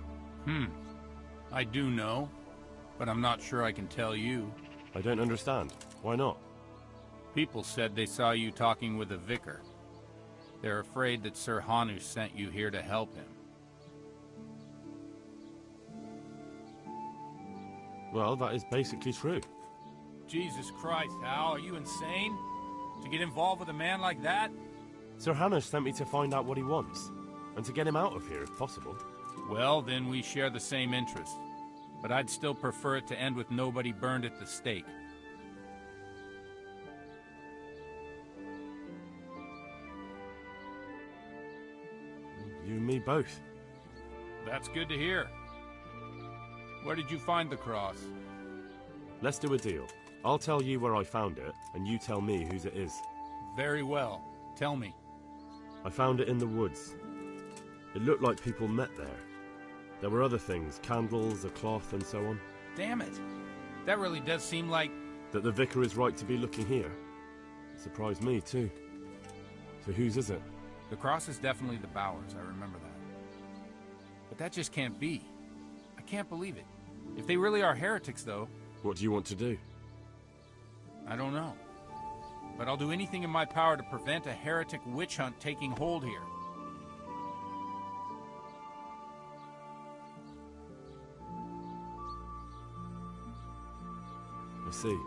Speaker 16: I do know, but I'm not sure I can tell you.
Speaker 3: I don't understand. Why not?
Speaker 16: People said they saw you talking with the vicar. They're afraid that Sir Hanush sent you here to help him.
Speaker 3: Well, that is basically true.
Speaker 16: Jesus Christ, Hal, are you insane? To get involved with a man like that?
Speaker 3: Sir Hanush sent me to find out what he wants, and to get him out of here if possible.
Speaker 16: Well, then we share the same interest. But I'd still prefer it to end with nobody burned at the stake.
Speaker 3: You and me both.
Speaker 16: That's good to hear. Where did you find the cross?
Speaker 3: Let's do a deal. I'll tell you where I found it, and you tell me whose it is.
Speaker 16: Very well. Tell me.
Speaker 3: I found it in the woods. It looked like people met there. There were other things, candles, a cloth, and so on.
Speaker 16: Damn it. That really does seem like...
Speaker 3: That the vicar is right to be looking here. It surprised me, too. So whose is it?
Speaker 16: The cross is definitely the Bowers, I remember that. But that just can't be. I can't believe it. If they really are heretics, though...
Speaker 3: What do you want to do?
Speaker 16: I don't know. But I'll do anything in my power to prevent a heretic witch hunt taking hold here.
Speaker 3: I see.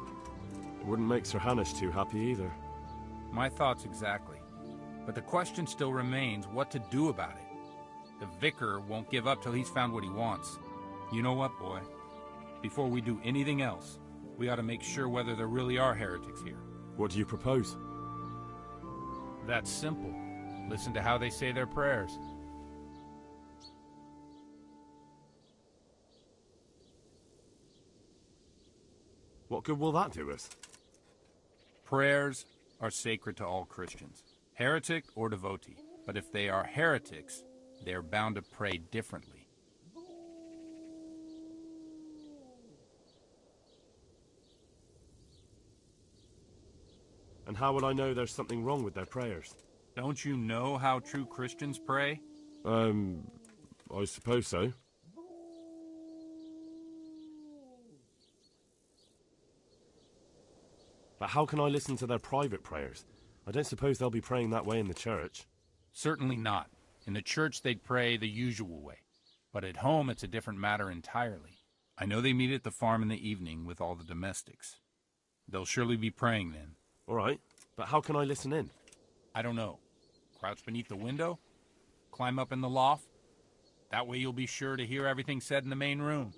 Speaker 3: It wouldn't make Sir Hanush too happy either.
Speaker 16: My thoughts exactly. But the question still remains what to do about it. The vicar won't give up till he's found what he wants. You know what, boy? Before we do anything else, we ought to make sure whether there really are heretics here.
Speaker 3: What do you propose?
Speaker 16: That's simple. Listen to how they say their prayers.
Speaker 3: What good will that do us?
Speaker 16: Prayers are sacred to all Christians, heretic or devotee. But if they are heretics, they are bound to pray differently.
Speaker 3: And how will I know there's something wrong with their prayers?
Speaker 16: Don't you know how true Christians pray?
Speaker 3: I suppose so. But how can I listen to their private prayers? I don't suppose they'll be praying that way in the church.
Speaker 16: Certainly not. In the church they'd pray the usual way. But at home it's a different matter entirely. I know they meet at the farm in the evening with all the domestics. They'll surely be praying then.
Speaker 3: All right, but how can I listen in?
Speaker 16: I don't know. Crouch beneath the window? Climb up in the loft? That way you'll be sure to hear everything said in the main room.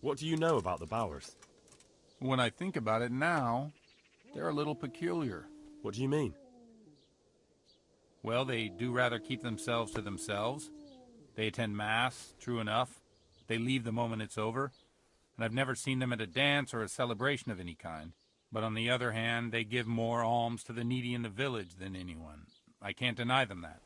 Speaker 3: What do you know about the Bowers?
Speaker 16: When I think about it now, they're a little peculiar.
Speaker 3: What do you mean?
Speaker 16: Well, they do rather keep themselves to themselves. They attend Mass, true enough. They leave the moment it's over. And I've never seen them at a dance or a celebration of any kind. But on the other hand, they give more alms to the needy in the village than anyone. I can't deny them that.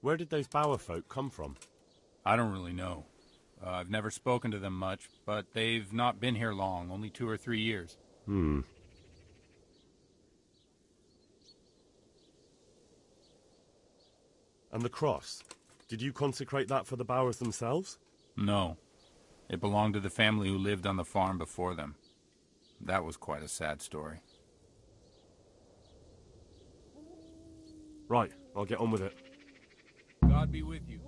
Speaker 3: Where did those Bower folk come from?
Speaker 2: I don't really know. I've never spoken to them much, but they've not been here long, only 2 or 3 years.
Speaker 3: Hmm. And the cross? Did you consecrate that for the Bowers themselves?
Speaker 2: No. It belonged to the family who lived on the farm before them. That was quite a sad story.
Speaker 3: Right, I'll get on with it.
Speaker 2: God be with you.